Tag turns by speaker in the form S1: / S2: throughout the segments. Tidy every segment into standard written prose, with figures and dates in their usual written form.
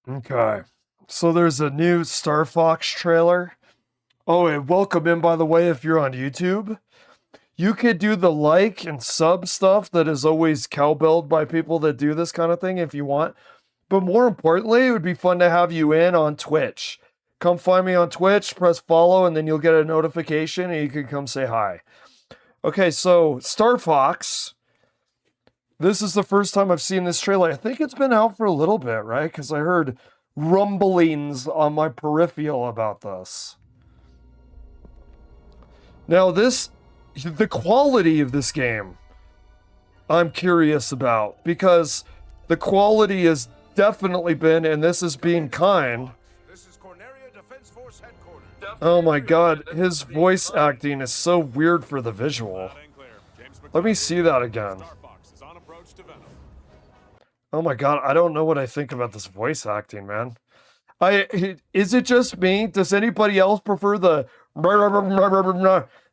S1: Okay. So there's a new Star Fox trailer. Oh, and welcome in, by the way, if you're on YouTube. You could do the like and sub stuff that is always cowbelled by people that do this kind of thing if you want. But more importantly, it would be fun to have you in on Twitch. Come find me on Twitch, press follow, and then you'll get a notification and you can come say hi. Okay, so Star Fox. This is the first time I've seen this trailer. I think it's been out for a little bit, right? Because I heard rumblings on my peripheral about this. Now, the quality of this game, I'm curious about, because the quality has definitely been, and this is being kind. Oh my god, his voice acting is so weird for the visual. Let me see that again. Oh my god, I don't know what I think about this voice acting, man. Is it just me? Does anybody else prefer the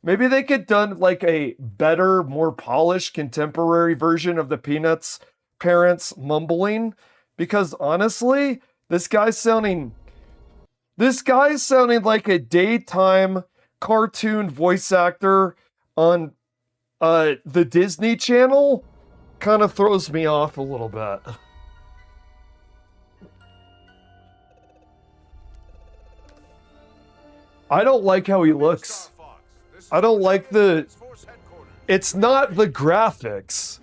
S1: maybe they could done like a better, more polished, contemporary version of the Peanuts parents mumbling? Because honestly, this guy's sounding like a daytime cartoon voice actor on the Disney Channel. Kind of throws me off a little bit. I don't like how he looks. I don't like it's not the graphics.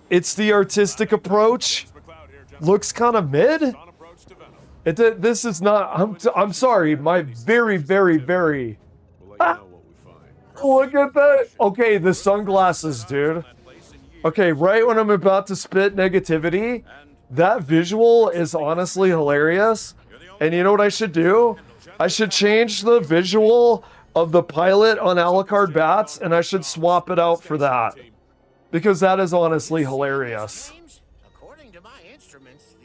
S1: It's the artistic approach. Looks kind of mid. This is not, I'm sorry, my very, very, very, look at that. Okay, the sunglasses, dude. Okay, right when I'm about to spit negativity, that visual is honestly hilarious. And you know what I should do? I should change the visual of the pilot on Alucard Bats, and I should swap it out for that. Because that is honestly hilarious.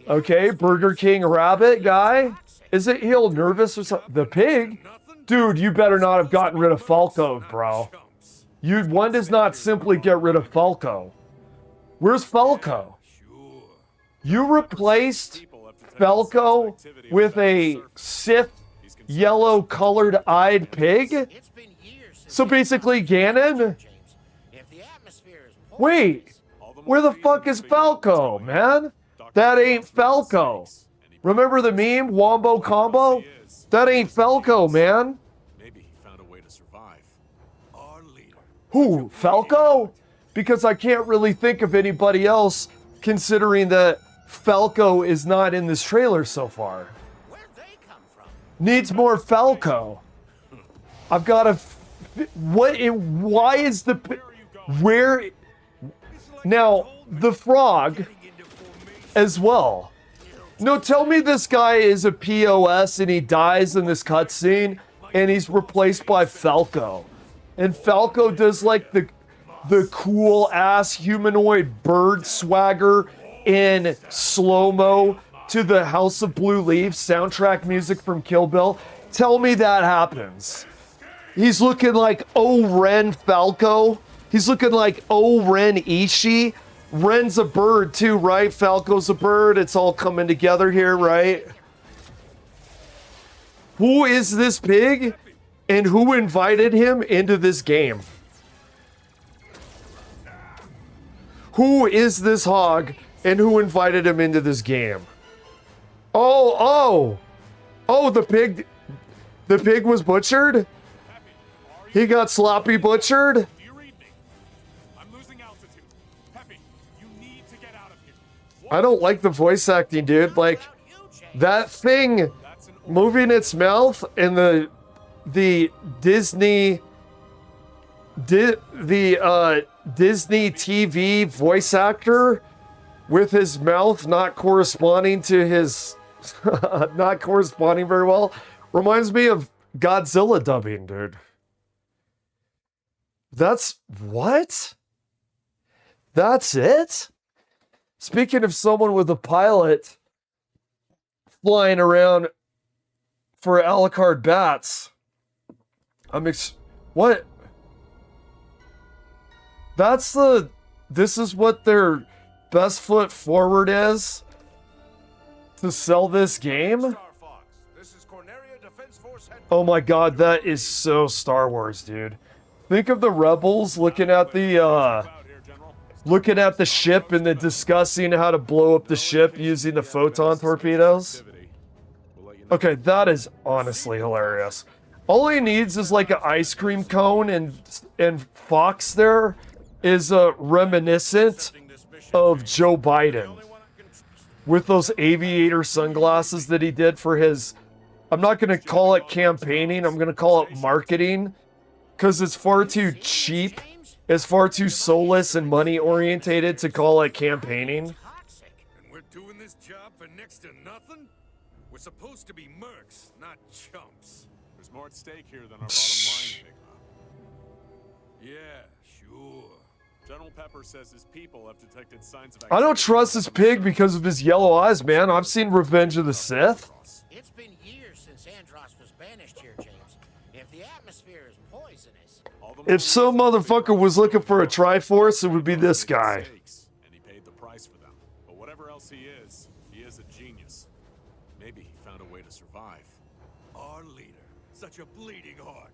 S1: Okay, Burger King Rabbit guy. Is it heel nervous or something? The pig? Dude, you better not have gotten rid of Falco, bro. One does not simply get rid of Falco. Where's Falco? You replaced Falco with a Sith yellow colored eyed pig? So basically Ganon? Wait, where the fuck is Falco, man? That ain't Falco. Remember the meme, Wombo Combo? That ain't Falco, man.
S2: Maybe he found a way to survive. Our leader.
S1: Who, Falco? Because I can't really think of anybody else, considering that Falco is not in this trailer so far.
S3: Where'd they come from?
S1: Needs more Falco. I've got a... Why is the... Where... Now, the frog as well. No, tell me this guy is a POS and he dies in this cutscene and he's replaced by Falco. And Falco does like the cool ass humanoid bird swagger in slow-mo to the House of Blue Leaves soundtrack music from Kill Bill. Tell me that happens. He's looking like O-Ren Falco. He's looking like O-Ren Ishii. Ren's a bird too, right? Falco's a bird. It's all coming together here, right? Who is this pig? And who invited him into this game? Who is this hog? And who invited him into this game? Oh, the pig was butchered? He got sloppy butchered? I don't like the voice acting, dude. Like, that thing moving its mouth and the Disney Disney TV voice actor with his mouth not corresponding to his not corresponding very well reminds me of Godzilla dubbing, dude. That's what? That's it? Speaking of someone with a pilot flying around for Alucard Bats, what? This is what their best foot forward is? to sell this game? Oh my god, that is so Star Wars, dude. Think of the rebels looking at the ship and then discussing how to blow up the ship using the photon torpedoes. Okay, that is honestly hilarious. All he needs is like an ice cream cone, and Fox there is reminiscent of Joe Biden with those aviator sunglasses that he did for his, I'm not going to call it campaigning, I'm going to call it marketing, because it's far too cheap, it's far too soulless and money orientated to call it campaigning.
S2: And we're doing this job for next to nothing? We're supposed to be mercs, not chumps. There's more at stake here than our bottom line, Big Mom. Yeah, sure. General Pepper says his people have detected signs of...
S1: I don't trust this pig because of his yellow eyes, man. I've seen Revenge of the Sith.
S3: It's been years since Andros was banished here, James. If the atmosphere is poisonous...
S1: If some motherfucker was looking for a Triforce, it would be this guy.
S2: And he paid the price for them. But whatever else he is a genius. Maybe he found a way to survive. Our leader, such a bleeding heart.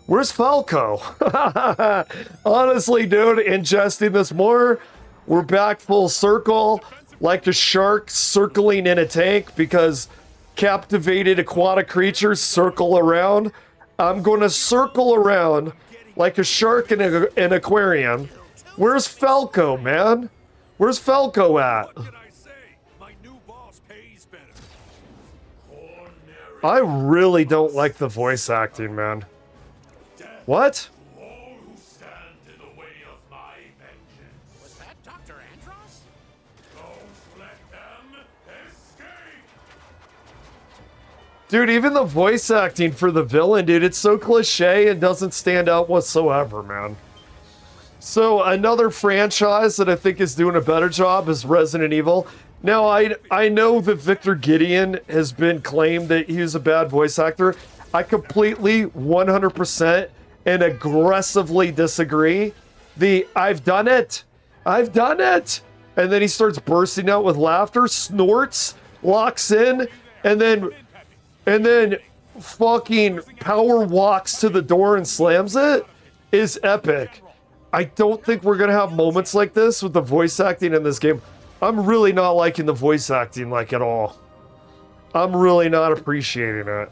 S1: Where's Falco? Honestly, dude, ingesting this more, we're back full circle, like a shark circling in a tank, because captivated aquatic creatures circle around. I'm going to circle around like a shark in an aquarium. Where's Falco, man? Where's Falco at?
S2: What can I say? My new boss pays better.
S1: I really don't like the voice acting, man. What?
S2: All who stand in the way of my vengeance.
S3: Was that Dr. Andros?
S2: Don't let them escape.
S1: Dude, even the voice acting for the villain, dude, it's so cliche and doesn't stand out whatsoever, man. So another franchise that I think is doing a better job is Resident Evil. Now, I know that Victor Gideon has been claimed that he was a bad voice actor. I completely, 100%, and aggressively disagree. I've done it, and then he starts bursting out with laughter, snorts, locks in, and then fucking power walks to the door and slams it, is epic. I don't think we're gonna have moments like this with the voice acting in this game. I'm really not liking the voice acting like at all. I'm really not appreciating it.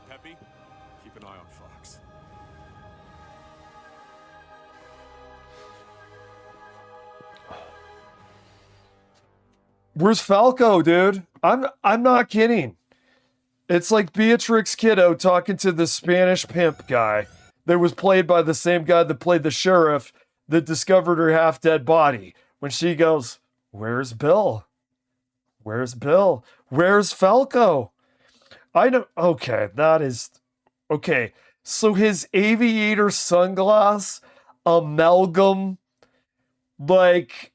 S2: Peppy, keep an eye on Fox.
S1: Where's Falco, dude? I'm not kidding. It's like Beatrix Kiddo talking to the Spanish pimp guy that was played by the same guy that played the sheriff that discovered her half-dead body. When she goes, "Where's Bill? Where's Bill? Where's Falco?" I know. Okay, that is okay. So his aviator sunglass amalgam, like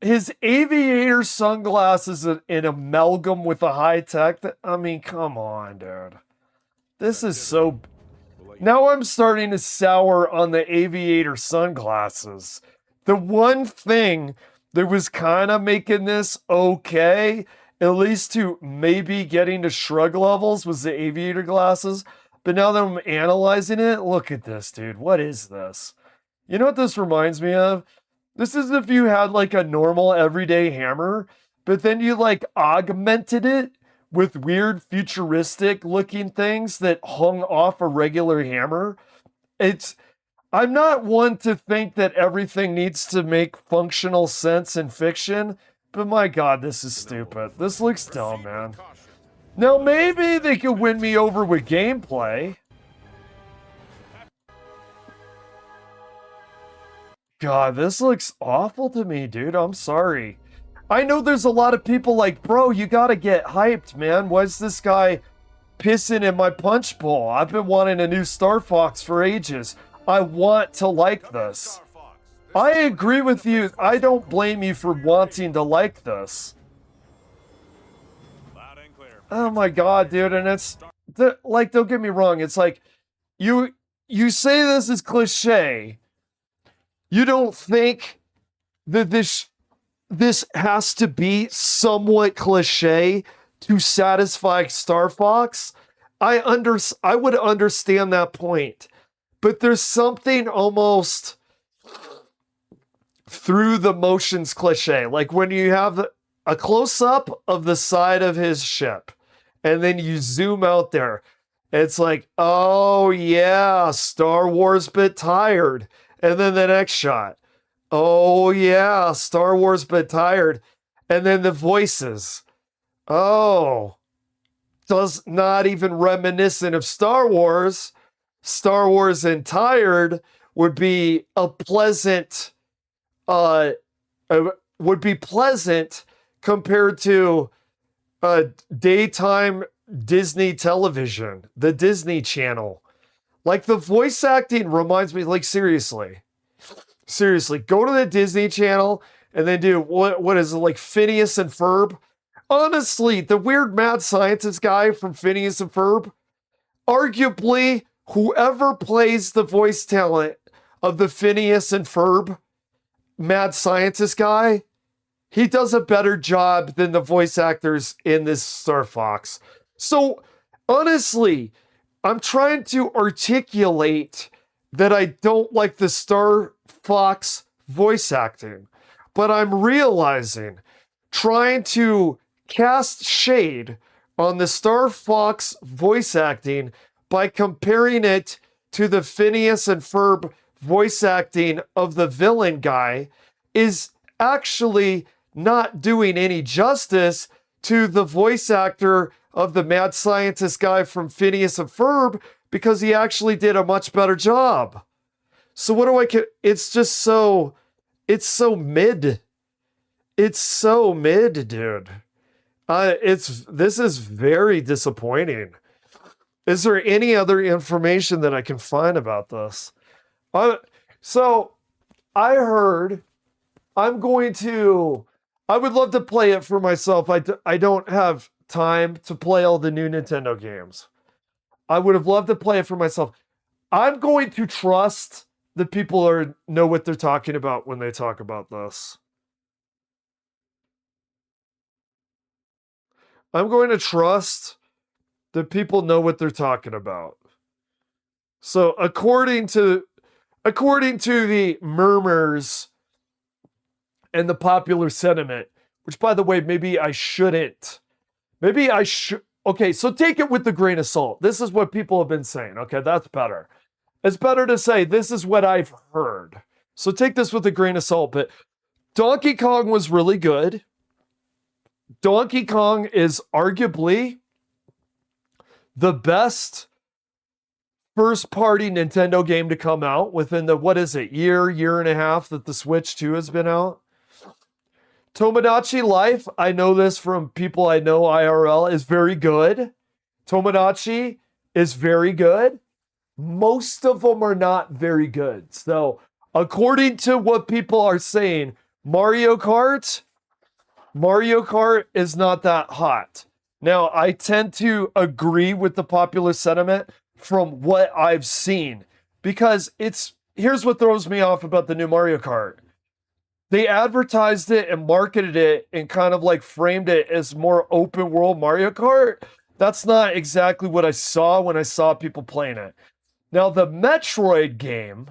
S1: his aviator sunglasses an amalgam with a high tech. I mean, come on, dude. This is so. Now I'm starting to sour on the aviator sunglasses. The one thing that was kind of making this okay, at least to maybe getting to shrug levels, was the aviator glasses. But now that I'm analyzing it, look at this, dude. What is this? You know what this reminds me of? This is if you had like a normal everyday hammer, but then you like augmented it with weird futuristic looking things that hung off a regular hammer. I'm not one to think that everything needs to make functional sense in fiction, but my god, this is stupid. This looks dumb, man. Now maybe they could win me over with gameplay. God, this looks awful to me, dude. I'm sorry. I know there's a lot of people like, bro, you gotta get hyped, man. Why's this guy pissing in my punch bowl? I've been wanting a new Star Fox for ages. I want to like this. I agree with you. I don't blame you for wanting to like this. Oh my god, dude. And it's, like, don't get me wrong. It's like, you say this is cliche. You don't think that this this has to be somewhat cliche to satisfy Star Fox. I would understand that point. But there's something almost through the motions cliche. Like when you have a close up of the side of his ship and then you zoom out there, it's like, oh yeah, Star Wars bit tired. And then the next shot, oh yeah, Star Wars bit tired. And then the voices, oh, does not even reminiscent of Star Wars. Star Wars and tired would be a pleasant would be pleasant compared to daytime Disney television, the Disney Channel. Like the voice acting reminds me, like seriously, go to the Disney Channel and then do what is it, like Phineas and Ferb? Honestly, the weird mad scientist guy from Phineas and Ferb, arguably whoever plays the voice talent of the Phineas and Ferb mad scientist guy, he does a better job than the voice actors in this Star Fox. So honestly, I'm trying to articulate that I don't like the Star Fox voice acting, but I'm realizing trying to cast shade on the Star Fox voice acting by comparing it to the Phineas and Ferb voice acting of the villain guy is actually not doing any justice to the voice actor of the mad scientist guy from Phineas and Ferb, because he actually did a much better job. So what do it's just so, it's so mid. It's so mid, dude. This is very disappointing. Is there any other information that I can find about this? So I heard I would love to play it for myself. I don't have time to play all the new Nintendo games. I would have loved to play it for myself. I'm going to trust the people know what they're talking about when they talk about this. I'm going to trust the people know what they're talking about. So according to the murmurs and the popular sentiment, which by the way, maybe I shouldn't. Maybe I should. Okay, so take it with a grain of salt. This is what people have been saying. Okay, that's better. It's better to say this is what I've heard. So take this with a grain of salt. But Donkey Kong was really good. Donkey Kong is arguably the best first-party Nintendo game to come out within the, year and a half that the Switch 2 has been out. Tomodachi Life, I know this from people I know IRL, is very good. Tomodachi is very good. Most of them are not very good. So, according to what people are saying, Mario Kart is not that hot. Now, I tend to agree with the popular sentiment from what I've seen, because here's what throws me off about the new Mario Kart. They advertised it and marketed it and kind of like framed it as more open world Mario Kart. That's not exactly what I saw when I saw people playing it. Now, the Metroid game,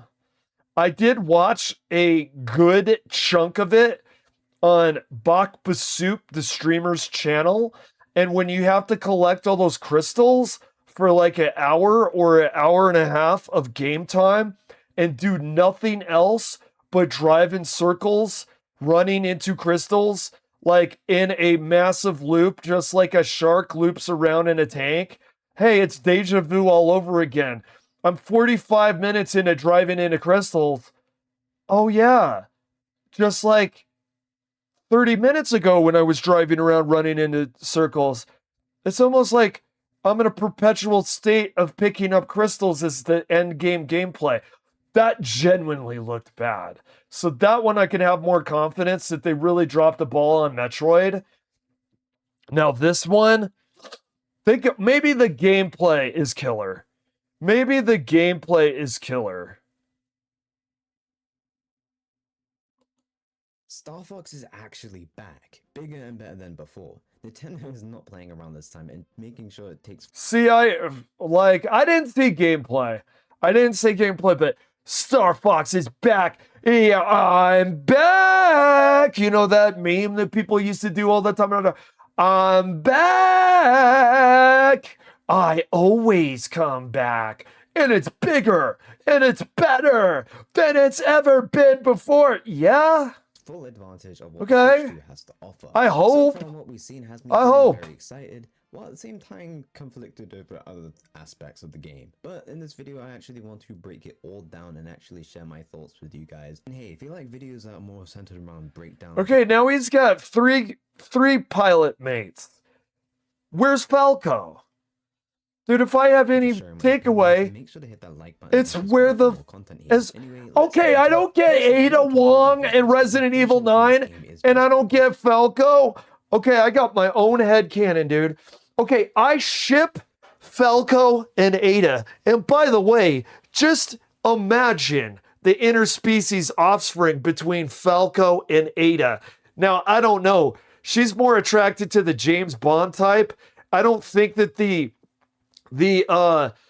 S1: I did watch a good chunk of it on Bak Basoup, the streamer's channel. And when you have to collect all those crystals for like an hour or an hour and a half of game time and do nothing else but drive in circles, running into crystals, like in a massive loop, just like a shark loops around in a tank. Hey, it's deja vu all over again. I'm 45 minutes into driving into crystals. Oh yeah, just like 30 minutes ago when I was driving around running into circles. It's almost like I'm in a perpetual state of picking up crystals as the end game gameplay. That genuinely looked bad. So that one I can have more confidence that they really dropped the ball on Metroid. Now this one, maybe the gameplay is killer. Maybe the gameplay is killer.
S4: Star Fox is actually back, bigger and better than before. Nintendo is not playing around this time and making sure it takes.
S1: See, I didn't see gameplay. But Star Fox is back. Yeah, I'm back. You know that meme that people used to do all the time? I'm back. I always come back. And it's bigger and it's better than it's ever been before. Yeah?
S4: Full advantage of what
S1: Okay.
S4: Switch 2 has to offer.
S1: I hope.
S4: So far, what we've seen has me
S1: I
S4: feeling
S1: hope.
S4: very excited, while at the same time conflicted over other aspects of the game. But in this video, I actually want to break it all down and actually share my thoughts with you guys. And hey, if you like videos that are more centered around breakdowns.
S1: Okay, now he's got three pilot mates. Where's Falco? Dude, if I have any takeaway,
S4: make sure to hit that like button.
S1: it's where the
S4: content
S1: is.
S4: Anyway,
S1: Okay, I don't get Ada Wong and Resident Evil 9, and I don't get Falco. Okay, I got my own headcanon, dude. Okay, I ship Falco and Ada. And by the way, just imagine the interspecies offspring between Falco and Ada. Now, I don't know. She's more attracted to the James Bond type. I don't think that the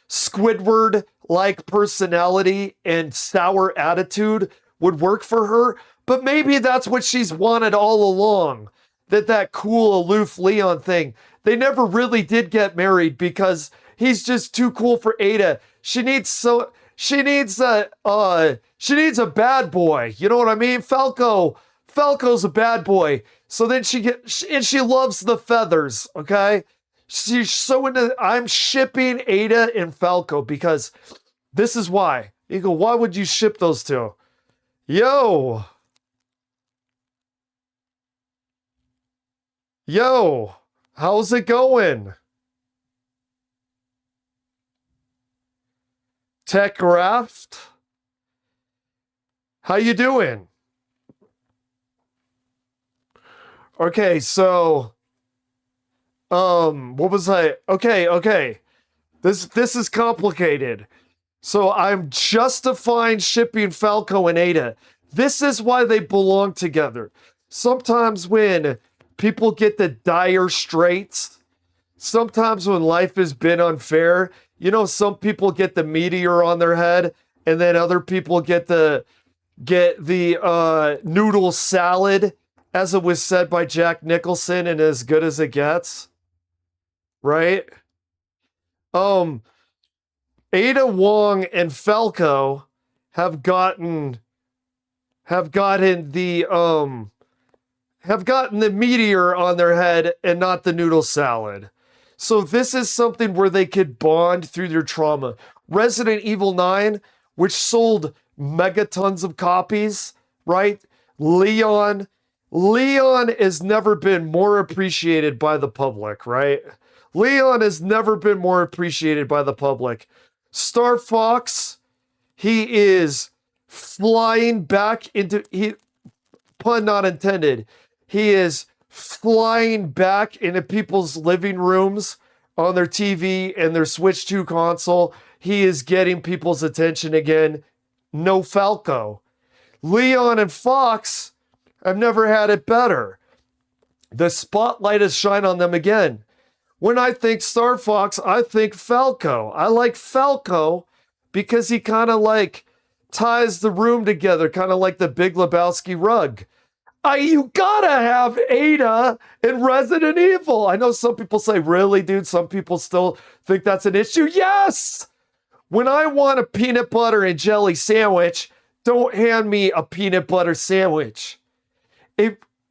S1: Squidward-like personality and sour attitude would work for her, but maybe that's what she's wanted all along. That cool, aloof Leon thing. They never really did get married because he's just too cool for Ada. She needs a bad boy. You know what I mean? Falco's a bad boy. So then she loves the feathers, okay? She's so into. I'm shipping Ada and Falco because this is why. You go, why would you ship those two? Yo, how's it going? TechCraft? How you doing? Okay, so what was I? Okay. This is complicated. So I'm justifying shipping Falco and Ada. This is why they belong together. Sometimes when people get the dire straits, sometimes when life has been unfair, you know, some people get the meteor on their head, and then other people get the noodle salad, as it was said by Jack Nicholson in As Good as It Gets. Right? Ada Wong and Falco have gotten the meteor on their head and not the noodle salad. So this is something where they could bond through their trauma. Resident Evil 9, which sold megatons of copies, right? Leon has never been more appreciated by the public, right? Leon has never been more appreciated by the public. Star Fox, he is flying back into, pun not intended, he is flying back into people's living rooms on their TV and their Switch 2 console. He is getting people's attention again. No Falco. Leon and Fox have never had it better. The spotlight has shined on them again. When I think Star Fox, I think Falco. I like Falco because he kind of like ties the room together, kind of like the Big Lebowski rug. You gotta have Ada in Resident Evil. I know some people say, really, dude? Some people still think that's an issue. Yes! When I want a peanut butter and jelly sandwich, don't hand me a peanut butter sandwich.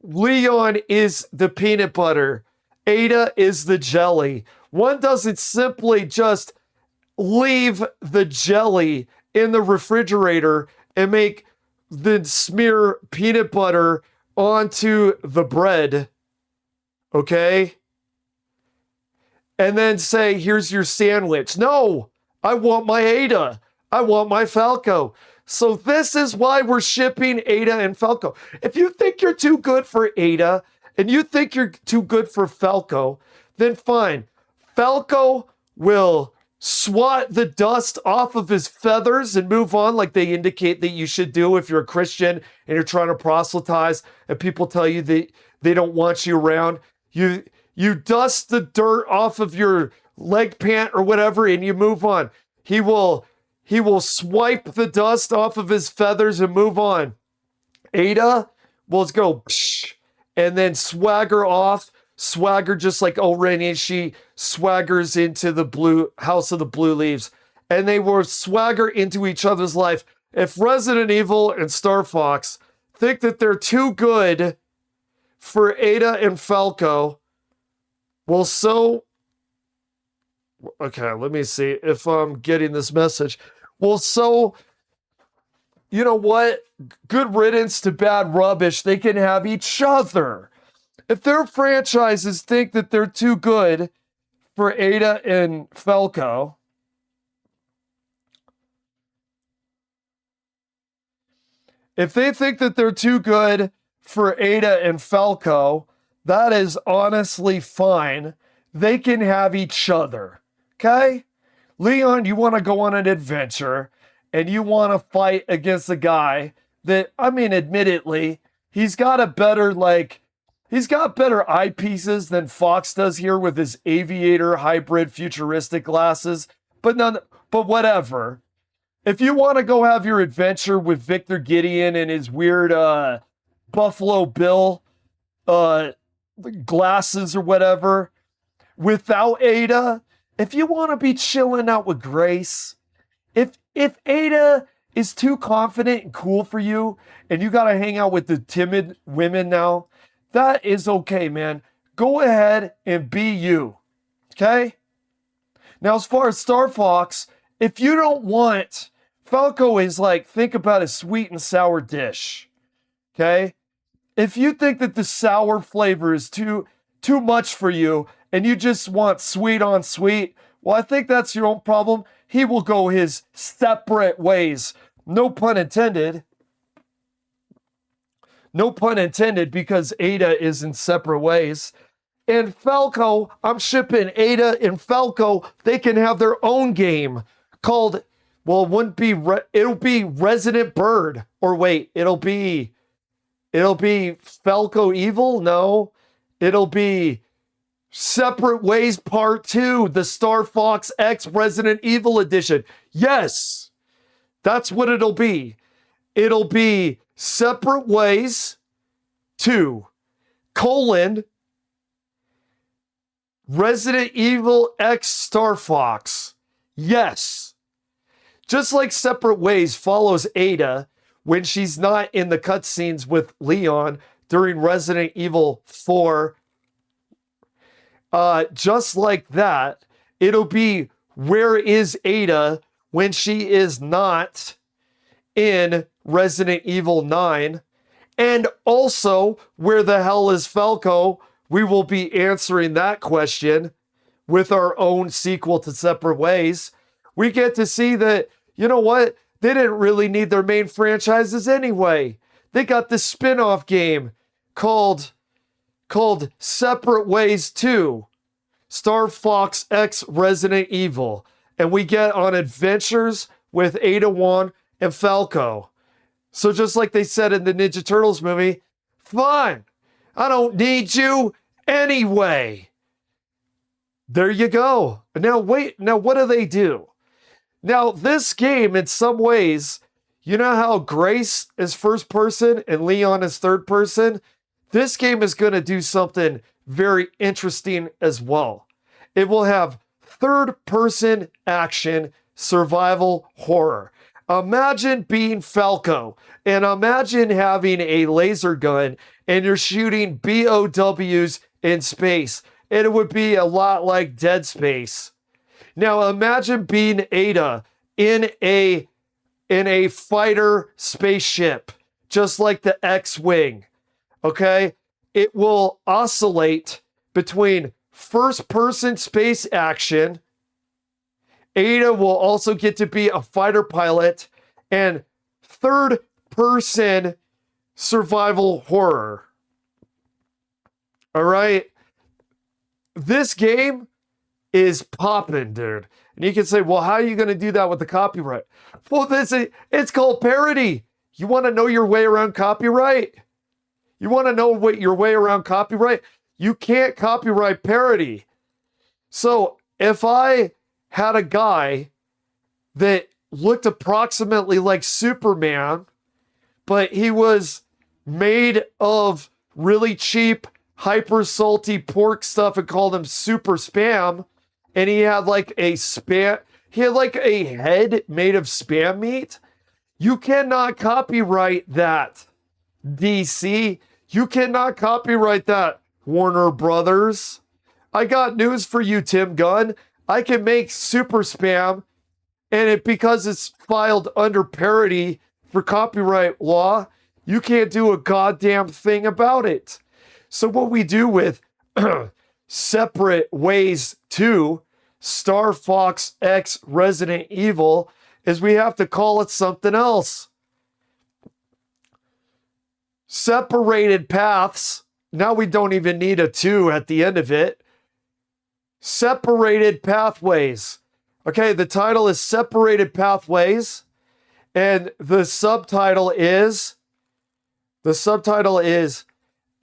S1: Leon is the peanut butter. Ada is the jelly. One doesn't simply just leave the jelly in the refrigerator and smear peanut butter onto the bread, okay? And then say, here's your sandwich. No, I want my Ada. I want my Falco. So this is why we're shipping Ada and Falco. If you think you're too good for Ada and you think you're too good for Falco, then fine. Falco will swat the dust off of his feathers and move on, like they indicate that you should do if you're a Christian and you're trying to proselytize and people tell you that they don't want you around. You dust the dirt off of your leg pant or whatever and you move on. He will swipe the dust off of his feathers and move on. Ada will go psh, and then swagger off. Swagger just like O'Reilly, she swaggers into the blue House of the Blue Leaves, and they will swagger into each other's life. If Resident Evil and Star Fox think that they're too good for Ada and Falco, well, so okay, let me see if I'm getting this message. Well, so you know what? Good riddance to bad rubbish. They can have each other. If their franchises think that they're too good for Ada and Falco, if they think that they're too good for Ada and Falco, that is honestly fine. They can have each other. Okay? Leon, you want to go on an adventure and you want to fight against a guy that, I mean, admittedly, he's got better eyepieces than Fox does here with his aviator hybrid futuristic glasses, but whatever. If you want to go have your adventure with Victor Gideon and his weird Buffalo Bill glasses or whatever, without Ada, if you want to be chilling out with Grace, if Ada is too confident and cool for you, and you got to hang out with the timid women now, that is okay, man. Go ahead and be you, okay? Now, as far as Star Fox, if you don't want, Falco is like, think about a sweet and sour dish, okay? If you think that the sour flavor is too much for you, and you just want sweet on sweet, well, I think that's your own problem. He will go his separate ways. No pun intended. No pun intended, because Ada is in separate ways. And Falco, I'm shipping Ada and Falco. They can have their own game called, well, it wouldn't be, it'll be Resident Bird. Or wait, it'll be Falco Evil? No, it'll be Separate Ways Part 2, the Star Fox X Resident Evil Edition. Yes, that's what it'll be. It'll be Separate Ways 2, Resident Evil X Star Fox. Yes. Just like Separate Ways follows Ada when she's not in the cutscenes with Leon during Resident Evil 4, just like that, it'll be Where is Ada when she is not in Resident Evil 9, and also Where the hell is Falco? We will be answering that question with our own sequel to Separate Ways. We get to see that, you know what? They didn't really need their main franchises anyway. They got this spin-off game called Separate Ways 2, Star Fox X Resident Evil. And we get on adventures with Ada Wong and Falco. So just like they said in the Ninja Turtles movie, fine, I don't need you anyway. There you go. Now wait, now what do? Now this game, in some ways, you know how Grace is first person and Leon is third person? This game is going to do something very interesting as well. It will have third person action survival horror. Imagine being Falco and imagine having a laser gun and you're shooting BOWs in space. And it would be a lot like Dead Space. Now imagine being Ada in a fighter spaceship, just like the X-Wing. Okay? It will oscillate between first-person space action. Ada will also get to be a fighter pilot and third-person survival horror. All right? This game is popping, dude. And you can say, well, how are you going to do that with the copyright? Well, it's called parody. You want to know your way around copyright? You want to know what your way around copyright? You can't copyright parody. So if I had a guy that looked approximately like Superman, but he was made of really cheap, hyper salty pork stuff and called him super spam, and he had like a head made of spam meat, you cannot copyright that, DC. You cannot copyright that, Warner Brothers. I got news for you, Tim Gunn. I can make super spam, and because it's filed under parody for copyright law, you can't do a goddamn thing about it. So what we do with Separate Ways 2, Star Fox X Resident Evil, is we have to call it something else. Separated Paths. Now we don't even need a 2 at the end of it. Separated Pathways. Okay, the title is Separated Pathways, and the subtitle is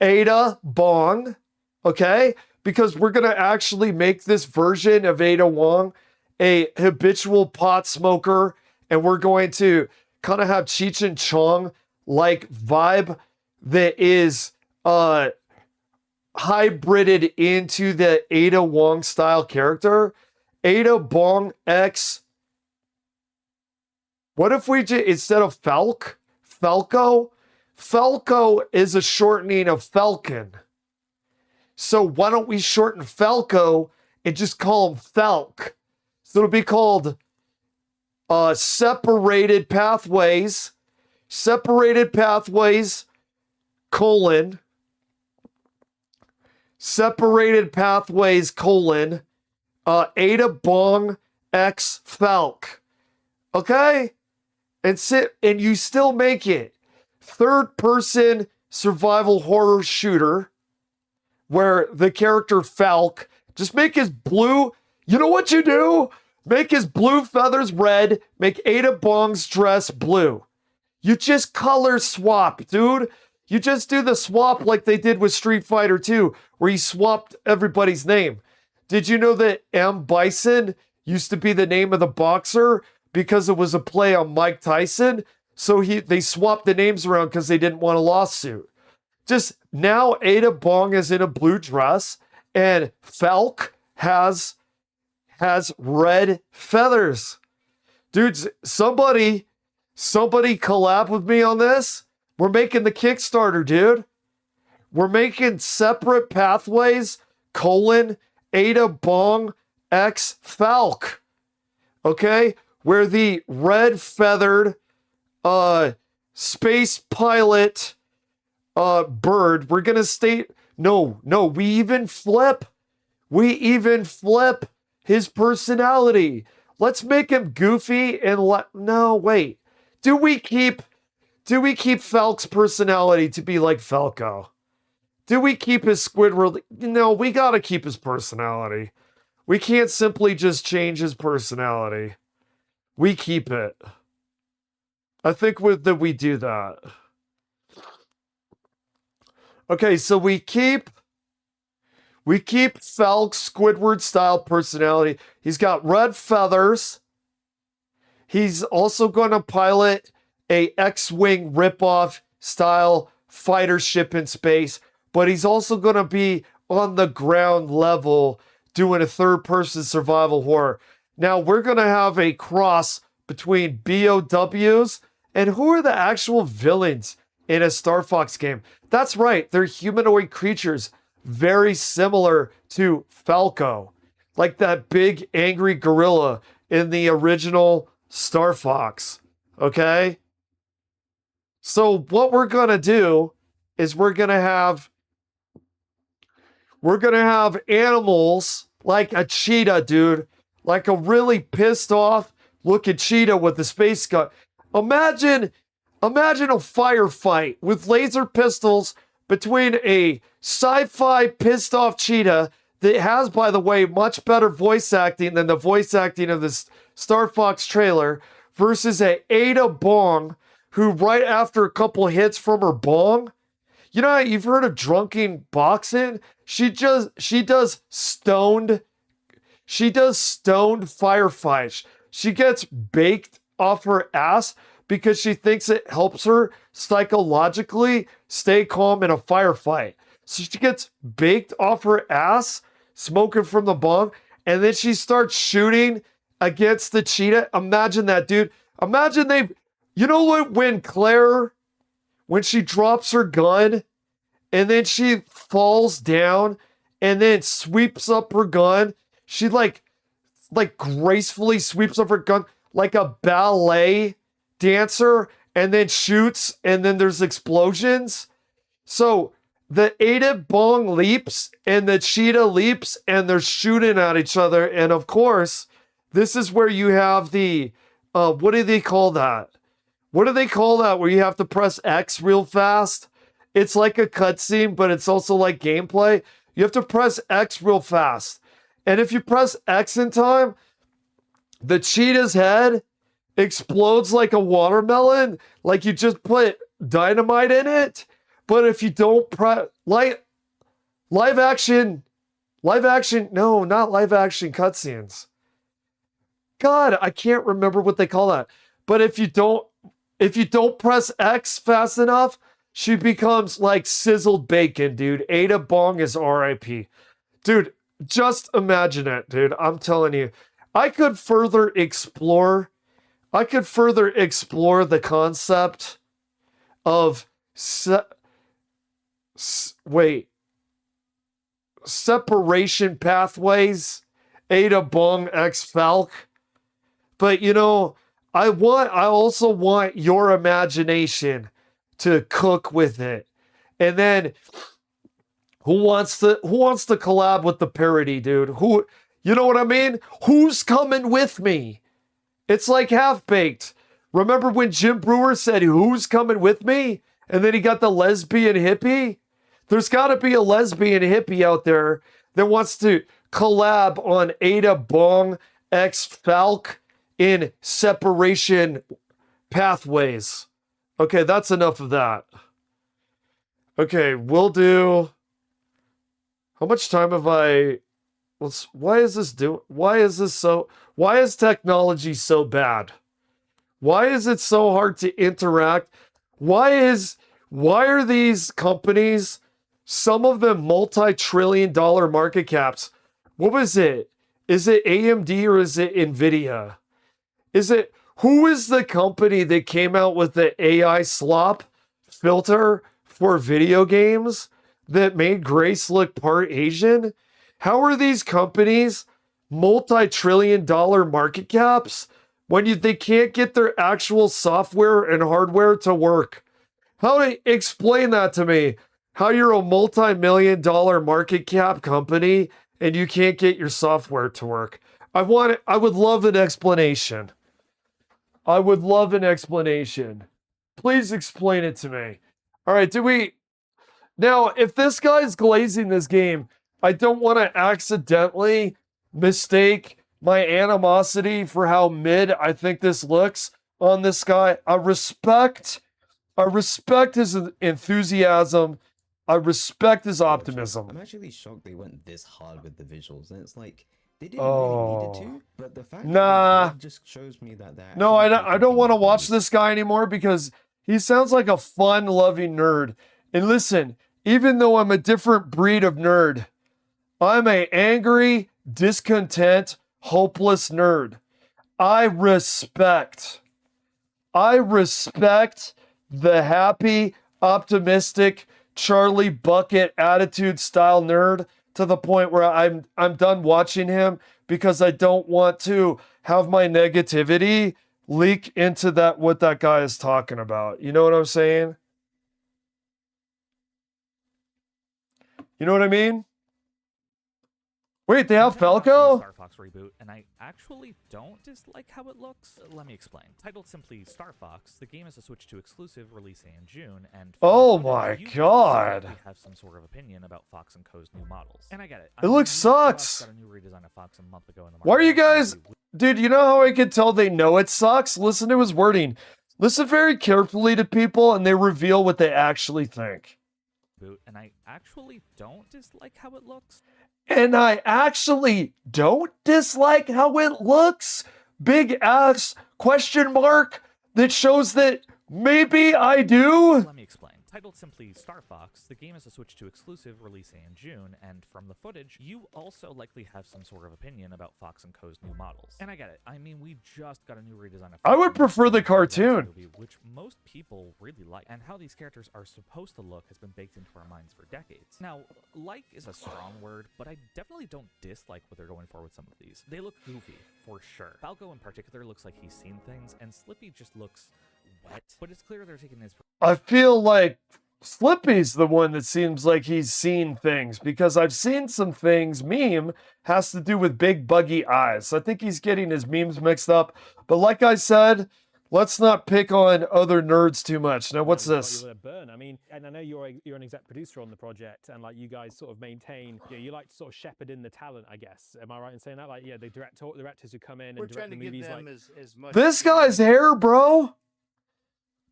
S1: Ada Bong, okay? Because we're going to actually make this version of Ada Wong a habitual pot smoker, and we're going to kind of have Cheech and Chong like vibe that is hybrided into the Ada Wong style character. Ada Bong X. What if we just, instead of Falco is a shortening of Falcon. So why don't we shorten Falco and just call him Falk? So it'll be called Separated Pathways, colon, Separated Pathways, colon, Ada Bong X Falk. Okay? And you still make it third person survival horror shooter where the character Falk, just make his blue, you know what you do? Make his blue feathers red, make Ada Bong's dress blue. You just color swap, dude. You just do the swap like they did with Street Fighter 2, where you swapped everybody's name. Did you know that M. Bison used to be the name of the boxer because it was a play on Mike Tyson? So they swapped the names around because they didn't want a lawsuit. Just now Ada Bong is in a blue dress and Falk has red feathers. Dudes, somebody collab with me on this. We're making the Kickstarter, dude. We're making Separate Pathways, colon, Ada Bong X Falk. Okay? Where the red feathered space pilot bird, we're gonna state, no, we even flip his personality. Let's make him goofy and no, wait. Do we keep Falk's personality to be like Falco? Do we keep his Squidward? No, we gotta keep his personality. We can't simply just change his personality. We keep it. I think that we do that. Okay, so we keep Falk's Squidward style personality. He's got red feathers. He's also going to pilot a X-Wing ripoff style fighter ship in space, but he's also going to be on the ground level doing a third-person survival horror. Now, we're going to have a cross between BOWs and who are the actual villains in a Star Fox game? That's right, they're humanoid creatures, very similar to Falco, like that big angry gorilla in the original Star Fox, okay? So what we're going to do is we're going to have animals like a cheetah, dude, like a really pissed off looking cheetah with the space gun. Imagine a firefight with laser pistols between a sci-fi pissed off cheetah that has, by the way, much better voice acting than the voice acting of this Star Fox trailer, versus a Ada Bong, who right after a couple hits from her bong, you know how you've heard of drunken boxing? She does stoned firefights. She gets baked off her ass because she thinks it helps her psychologically stay calm in a firefight. So she gets baked off her ass, smoking from the bong, and then she starts shooting against the cheetah. Imagine that, dude. Imagine you know what, when she drops her gun and then she falls down and then sweeps up her gun, she like gracefully sweeps up her gun like a ballet dancer and then shoots and then there's explosions. So the Ada Bong leaps and the cheetah leaps and they're shooting at each other. And of course, this is where you have the, what do they call that? What do they call that where you have to press X real fast? It's like a cutscene, but it's also like gameplay. You have to press X real fast. And if you press X in time, the cheetah's head explodes like a watermelon, like you just put dynamite in it. But if you don't press live action, no, not live action cutscenes. God, I can't remember what they call that. But if you don't press X fast enough, she becomes like sizzled bacon, dude. Ada Bong is RIP. Dude, just imagine it, dude. I'm telling you. I could further explore the concept of separation pathways, Ada Bong X Falk. But you know, I also want your imagination to cook with it. And then who wants to collab with the parody, dude? Who, you know what I mean? Who's coming with me? It's like Half-Baked. Remember when Jim Brewer said, "Who's coming with me?" And then he got the lesbian hippie? There's got to be a lesbian hippie out there that wants to collab on Ada Bong X Falk in separation pathways. Okay, that's enough of that. Okay, we'll do... How much time have I... Why is technology so bad? Why is it so hard to interact? Why are these companies, some of them multi-trillion-dollar market caps? What was it? Is it AMD or is it Nvidia? Who is the company that came out with the AI slop filter for video games that made Grace look part Asian? How are these companies multi-trillion-dollar market caps when they can't get their actual software and hardware to work? Explain that to me. How you're a multi-million-dollar market cap company and you can't get your software to work. I would love an explanation. Please explain it to me. All right, now, if this guy's glazing this game, I don't want to accidentally mistake my animosity for how mid I think this looks on this guy. I respect his enthusiasm. I respect his optimism.
S4: I'm actually shocked they went this hard with the visuals, and it's like they didn't really need it to. But the fact that just shows me that they're
S1: no, I don't want to watch this guy anymore because he sounds like a fun-loving nerd. And listen, even though I'm a different breed of nerd, I'm an angry, discontent, hopeless nerd. I respect the happy, optimistic, Charlie Bucket attitude style nerd to the point where I'm done watching him because I don't want to have my negativity leak into what that guy is talking about. You know what I'm saying? You know what I mean? Wait, they have
S5: I'm watching the
S1: Falco?
S5: Star Fox reboot, and I actually don't dislike how it looks. Let me explain. Titled simply Star Fox, the game is a Switch 2 exclusive releasing in June, and from
S1: Oh
S5: the
S1: my
S5: footage, you
S1: God.
S5: also have some sort of opinion about Fox and Co.'s new models. And I get it.
S1: It looks sucks.
S5: Got a new redesign of Fox a month ago in the
S1: Why are you
S5: market.
S1: guys... Dude, you know how I can tell they know it sucks? Listen to his wording. Listen very carefully to people and they reveal what they actually think.
S5: And I actually don't dislike how it looks.
S1: And I actually don't dislike how it looks. Big ass question mark that shows that maybe I do.
S5: Let me explain. Titled simply Star Fox, the game is a Switch 2 exclusive releasing in June, and from the footage, you also likely have some sort of opinion about Fox and Co.'s new models. And I get it. I mean, we just got a new redesign of Fox
S1: I would prefer the
S5: movie,
S1: cartoon.
S5: which most people really like, and how these characters are supposed to look has been baked into our minds for decades. Now, like is a strong word, but I definitely don't dislike what they're going for with some of these. They look goofy, for sure. Falco in particular looks like he's seen things, and Slippy just looks wet, but it's clear they're taking his...
S1: I feel like Slippy's the one that seems like he's seen things because I've seen some things. Meme has to do with big buggy eyes. I think he's getting his memes mixed up. But like I said, let's not pick on other nerds too much. Now, what's this?
S6: Burn. I mean, and I know you're an exec producer on the project, and like you guys sort of maintain, you like to sort of shepherd in the talent, I guess. Am I right in saying that? Like, yeah, the directors who come in and direct the movies. Like
S3: as much.
S1: This guy's hair, bro.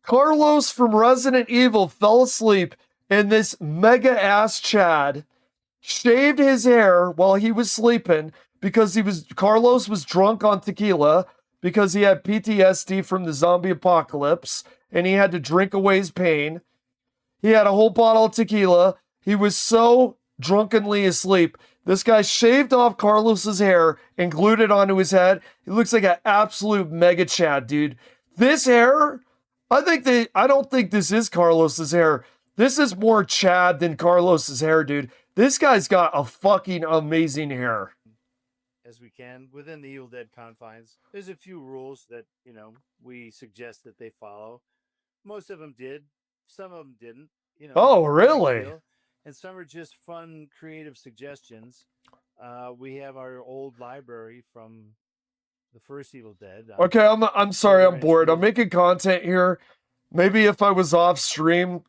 S1: Carlos from Resident Evil fell asleep and this mega ass Chad shaved his hair while he was sleeping because Carlos was drunk on tequila because he had PTSD from the zombie apocalypse and he had to drink away his pain. He had a whole bottle of tequila. He was so drunkenly asleep. This guy shaved off Carlos's hair and glued it onto his head. He looks like an absolute mega Chad, dude. This hair, I don't think this is Carlos's hair. This is more Chad than Carlos's hair, dude. This guy's got a fucking amazing hair.
S7: As we can within the Evil Dead confines. There's a few rules that, we suggest that they follow. Most of them did. Some of them didn't.
S1: Oh, really?
S7: And some are just fun, creative suggestions. We have our old library from the first Evil Dead.
S1: Okay, I'm sorry, I'm bored. I'm making content here. Maybe if I was off stream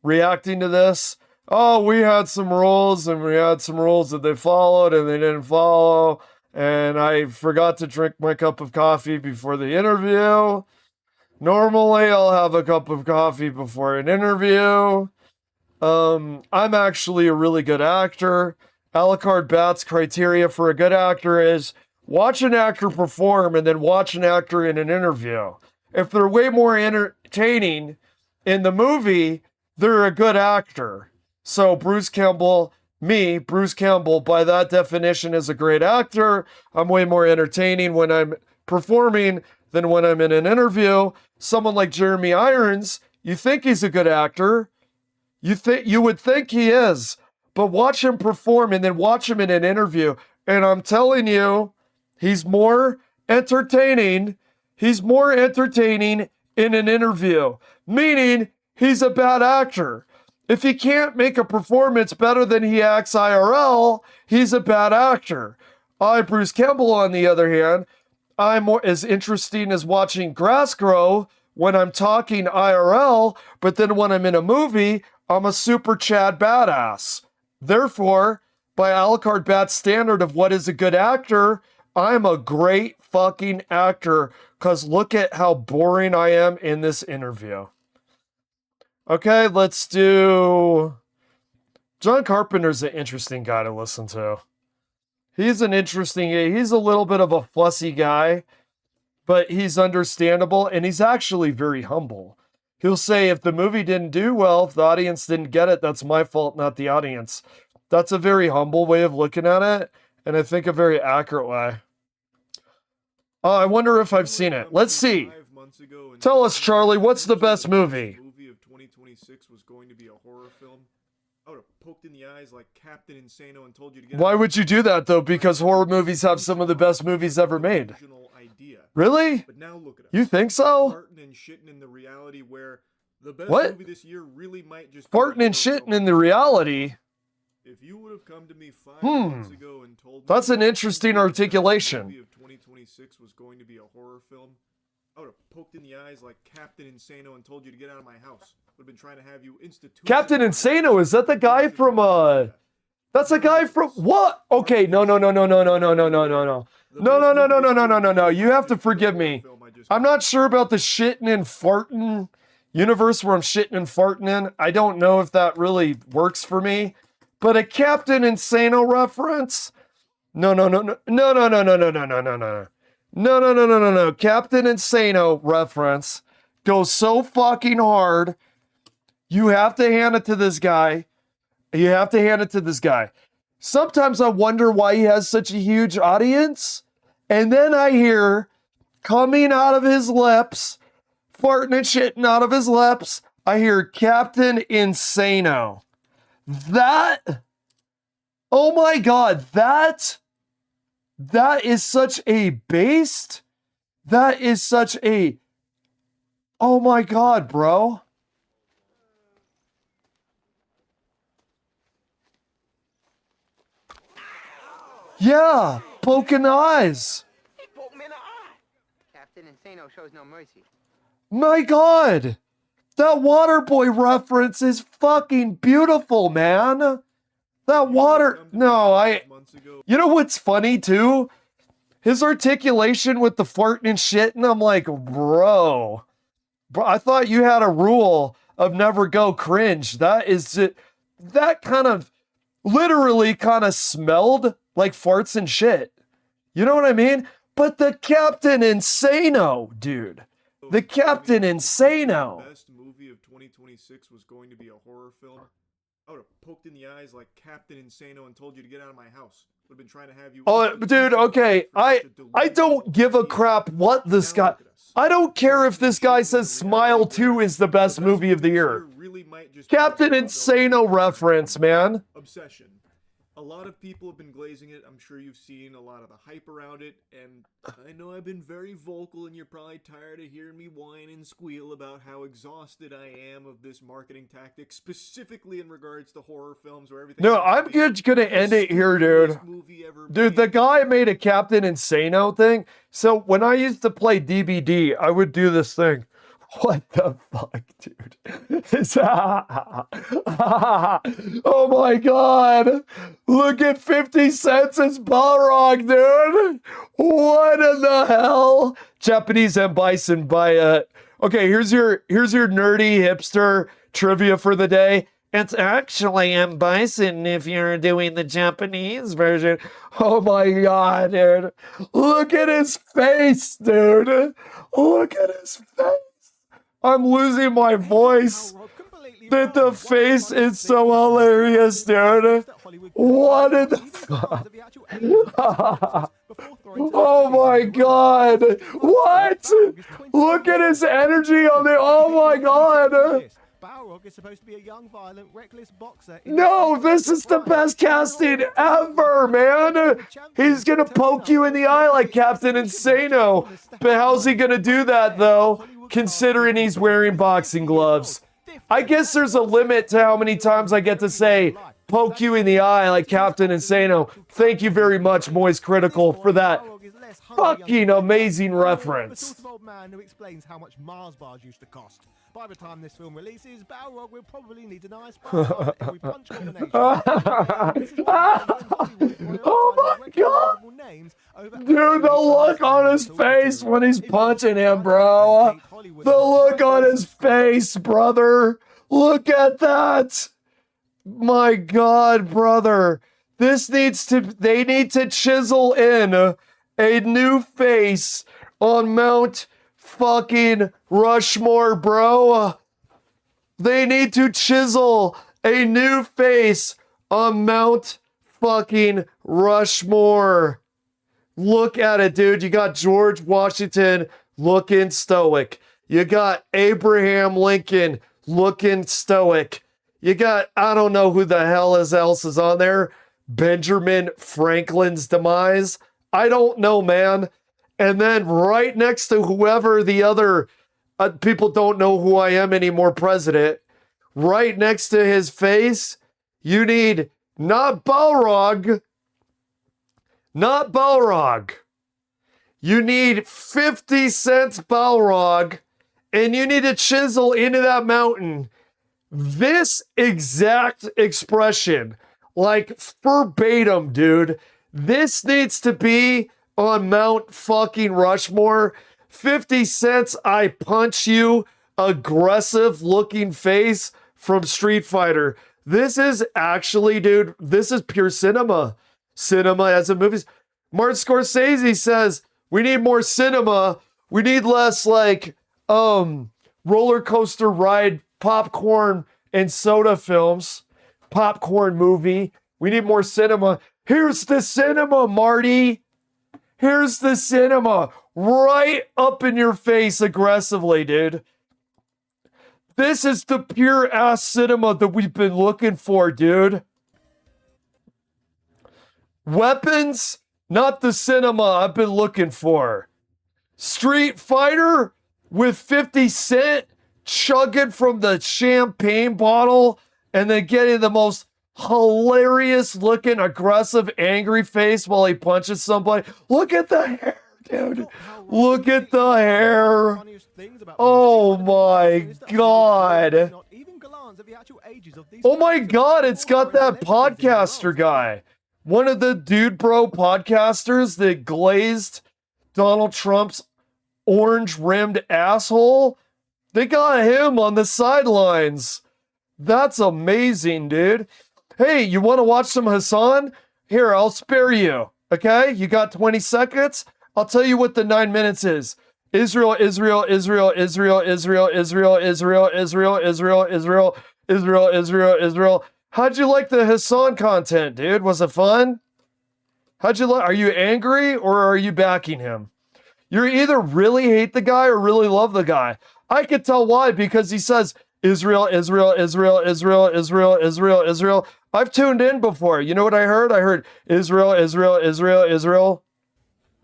S1: reacting to this, we had some rules and we had some rules that they followed and they didn't follow. And I forgot to drink my cup of coffee before the interview. Normally, I'll have a cup of coffee before an interview. I'm actually a really good actor. Alucard Bat's criteria for a good actor is watch an actor perform and then watch an actor in an interview. If they're way more entertaining in the movie, they're a good actor. So Bruce Campbell, by that definition, is a great actor. I'm way more entertaining when I'm performing than when I'm in an interview. Someone like Jeremy Irons, you think he's a good actor. You would think he is. But watch him perform and then watch him in an interview. And I'm telling you, he's more entertaining. He's more entertaining in an interview. Meaning, he's a bad actor. If he can't make a performance better than he acts IRL, he's a bad actor. Bruce Campbell, on the other hand, I'm more as interesting as watching grass grow when I'm talking IRL, but then when I'm in a movie, I'm a super Chad badass. Therefore, by Alucard Bat's standard of what is a good actor, I'm a great fucking actor, because look at how boring I am in this interview. Okay, let's do... John Carpenter's an interesting guy to listen to. He's an interesting guy. He's a little bit of a fussy guy, but he's understandable, and he's actually very humble. He'll say, if the movie didn't do well, if the audience didn't get it, that's my fault, not the audience. That's a very humble way of looking at it, and I think a very accurate way. I wonder if I've seen it. Let's see. Tell us, Charlie, what's the best movie?
S8: The movie of 2026 was going to be a horror film. I would have poked in the eyes like Captain Insano and told you to get.
S1: Why would you do that, though? Because horror movies have some of the best movies ever made. Really?
S8: But now look at us.
S1: You think so?
S8: Farting and shitting in the reality where the best
S1: What?
S8: movie this year really might just
S1: Farting and shitting in the reality?
S8: If you would have come to me 5 months ago and told me
S1: That's an
S8: that
S1: interesting
S8: the
S1: articulation.
S8: movie of 2026 was going to be a horror film, I would have poked in the eyes like Captain Insano and told you to get out of my house. Would have been trying to have you institute.
S1: Captain Insano, is that the guy from that's a guy from what? Okay, no. No. You have to forgive me. I'm not sure about the shitting and farting universe where I'm shitting and farting in. I don't know if that really works for me. But a Captain Insano reference? No. Captain Insano reference goes so fucking hard. You have to hand it to this guy. Sometimes I wonder why he has such a huge audience. And then I hear coming out of his lips, farting and shitting out of his lips, I hear Captain Insano. Oh my God, that is such a beast. That is such a, oh my God, bro. Yeah, poking eyes.
S9: He poked me in the eye. Captain Insano shows no mercy.
S1: My God, that Waterboy reference is fucking beautiful, man. That water, you know what's funny too? His articulation with the farting and shit, and I'm like, bro, I thought you had a rule of never go cringe. That kind of literally kind of smelled like farts and shit. You know what I mean? But the Captain Insano, dude. The Captain Insano.
S8: The best movie of 2026 was going to be a horror film. I would have poked in the eyes like Captain Insano and told you to get out of my house. Would have been trying to have you.
S1: Oh, dude, okay. I don't give a crap what this guy. I don't care if this guy says Smile 2 is the best movie of the year. Captain Insano reference, man.
S8: Obsession. A lot of people have been glazing it. I'm sure you've seen a lot of the hype around it, and I know I've been very vocal, and you're probably tired of hearing me whine and squeal about how exhausted I am of this marketing tactic, specifically in regards to horror films where everything.
S1: No, I'm just gonna end it here, dude. Dude, the guy made a Captain Insano thing. So when I used to play DBD, I would do this thing. What the fuck, dude? Oh my God. Look at 50 Cents as Balrog, dude. What in the hell? Japanese M. Bison by okay, here's your nerdy hipster trivia for the day. It's actually M. Bison if you're doing the Japanese version. Oh my God, dude. Look at his face, dude. Look at his face. I'm losing my voice. That the face is so hilarious, dude. What in the fuck? Oh my God. What? Look at his energy on the, oh my God.
S10: Balrog is supposed to be a young, violent, reckless boxer.
S1: No, this is the best casting ever, man. He's gonna poke you in the eye like Captain Insano. But how's he gonna do that, though, considering he's wearing boxing gloves? I guess there's a limit to how many times I get to say, poke you in the eye like Captain Insano. Thank you very much, Moist Critical, for that fucking amazing reference.
S10: Old man who explains how much Mars bars used to cost. By the time this film releases, Balrog will probably need an ice bath after every punch combination.
S1: Oh my God! Dude, the look on his face when he's punching him, bro. The look on his face, brother. Look at that. My God, brother. They need to chisel in a new face on Mount fucking Rushmore, bro. They need to chisel a new face on Mount fucking Rushmore. Look at it, dude. You got George Washington looking stoic. You got Abraham Lincoln looking stoic. You got, I don't know who the hell else is on there. Benjamin Franklin's demise. I don't know, man. And then right next to whoever the other, people don't know who I am anymore, president, right next to his face, you need Not Balrog. Not Balrog. You need 50 cents Balrog, and you need to chisel into that mountain this exact expression, like verbatim, dude. This needs to be on Mount fucking Rushmore. 50 cents, I punch you, aggressive looking face from Street Fighter. This is actually, dude, this is pure cinema. Cinema as in movies. Martin Scorsese says, we need more cinema. We need less like roller coaster ride popcorn and soda films. Popcorn movie. We need more cinema. Here's the cinema, Marty. Here's the cinema. Right up in your face aggressively, dude. This is the pure ass cinema that we've been looking for, dude. Weapons, not the cinema I've been looking for. Street Fighter with 50 Cent chugging from the champagne bottle and then getting the most hilarious looking aggressive angry face while he punches somebody. Look at the hair, dude. Look at the hair. Oh my god. Oh my god, it's got that podcaster guy. One of the dude bro podcasters that glazed Donald Trump's orange rimmed asshole. They got him on the sidelines. That's amazing, dude. Hey, you want to watch some Hassan? Here, I'll spare you. Okay? You got 20 seconds? I'll tell you what the 9 minutes is. Israel, Israel, Israel, Israel, Israel, Israel, Israel, Israel, Israel, Israel, Israel, Israel, Israel. How'd you like the Hassan content, dude? Was it fun? How'd you like? Are you angry or are you backing him? You either really hate the guy or really love the guy. I could tell why, because he says Israel, Israel, Israel, Israel, Israel, Israel, Israel. I've tuned in before. You know what I heard? I heard Israel, Israel, Israel, Israel.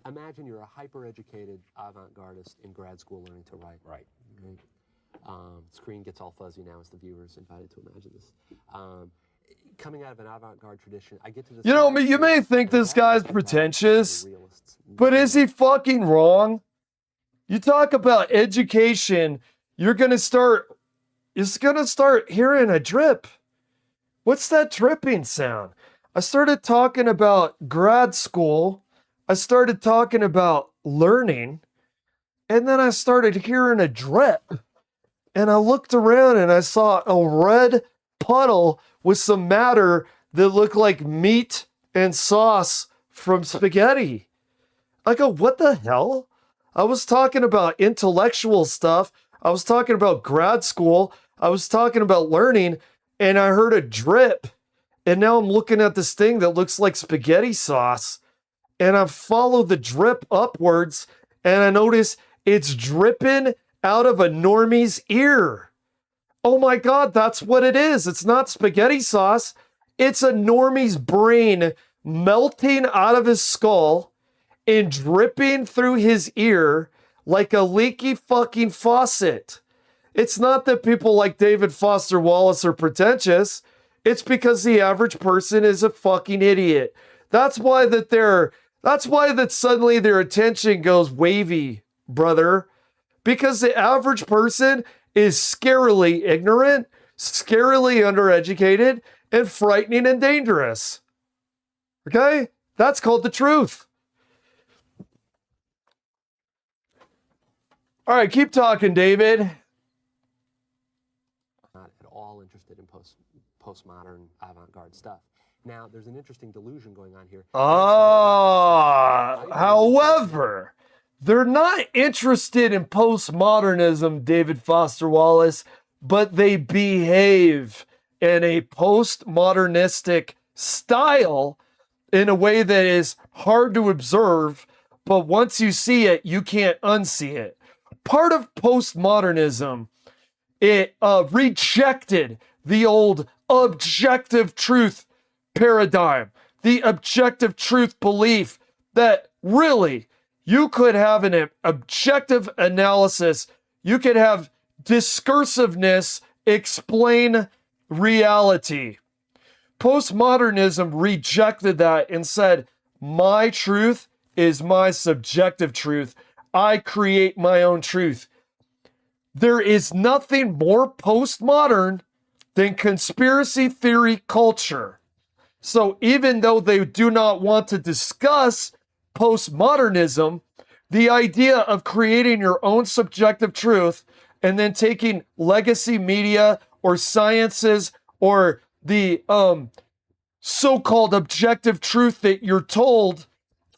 S11: Imagine you're a hyper-educated avant-gardist in grad school learning to write. Right. Screen gets all fuzzy now as the viewer's invited to imagine this. Coming out of an avant-garde tradition, I get to this.
S1: You know, you may think this guy's pretentious, but is he fucking wrong? You talk about education, you're gonna start hearing a drip. What's that dripping sound? I started talking about grad school. I started talking about learning, and then I started hearing a drip. And I looked around and I saw a red puddle with some matter that looked like meat and sauce from spaghetti. I go, what the hell? I was talking about intellectual stuff. I was talking about grad school. I was talking about learning, and I heard a drip. And now I'm looking at this thing that looks like spaghetti sauce. And I follow the drip upwards, and I notice it's dripping out of a normie's ear. Oh my God, that's what it is. It's not spaghetti sauce. It's a normie's brain melting out of his skull and dripping through his ear like a leaky fucking faucet. It's not that people like David Foster Wallace are pretentious. It's because the average person is a fucking idiot. That's why that suddenly their attention goes wavy, brother. Because the average person is scarily ignorant, scarily undereducated, and frightening and dangerous. Okay? That's called the truth. All right, keep talking, David.
S11: Not at all interested in postmodern avant-garde stuff. Now, there's an interesting delusion going on here.
S1: However, they're not interested in postmodernism, David Foster Wallace, but they behave in a postmodernistic style in a way that is hard to observe, but once you see it, you can't unsee it. Part of postmodernism, it rejected the old objective truth paradigm, the objective truth belief that really you could have an objective analysis, you could have discursiveness explain reality. Postmodernism rejected that and said, my truth is my subjective truth. I create my own truth. There is nothing more postmodern than conspiracy theory culture. So even though they do not want to discuss postmodernism, the idea of creating your own subjective truth and then taking legacy media or sciences or the so-called objective truth that you're told,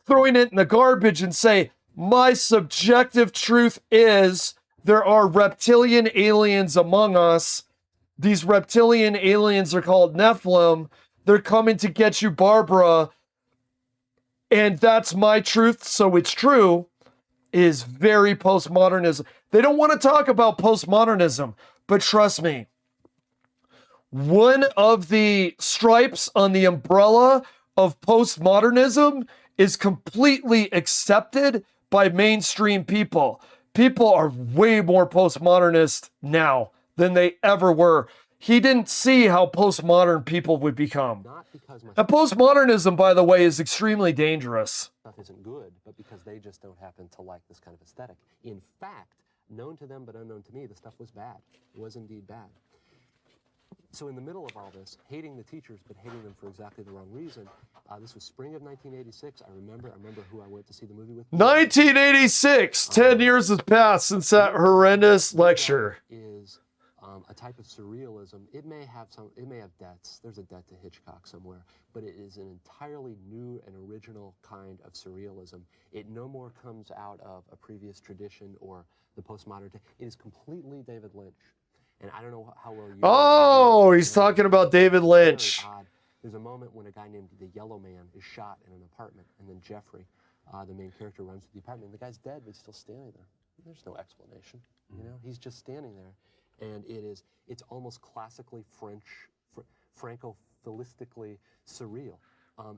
S1: throwing it in the garbage and say, my subjective truth is there are reptilian aliens among us. These reptilian aliens are called Nephilim. They're coming to get you, Barbara. And that's my truth, so it's true, is very postmodernism. They don't want to talk about postmodernism, but trust me, one of the stripes on the umbrella of postmodernism is completely accepted by mainstream people. People are way more postmodernist now than they ever were. He didn't see how postmodern people would become. And postmodernism, by the way, is extremely dangerous.
S11: Stuff isn't good, but because they just don't happen to like this kind of aesthetic. In fact, known to them but unknown to me, the stuff was bad. It was indeed bad. So in the middle of all this, hating the teachers, but hating them for exactly the wrong reason, this was spring of 1986. I remember who I went to see the movie with.
S1: 1986! 10 years has passed since that horrendous lecture.
S11: Is a type of surrealism. It may have debts. There's a debt to Hitchcock somewhere, but it is an entirely new and original kind of surrealism. It no more comes out of a previous tradition or the postmodern. It is completely David Lynch. And I don't know how well you...
S1: Oh, he's talking about David Lynch.
S11: There's a moment when a guy named the Yellow Man is shot in an apartment, and then Jeffrey, the main character, runs to the apartment, and the guy's dead, but he's still standing there. There's no explanation, you know? He's just standing there, and it's almost classically French, Franco-philistically surreal,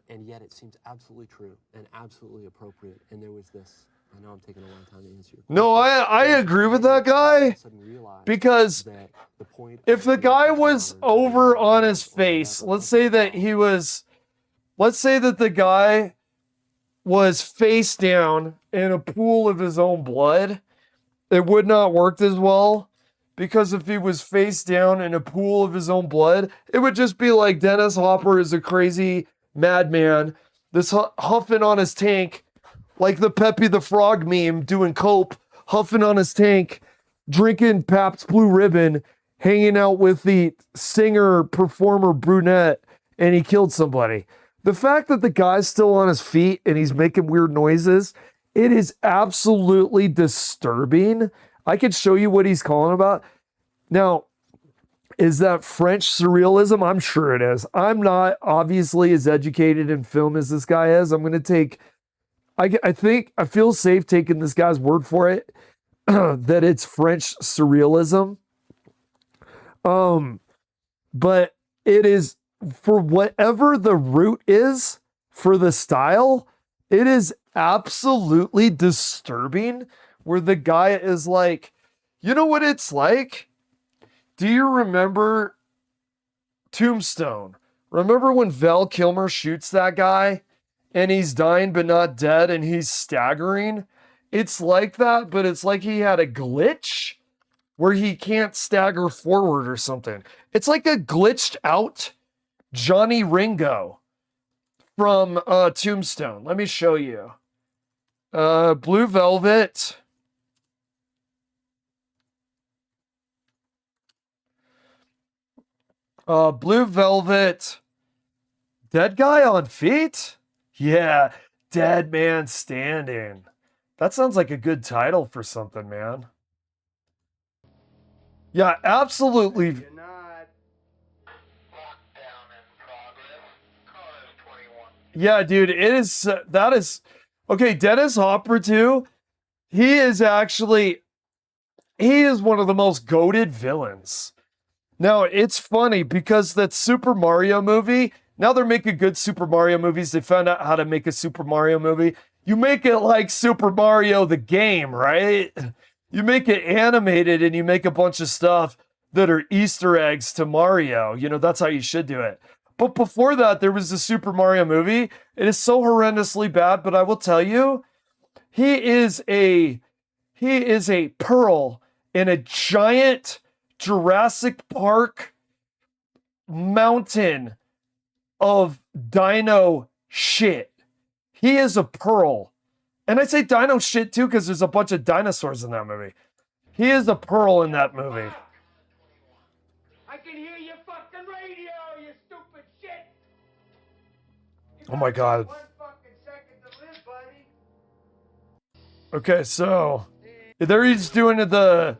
S11: and yet it seems absolutely true and absolutely appropriate, and there was this... I know I'm taking a long time to answer your question.
S1: No, I agree with that guy, because if the guy was over on his face, let's say that the guy was face down in a pool of his own blood, it would not work as well, because if he was face down in a pool of his own blood, it would just be like Dennis Hopper is a crazy madman, this huffing on his tank, like the Pepe the Frog meme, doing coke, huffing on his tank, drinking Pabst Blue Ribbon, hanging out with the singer-performer brunette, and he killed somebody. The fact that the guy's still on his feet and he's making weird noises, it is absolutely disturbing. I could show you what he's calling about. Now, is that French surrealism? I'm sure it is. I'm not obviously as educated in film as this guy is. I'm going to take... I feel safe taking this guy's word for it, that it's French surrealism. But it is, for whatever the root is for the style, it is absolutely disturbing, where the guy is like, you know what it's like? Do you remember Tombstone? Remember when Val Kilmer shoots that guy? And he's dying but not dead, and he's staggering. It's like that, but it's like he had a glitch where he can't stagger forward or something. It's like a glitched out Johnny Ringo from Tombstone. Let me show you. Blue Velvet. Blue Velvet. Dead guy on feet? Yeah, Dead Man Standing. That sounds like a good title for something, man. Yeah, absolutely. Yeah, dude, it is, that is, okay, Dennis Hopper too, he is one of the most goated villains. Now, it's funny because that Super Mario movie, now they're making good Super Mario movies. They found out how to make a Super Mario movie. You make it like Super Mario the game, right? You make it animated and you make a bunch of stuff that are Easter eggs to Mario. You know, that's how you should do it. But before that, there was the Super Mario movie. It is so horrendously bad, but I will tell you, he is a pearl in a giant Jurassic Park mountain of dino shit. He is a pearl. And I say dino shit too because there's a bunch of dinosaurs in that movie. He is a pearl in that movie.
S12: I can hear your fucking radio, you stupid shit.
S1: Oh my God.
S12: 1 fucking second to live, buddy.
S1: Okay, so there he's doing the.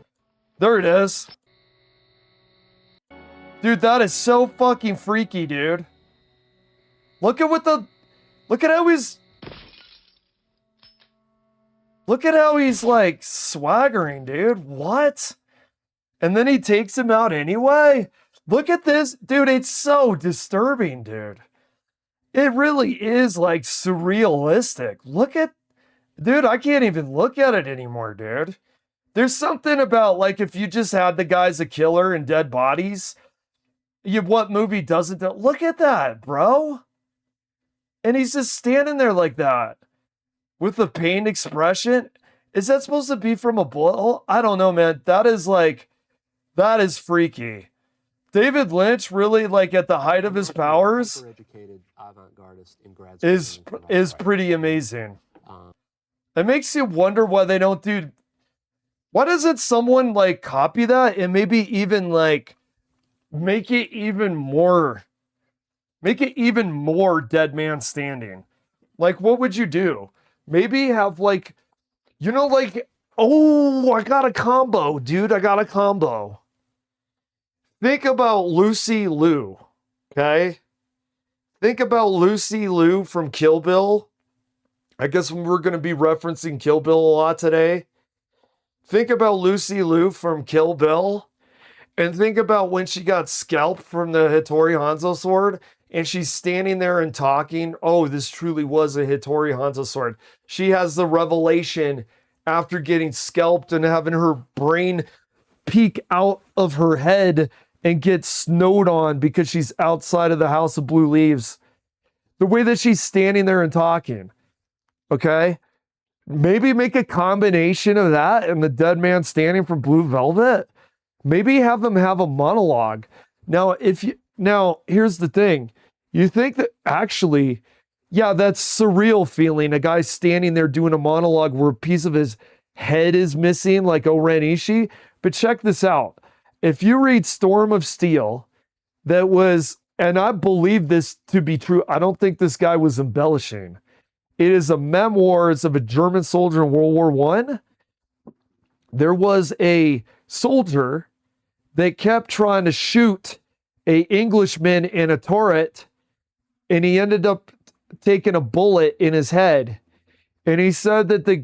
S1: There it is. Dude, that is so fucking freaky, dude. Look at how he's. Look at how he's like swaggering, dude. What? And then he takes him out anyway? Look at this. Dude, it's so disturbing, dude. It really is like surrealistic. Look at. Dude, I can't even look at it anymore, dude. There's something about like if you just had the guy's a killer and dead bodies. What movie doesn't do? Look at that, bro. And he's just standing there like that. With the pained expression. Is that supposed to be from a bullet hole? I don't know, man. That is freaky. David Lynch really like at the height of his powers is pretty amazing. It makes you wonder why they don't do. Why doesn't someone like copy that and maybe even like make it even more Dead Man Standing? Like, what would you do? Maybe have like, like, oh, I got a combo, dude. I got a combo. Think about Lucy Liu, okay? Think about Lucy Liu from Kill Bill. I guess we're going to be referencing Kill Bill a lot today. Think about Lucy Liu from Kill Bill. And think about when she got scalped from the Hattori Hanzo sword. And she's standing there and talking. Oh, this truly was a Hattori Hanzo sword. She has the revelation after getting scalped and having her brain peek out of her head and get snowed on because she's outside of the House of Blue Leaves. The way that she's standing there and talking. Okay? Maybe make a combination of that and the Dead Man Standing from Blue Velvet. Maybe have them have a monologue. Now, here's the thing. You think that actually, yeah, that's surreal feeling. A guy standing there doing a monologue where a piece of his head is missing, like O-Ren Ishii. But check this out. If you read Storm of Steel, that was, and I believe this to be true, I don't think this guy was embellishing. It is a memoirs of a German soldier in World War I. There was a soldier that kept trying to shoot a Englishman in a turret, and he ended up taking a bullet in his head. And he said that the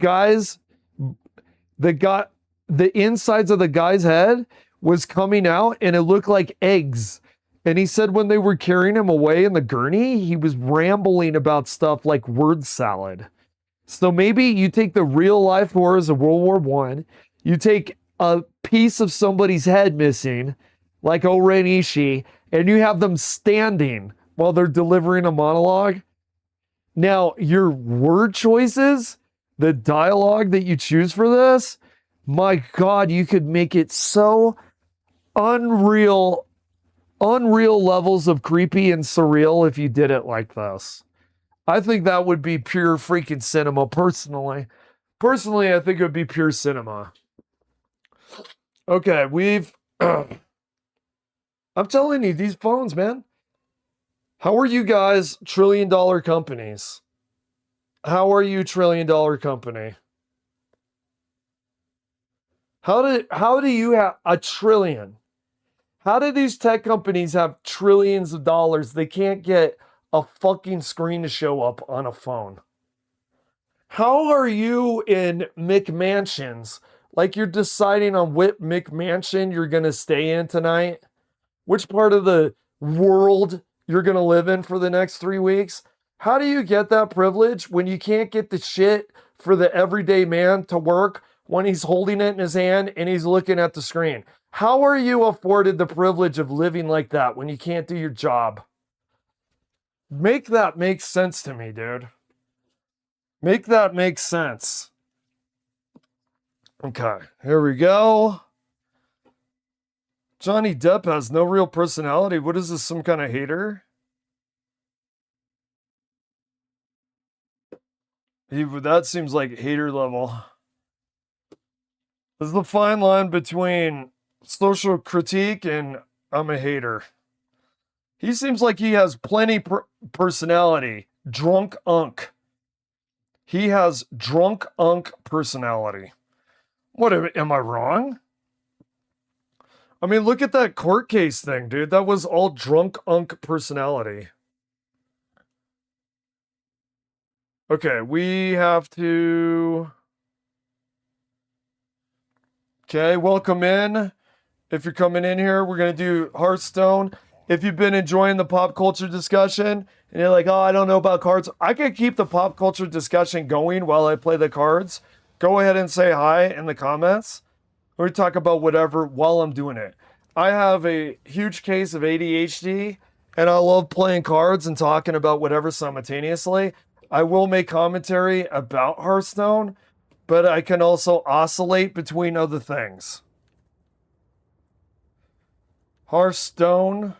S1: insides of the guy's head was coming out and it looked like eggs. And he said when they were carrying him away in the gurney, he was rambling about stuff like word salad. So maybe you take the real life horrors of World War I, you take a piece of somebody's head missing, like O-Ren Ishii, and you have them standing while they're delivering a monologue. Now, your word choices, the dialogue that you choose for this, my God, you could make it so unreal levels of creepy and surreal if you did it like this. I think that would be pure freaking cinema, personally. Personally, I think it would be pure cinema. Okay, I'm telling you, these phones, man. How are you guys $1 trillion companies? How are you $1 trillion company? How do you have $1 trillion? How do these tech companies have trillions of dollars? They can't get a fucking screen to show up on a phone. How are you in McMansions? Like you're deciding on what McMansion you're going to stay in tonight? Which part of the world you're going to live in for the next 3 weeks? How do you get that privilege when you can't get the shit for the everyday man to work when he's holding it in his hand and he's looking at the screen? How are you afforded the privilege of living like that when you can't do your job? Make that make sense to me, dude. Make that make sense. Okay, here we go. Johnny Depp has no real personality. What is this, some kind of hater? That seems like hater level. There's the fine line between social critique and I'm a hater. He seems like he has plenty personality. Drunk unk. He has drunk unk personality. What, am I wrong? I mean, look at that court case thing, dude. That was all drunk unk personality. Okay, we have to... Okay, welcome in. If you're coming in here, we're going to do Hearthstone. If you've been enjoying the pop culture discussion, and you're like, oh, I don't know about cards, I can keep the pop culture discussion going while I play the cards. Go ahead and say hi in the comments. We talk about whatever while I'm doing it. I have a huge case of ADHD, and I love playing cards and talking about whatever simultaneously. I will make commentary about Hearthstone, but I can also oscillate between other things. Hearthstone.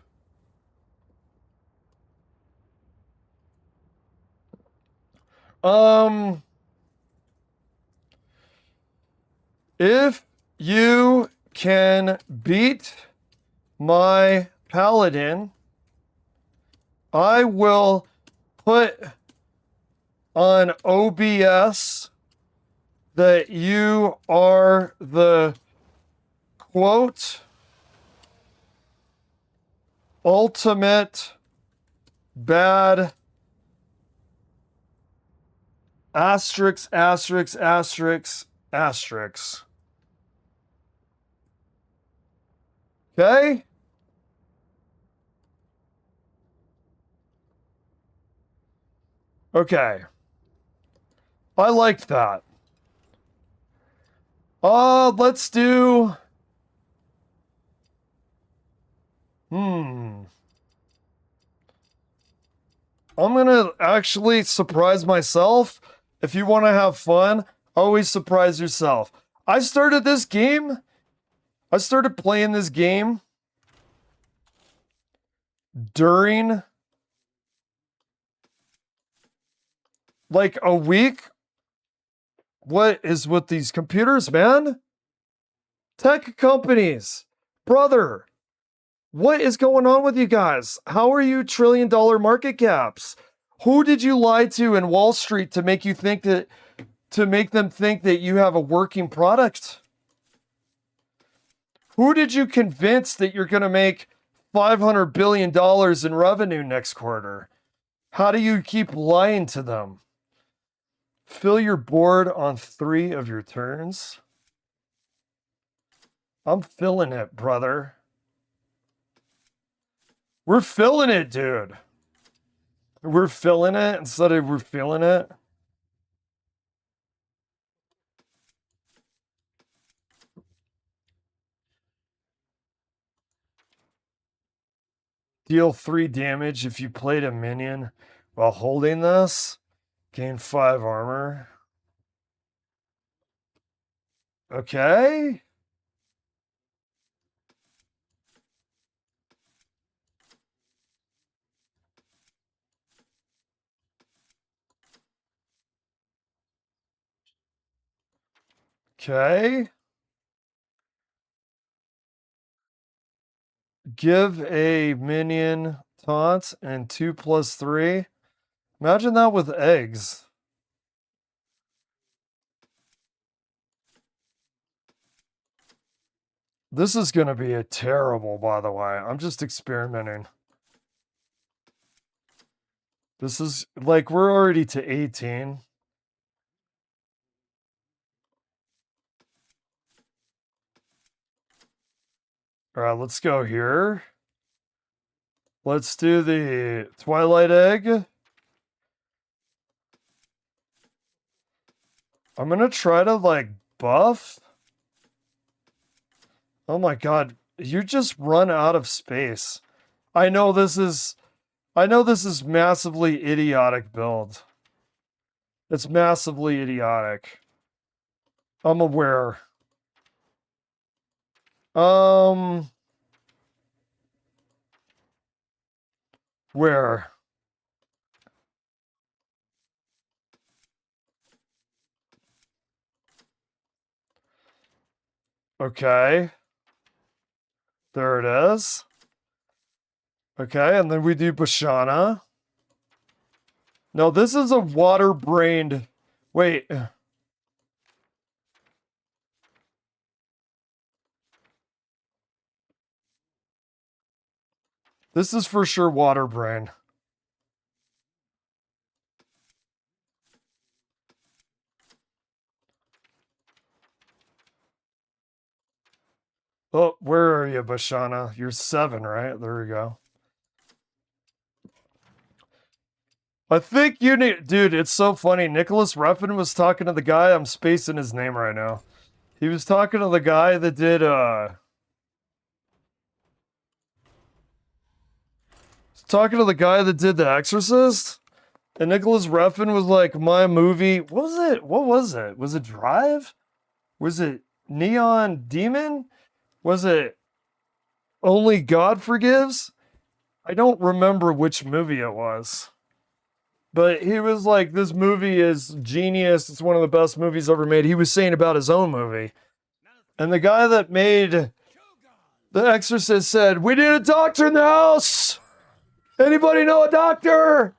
S1: If you can beat my paladin, I will put on OBS that you are the quote ultimate bad asterisk asterisk asterisk asterisk. Okay? Okay. I liked that. Let's do... I'm gonna actually surprise myself. If you want to have fun, always surprise yourself. I started playing this game during like a week. What is with these computers, man? Tech companies. Brother, what is going on with you guys? How are you trillion-dollar market caps? Who did you lie to in Wall Street to make them think that you have a working product? Who did you convince that you're going to make $500 billion in revenue next quarter? How do you keep lying to them? Fill your board on 3 of your turns. I'm filling it, brother. We're filling it, dude. We're filling it instead of we're feeling it. Deal 3 damage if you played a minion while holding this. Gain 5 armor. Okay. Okay. Give a minion taunt and 2+3. Imagine that with eggs. This is going to be a terrible, by the way. I'm just experimenting. This is like, we're already to 18. All right, let's go here. Let's do the Twilight Egg. I'm going to try to like buff. Oh my God, you just run out of space. I know this is I know this is massively idiotic build. It's massively idiotic. I'm aware. Where? Okay. There it is. Okay, and then we do Bashana. No, this is a water-brained... Wait. This is for sure water brain. Oh, where are you, Bashana? You're 7, right? There we go. I think you need... Dude, it's so funny. Nicholas Ruffin was talking to the guy... I'm spacing his name right now. He was talking to the guy that did, talking to the guy that did The Exorcist, and Nicholas Ruffin was like, my movie... What was it? What was it? Was it Drive? Was it Neon Demon? Was it Only God Forgives? I don't remember which movie it was. But he was like, this movie is genius. It's one of the best movies ever made. He was saying about his own movie. And the guy that made The Exorcist said, we need a doctor in the house. Anybody know a doctor?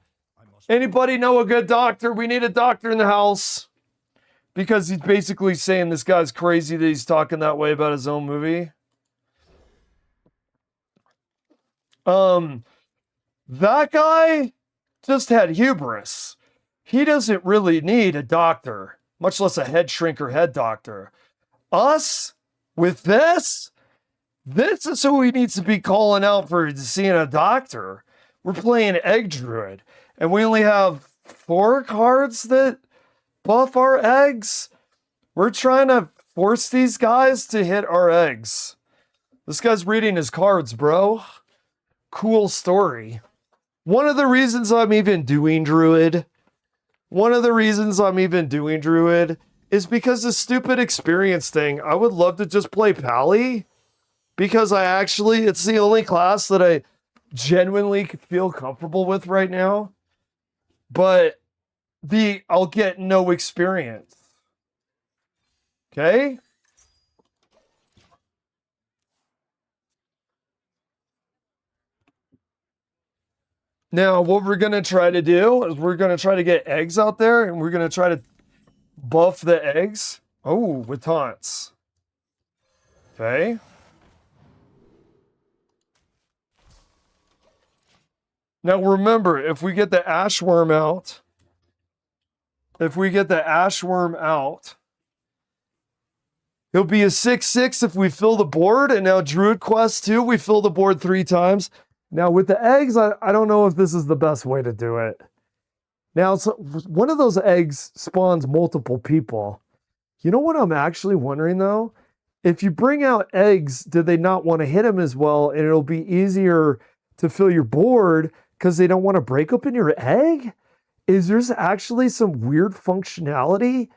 S1: Anybody know a good doctor? We need a doctor in the house. Because he's basically saying this guy's crazy that he's talking that way about his own movie. That guy just had hubris. He doesn't really need a doctor, much less a head shrinker head doctor. Us, with this is who he needs to be calling out for seeing a doctor. We're playing Egg Druid, and we only have 4 cards that buff our eggs. We're trying to force these guys to hit our eggs. This guy's reading his cards, bro. Cool story. One of the reasons I'm even doing Druid is because the stupid experience thing. I would love to just play Pally because it's the only class that I genuinely feel comfortable with right now. But I'll get no experience. Okay? Now, what we're going to try to do is we're going to try to get eggs out there, and we're going to try to buff the eggs. Oh, with taunts. Okay. Now, remember, if we get the Ashworm out, he'll be a 6/6 if we fill the board, and now Druid Quest 2, we fill the board 3 times. Now, with the eggs, I don't know if this is the best way to do it. Now, one of those eggs spawns multiple people. You know what I'm actually wondering, though? If you bring out eggs, do they not want to hit them as well, and it'll be easier to fill your board because they don't want to break open your egg? Is there actually some weird functionality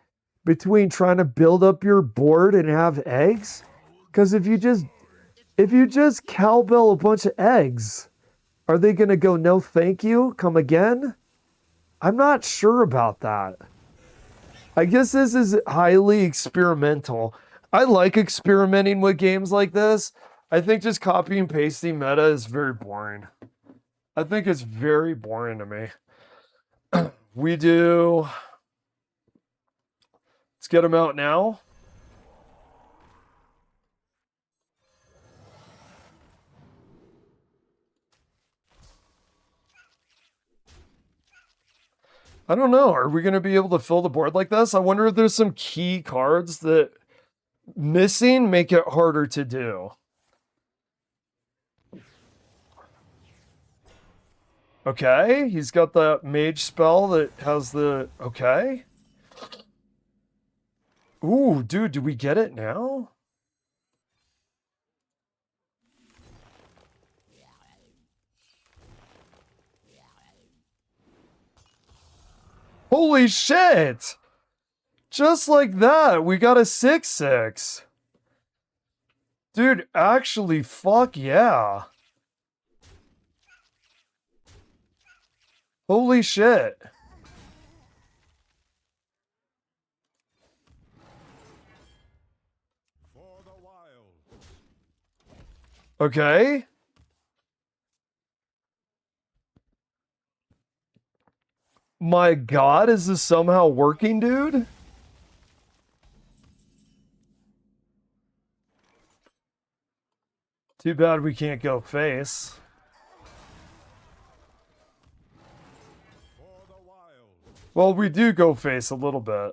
S1: between trying to build up your board and have eggs? Because if you just cowbell a bunch of eggs, are they going to go, no thank you, come again? I'm not sure about that. I guess this is highly experimental. I like experimenting with games like this. I think just copy and pasting meta is very boring. I think it's very boring to me. Let's get them out now. I don't know. Are we going to be able to fill the board like this? I wonder if there's some key cards that missing make it harder to do. Okay, he's got the mage spell that has the... Okay. Ooh, dude, do we get it now? Holy shit! Just like that, we got a 6-6. Dude, actually, fuck yeah. Holy shit. Okay. My god, is this somehow working, dude? Too bad we can't go face. Well, we do go face a little bit.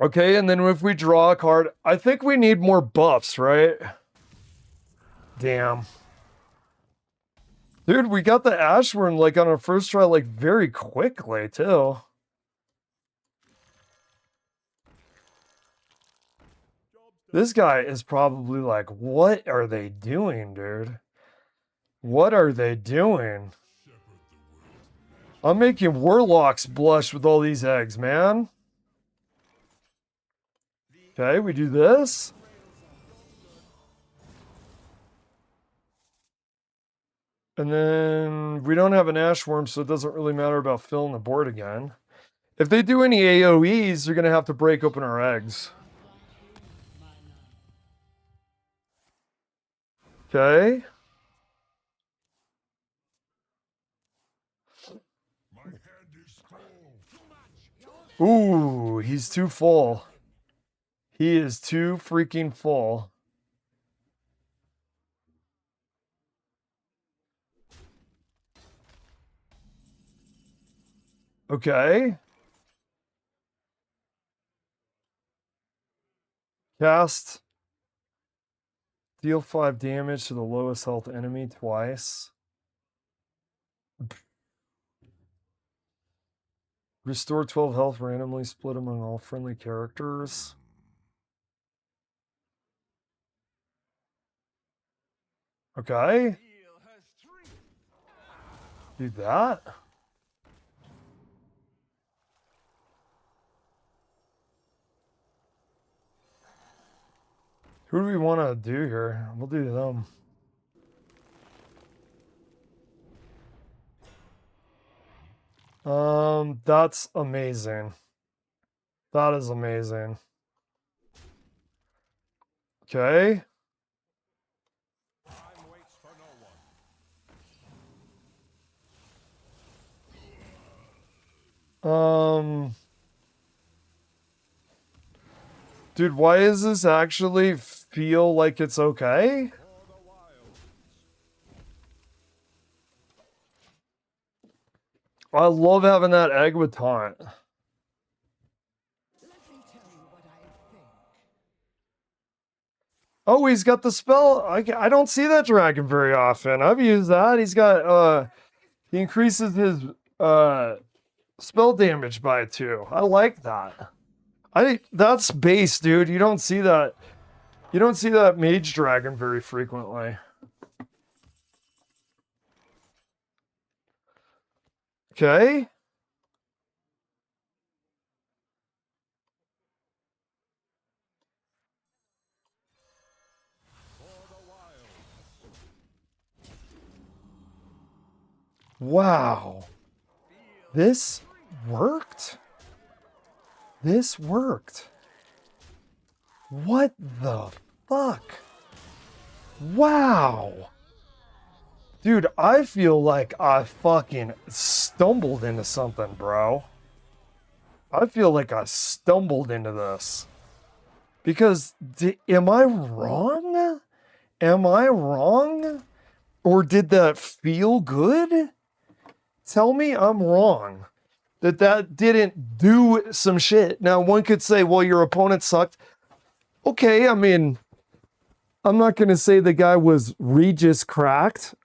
S1: Okay, and then if we draw a card, I think we need more buffs, right? Damn. Dude, we got the Ashworm, like, on our first try, like, very quickly, too. This guy is probably like, what are they doing, dude? What are they doing? I'm making warlocks blush with all these eggs, man. Okay, we do this. And then we don't have an Ashworm, so it doesn't really matter about filling the board again. If they do any AoEs, they're going to have to break open our eggs. Okay. Ooh, he's too full. He is too freaking full. Okay. Cast. Deal 5 damage to the lowest health enemy twice. Restore 12 health randomly split among all friendly characters. Okay. Do that. Who do we want to do here? We'll do them. That's amazing. That is amazing. Okay. Dude, why does this actually feel like it's okay? I love having that egg with taunt. Oh, he's got the spell. I don't see that dragon very often. I've used that. He's got, he increases his, spell damage by 2. I like that. That's base, dude. You don't see that. You don't see that mage dragon very frequently. Okay. Wow. This worked? This worked. What the fuck? Wow. Dude, I feel like I fucking stumbled into something, bro. I feel like I stumbled into this. Because, am I wrong? Am I wrong? Or did that feel good? Tell me I'm wrong. That didn't do some shit. Now, one could say, well, your opponent sucked. Okay, I mean, I'm not going to say the guy was Regis cracked.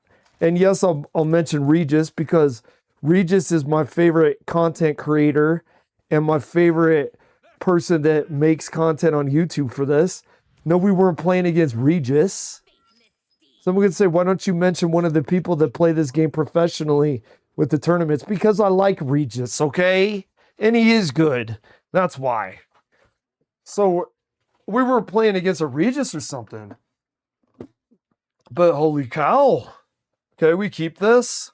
S1: And yes, I'll mention Regis because Regis is my favorite content creator and my favorite person that makes content on YouTube for this. No, we weren't playing against Regis. Someone could say, why don't you mention one of the people that play this game professionally with the tournaments? Because I like Regis, okay? And he is good. That's why. So we were playing against a Regis or something. But holy cow. Okay, we keep this.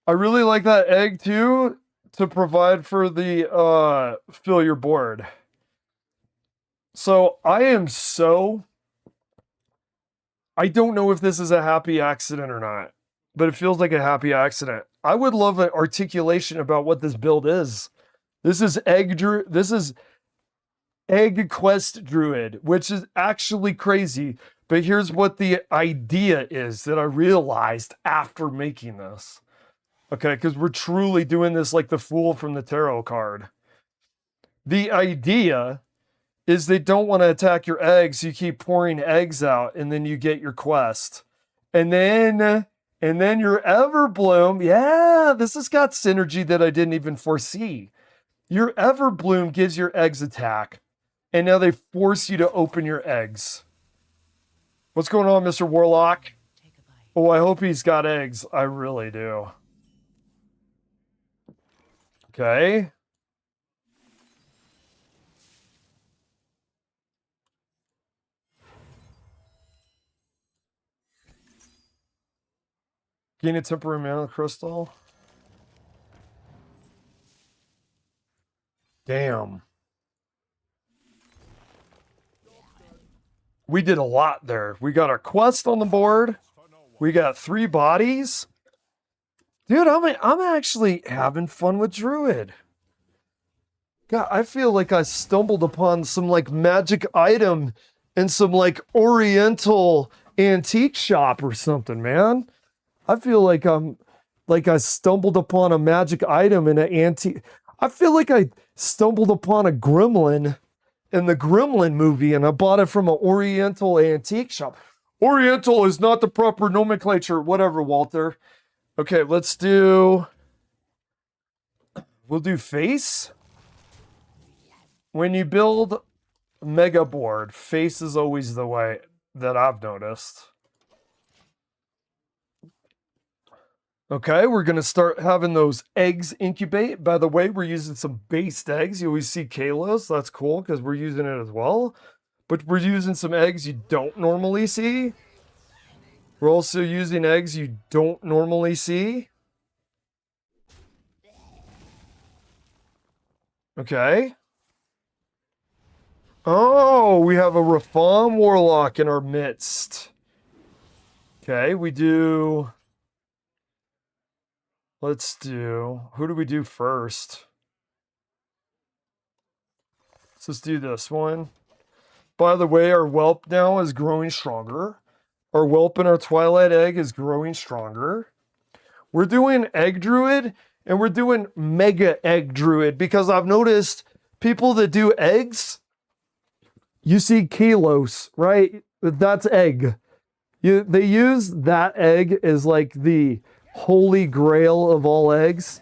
S1: I really like that egg too, to provide for the fill your board. So I don't know if this is a happy accident or not, but it feels like a happy accident. I would love an articulation about what this build is. This is Egg Quest Druid, which is actually crazy. But here's what the idea is that I realized after making this. Okay, because we're truly doing this like the fool from the tarot card. The idea is they don't want to attack your eggs. You keep pouring eggs out and then you get your quest. And then your Everbloom, yeah, this has got synergy that I didn't even foresee. Your Everbloom gives your eggs attack. And now they force you to open your eggs. What's going on, Mr. Warlock? Oh, I hope he's got eggs. I really do. Okay. Gain a temporary mana crystal. Damn. We did a lot there. We got our quest on the board. We got 3 bodies. Dude, I'm actually having fun with Druid. God, I feel like I stumbled upon some like magic item in some like Oriental antique shop or something, man. I feel like I stumbled upon a magic item in an antique. I feel like I stumbled upon a gremlin in the Gremlin movie and I bought it from an Oriental antique shop. Oriental is not the proper nomenclature. Whatever, Walter. Okay, we'll do face. When you build mega board, face is always the way that I've noticed. Okay, we're going to start having those eggs incubate. By the way, we're using some based eggs. You always see Kalos. That's cool because we're using it as well. But we're using some eggs you don't normally see. We're also using eggs you don't normally see. Okay. Oh, we have a Rafam Warlock in our midst. Okay, we do... Let's do... Who do we do first? Let's do this one. By the way, our whelp now is growing stronger. Our whelp and our twilight egg is growing stronger. We're doing egg druid and we're doing mega egg druid because I've noticed people that do eggs, you see kilos, right? That's egg. They use that egg as like the holy grail of all eggs.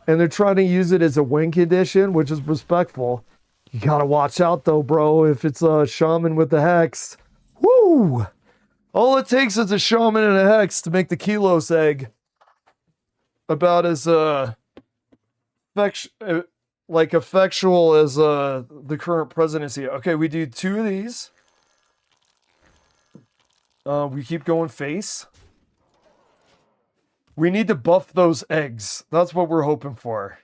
S1: And they're trying to use it as a win condition, which is respectful. You gotta watch out though, bro, if it's a shaman with the hex. Woo! All it takes is a shaman and a hex to make the Kilos egg about as effectual as the current presidency. Okay, we do 2 of these. We keep going face. We need to buff those eggs. That's what we're hoping for.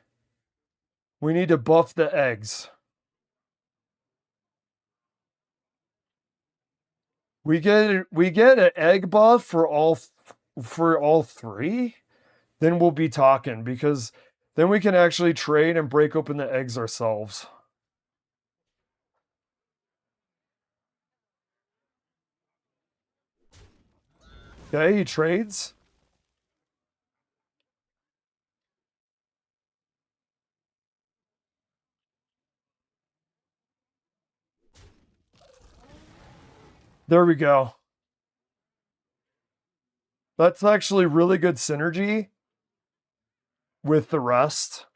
S1: We need to buff the eggs. We get an egg buff for all 3. Then we'll be talking because then we can actually trade and break open the eggs ourselves. Okay, he trades. There we go. That's actually really good synergy with the rest.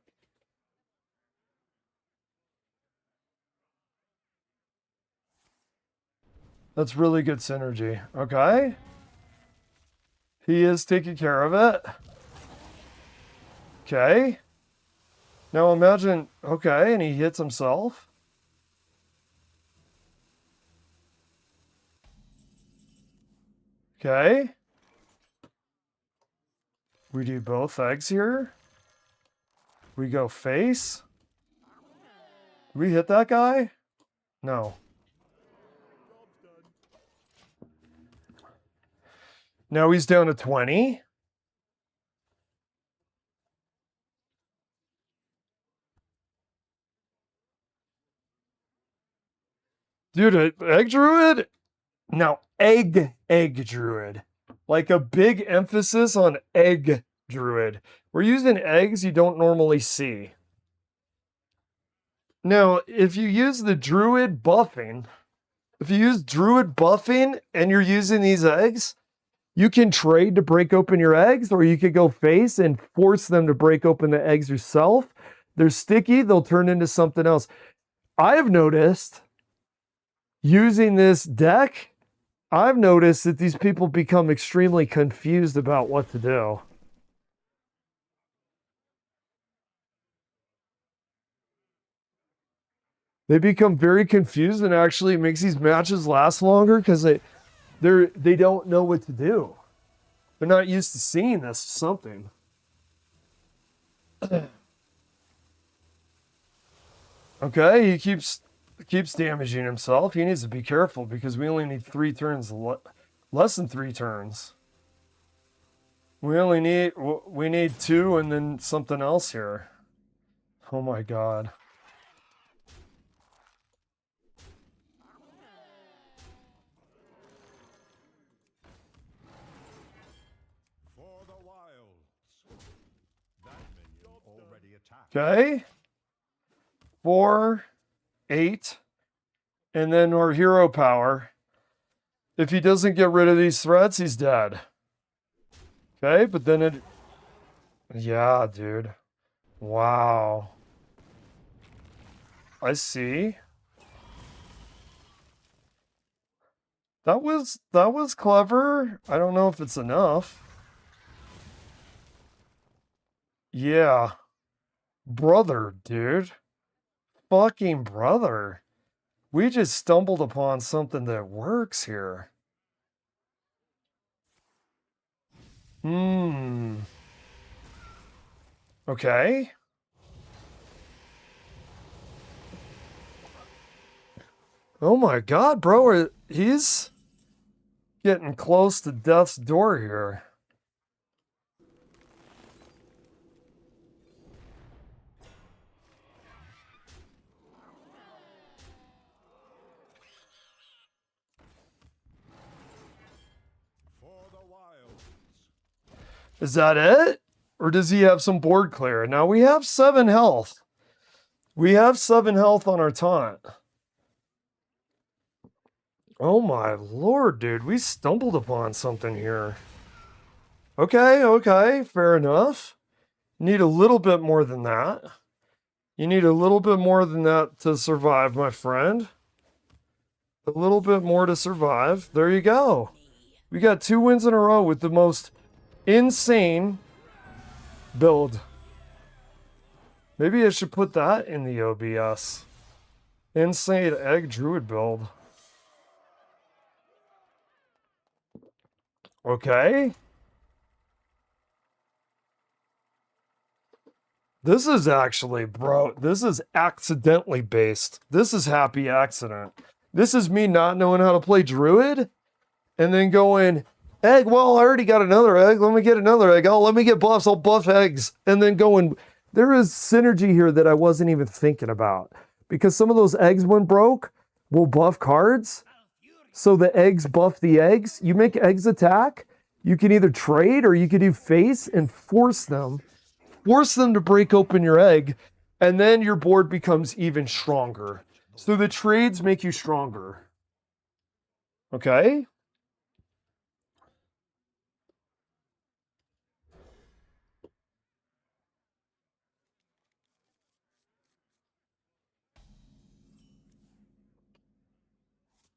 S1: That's really good synergy. Okay. He is taking care of it. Okay. Now imagine, okay, and he hits himself. Okay. We do both eggs here. We go face. Did we hit that guy? No. Now he's down to 20. Dude, egg druid? Now, egg druid. Like a big emphasis on egg druid. We're using eggs you don't normally see. Now, if you use the druid buffing, and you're using these eggs, you can trade to break open your eggs, or you could go face and force them to break open the eggs yourself. They're sticky, they'll turn into something else. I have noticed using this deck, I've noticed that these people become extremely confused about what to do. They become very confused, and actually it makes these matches last longer because they don't know what to do. They're not used to seeing this something. Okay, he keeps damaging himself. He needs to be careful because we only need 3 turns, less than 3 turns. We need 2 and then something else here. Oh my god. Okay. 4, 8, and then our hero power. If he doesn't get rid of these threats, he's dead. Okay, but then it... Yeah, dude. Wow. I see. That was clever. I don't know if it's enough. Yeah. Brother, dude. Fucking brother. We just stumbled upon something that works here. Okay. Oh my god, bro. He's getting close to death's door here. Is that it? Or does he have some board clear? Now we have 7 health. We have 7 health on our taunt. Oh my lord, dude. We stumbled upon something here. Okay. Fair enough. Need a little bit more than that. You need a little bit more than that to survive, my friend. A little bit more to survive. There you go. We got 2 wins in a row with the most insane build. Maybe I should put that in the OBS. Insane egg druid build. Okay. This is actually, bro, this is accidentally based. This is happy accident. This is me not knowing how to play druid and then going, egg, well, I already got another egg. Let me get another egg. Oh, let me get buffs. I'll buff eggs. And then going, there is synergy here that I wasn't even thinking about. Because some of those eggs, when broke, will buff cards. So the eggs buff the eggs. You make eggs attack. You can either trade or you can do face and force them to break open your egg, and then your board becomes even stronger. So the trades make you stronger. Okay?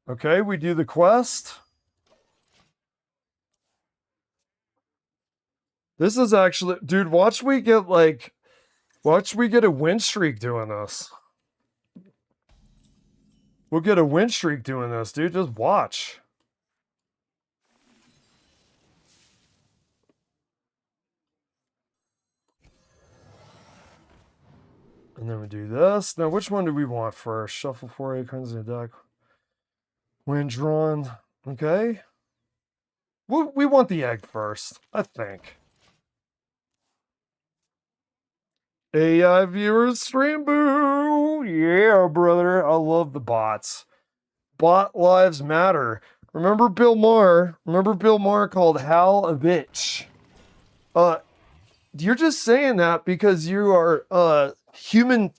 S1: Okay, we do the quest. This is actually, dude, watch we get a win streak doing this. We'll get a win streak doing this, dude. Just watch. And then we do this. Now, which one do we want first? Shuffle 4 acorns in the deck. When drawn. Okay. We want the egg first, I think. AI viewers stream boo. Yeah, brother. I love the bots. Bot lives matter. Remember Bill Maher? Remember Bill Maher called Hal a bitch? You're just saying that because you are human.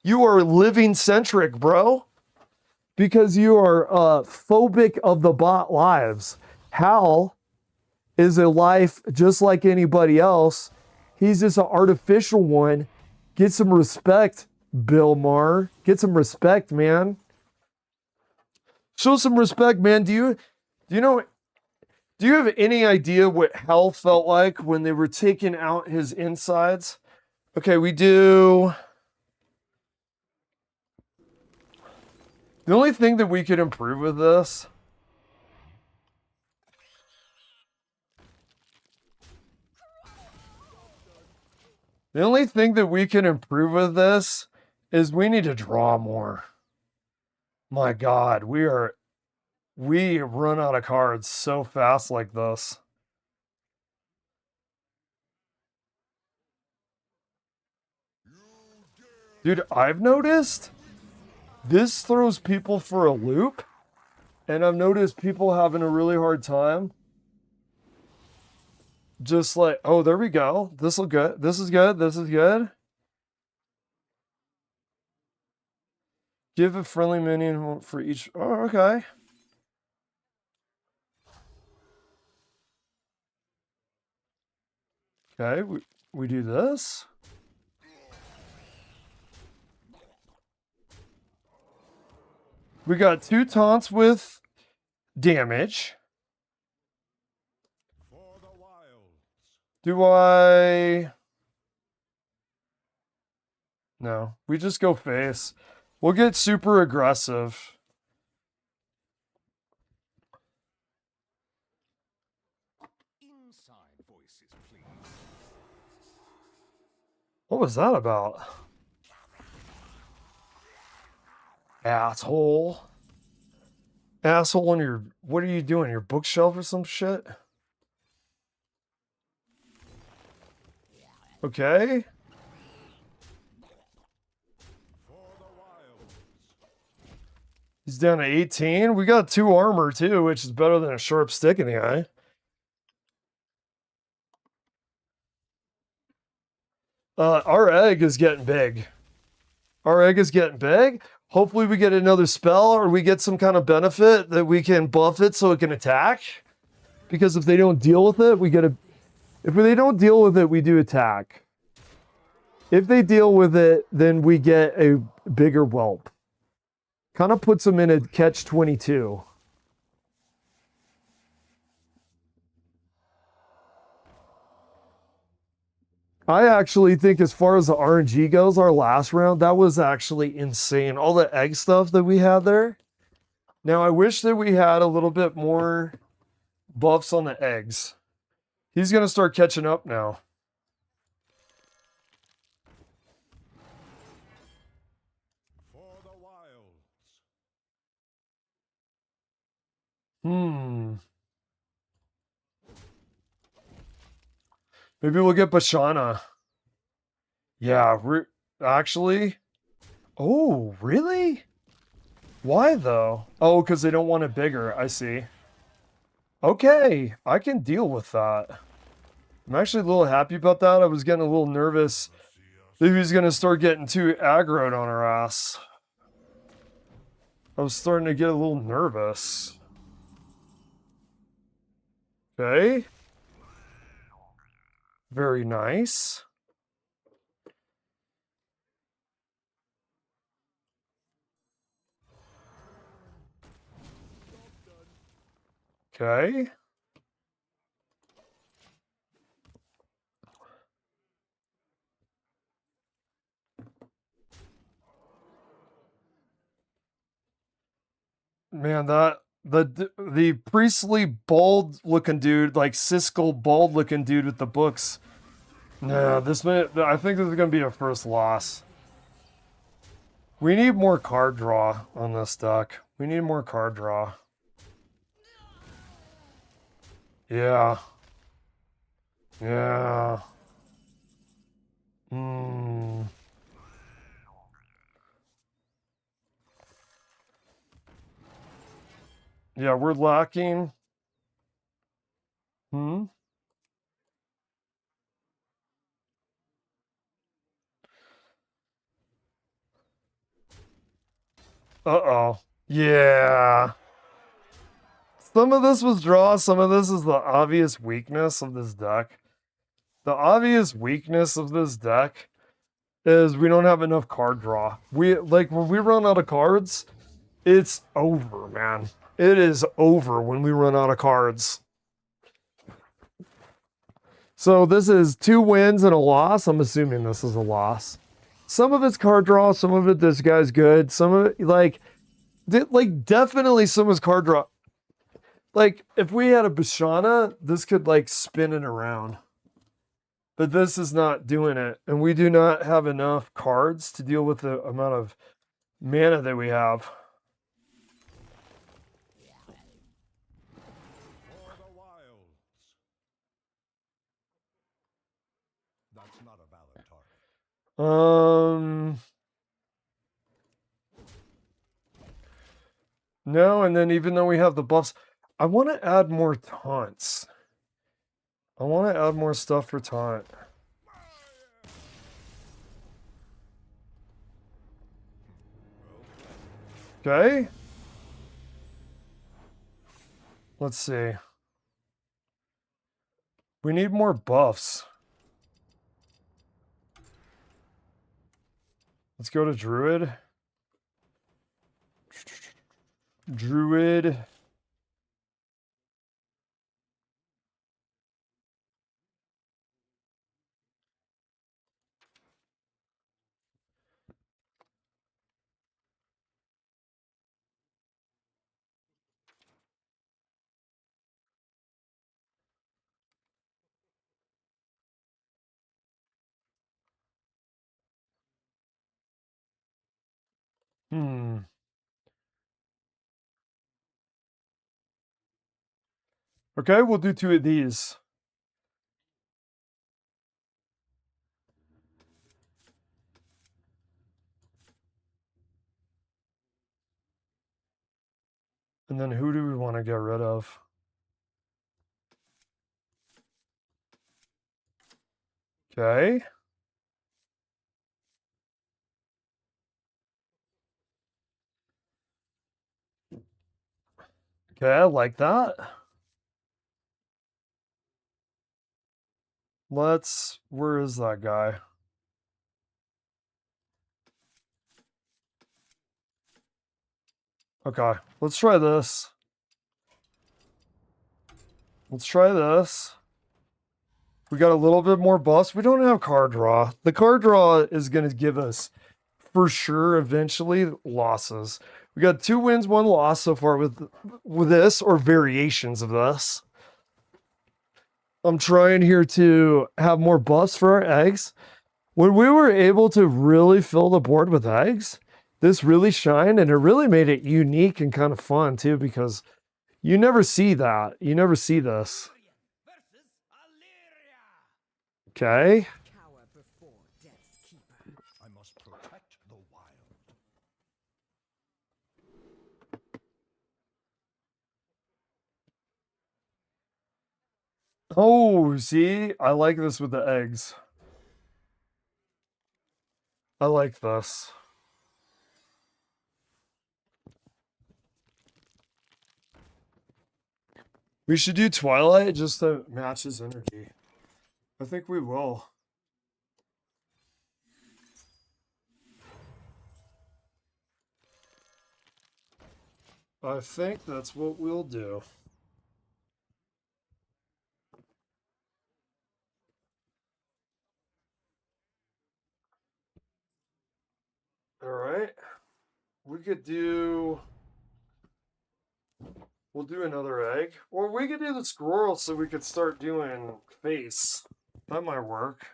S1: You are living centric, bro. Because you are phobic of the bot lives. Hal is a life just like anybody else. He's just an artificial one. Get some respect, Bill Maher. Get some respect, man. Show some respect, man. Do you have any idea what hell felt like when they were taking out his insides? Okay, we do. The only thing that we could improve with this. The only thing that we can improve with this is we need to draw more. My God, we run out of cards so fast like this. Dude, I've noticed this throws people for a loop, and I've noticed people having a really hard time. Just like, oh, there we go. This will good. This is good. This is good. Give a friendly minion for each. Oh, okay. Okay, we do this. We got 2 taunts with damage. Do I? No, we just go face. We'll get super aggressive. What was that about? Asshole. Asshole on your, what are you doing? Your bookshelf or some shit? Okay. He's down to 18. We got 2 armor too, which is better than a sharp stick in the eye. Our egg is getting big. Our egg is getting big. Hopefully we get another spell or we get some kind of benefit that we can buff it so it can attack. Because if they don't deal with it, we get a... If they don't deal with it, we do attack. If they deal with it, then we get a bigger whelp. Kind of puts them in a catch-22. I actually think as far as the RNG goes, our last round, that was actually insane. All the egg stuff that we had there. Now, I wish that we had a little bit more buffs on the eggs. He's going to start catching up now. Maybe we'll get Bashana. Yeah, actually. Oh, really? Why though? Oh, because they don't want it bigger. I see. Okay, I can deal with that. I'm actually a little happy about that. I was getting a little nervous that he was going to start getting too aggroed on our ass. I was starting to get a little nervous. Okay. Very nice. Okay. Man, the priestly bald looking dude, like Siskel bald looking dude with the books. No, I think this is gonna be our first loss. We need more card draw on this deck. We need more card draw. Yeah. Yeah. Hmm. Yeah, we're lacking. Hmm. Uh-oh. Yeah. Some of this was draw, some of this is the obvious weakness of this deck. The obvious weakness of this deck is we don't have enough card draw. When we run out of cards, it's over, man. It is over when we run out of cards. So this is 2 wins and a loss. I'm assuming this is a loss. Some of it's card draw, some of it this guy's good, some of it definitely some is card draw. Like if we had a Bashana, this could like spin it around. But this is not doing it, and we do not have enough cards to deal with the amount of mana that we have.
S10: For the wilds. That's not a valid target.
S1: No, and then even though we have the buffs, I want to add more taunts. I want to add more stuff for taunt. Okay. Let's see. We need more buffs. Let's go to Druid. Druid. Okay, we'll do 2 of these. And then who do we want to get rid of? Okay. Okay, I like that. Where is that guy? Okay, let's try this. Let's try this. We got a little bit more buffs. We don't have card draw. The card draw is going to give us, for sure, eventually, losses. We got 2 wins, 1 loss so far with this, or variations of this. I'm trying here to have more buffs for our eggs. When we were able to really fill the board with eggs, this really shined, and it really made it unique and kind of fun, too, because you never see that. You never see this. Okay.
S10: I must protect the wild.
S1: Oh, see? I like this with the eggs. I like this. We should do Twilight just to match his energy. I think we will. I think that's what we'll do. We could do... We'll do another egg. Or we could do the squirrel so we could start doing face. That might work.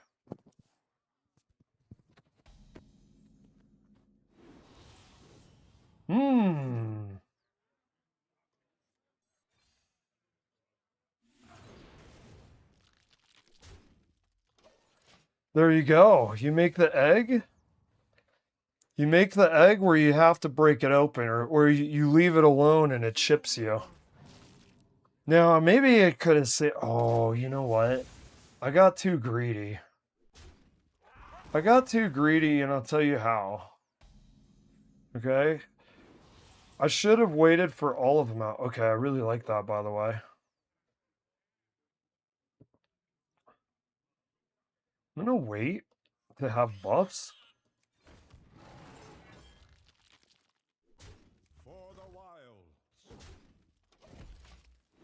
S1: There you go. You make the egg. You make the egg where you have to break it open, or you leave it alone and it chips you. Now, maybe it could have said, oh, you know what? I got too greedy. I got too greedy, and I'll tell you how. Okay? I should have waited for all of them out. Okay, I really like that, by the way. I'm gonna wait to have buffs.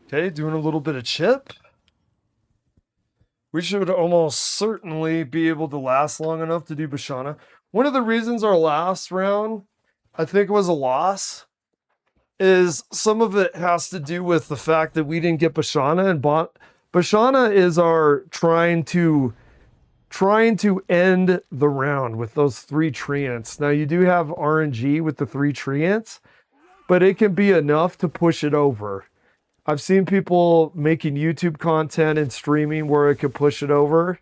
S1: Okay, doing a little bit of chip. We should almost certainly be able to last long enough to do Bashana. One of the reasons our last round, I think, was a loss is some of it has to do with the fact that we didn't get Bashana, and Bashana is our trying to end the round with those 3 treants. Now you do have RNG with the 3 treants, but it can be enough to push it over. I've seen people making YouTube content and streaming where it could push it over.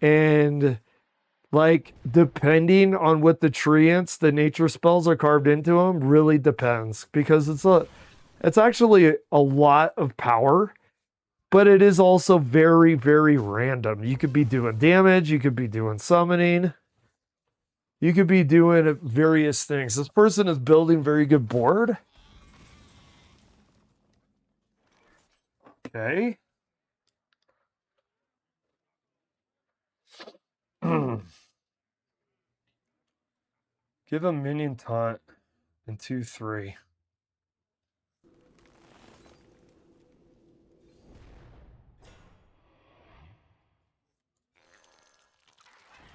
S1: And like, depending on what the treants, the nature spells are carved into them, really depends. Because it's actually a lot of power, but it is also very, very random. You could be doing damage, you could be doing summoning, you could be doing various things. This person is building very good board. Okay. Give a minion taunt in 2-3.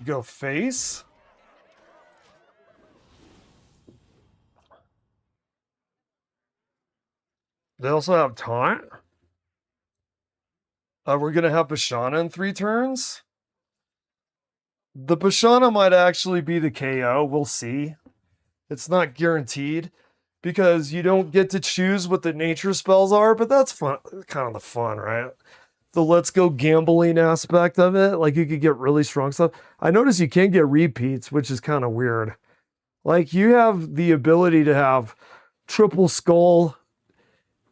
S1: Go face. They also have taunt. We're going to have Bashana in 3 turns. The Bashana might actually be the KO. We'll see. It's not guaranteed because you don't get to choose what the nature spells are, but that's fun. Kind of the fun, right? The let's go gambling aspect of it. Like, you could get really strong stuff. I notice you can get repeats, which is kind of weird. Like, you have the ability to have triple skull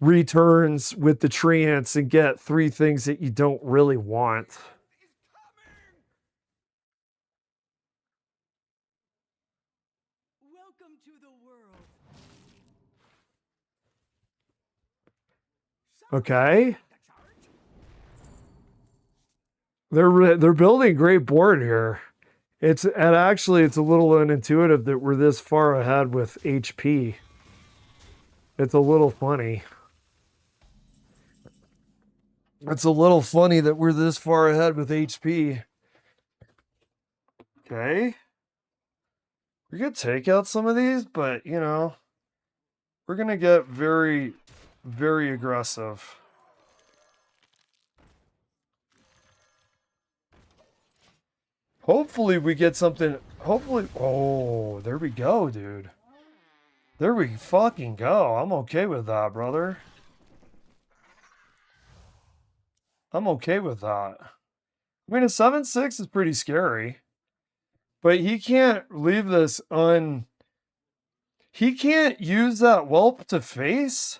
S1: returns with the treants and get 3 things that you don't really want.
S12: Welcome to the world.
S1: Okay. They're building a great board here. It's a little unintuitive that we're this far ahead with HP. It's a little funny. It's a little funny that we're this far ahead with HP. Okay. We could take out some of these, but, you know, we're going to get very, very aggressive. Hopefully we get something. Hopefully. Oh, there we go, dude. There we fucking go. I'm okay with that, brother. I'm okay with that. I mean, a 7-6 is pretty scary. But he can't leave this He can't use that whelp to face.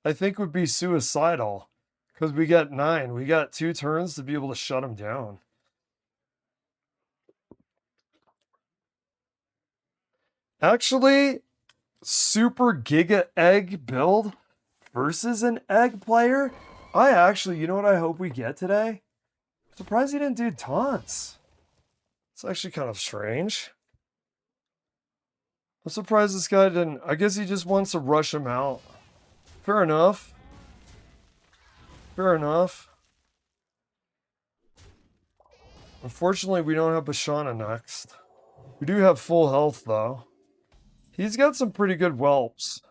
S1: I think would be suicidal. Because we got 9. We got 2 turns to be able to shut him down. Actually, super giga egg build versus an egg player. You know what I hope we get today? I'm surprised he didn't do taunts. It's actually kind of strange. I'm surprised this guy didn't. I guess he just wants to rush him out. Fair enough. Fair enough. Unfortunately, we don't have Bashana next. We do have full health, though. He's got some pretty good whelps.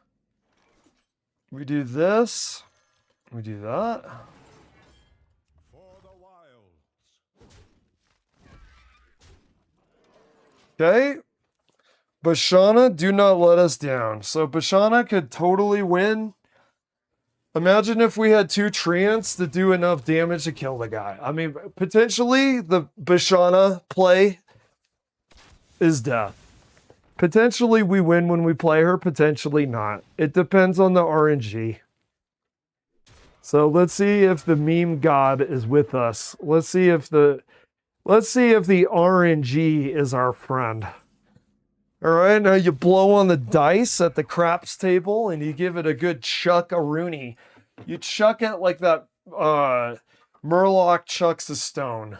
S1: We do this. We do that. Okay. Bashana, do not let us down. So Bashana could totally win. Imagine if we had 2 treants to do enough damage to kill the guy. I mean, potentially the Bashana play is death. Potentially we win when we play her, potentially not. It depends on the RNG. So let's see if the meme god is with us. Let's see if the RNG is our friend. All right, now you blow on the dice at the craps table and you give it a good chuck-a-rooney. You chuck it like that Murloc chucks a stone.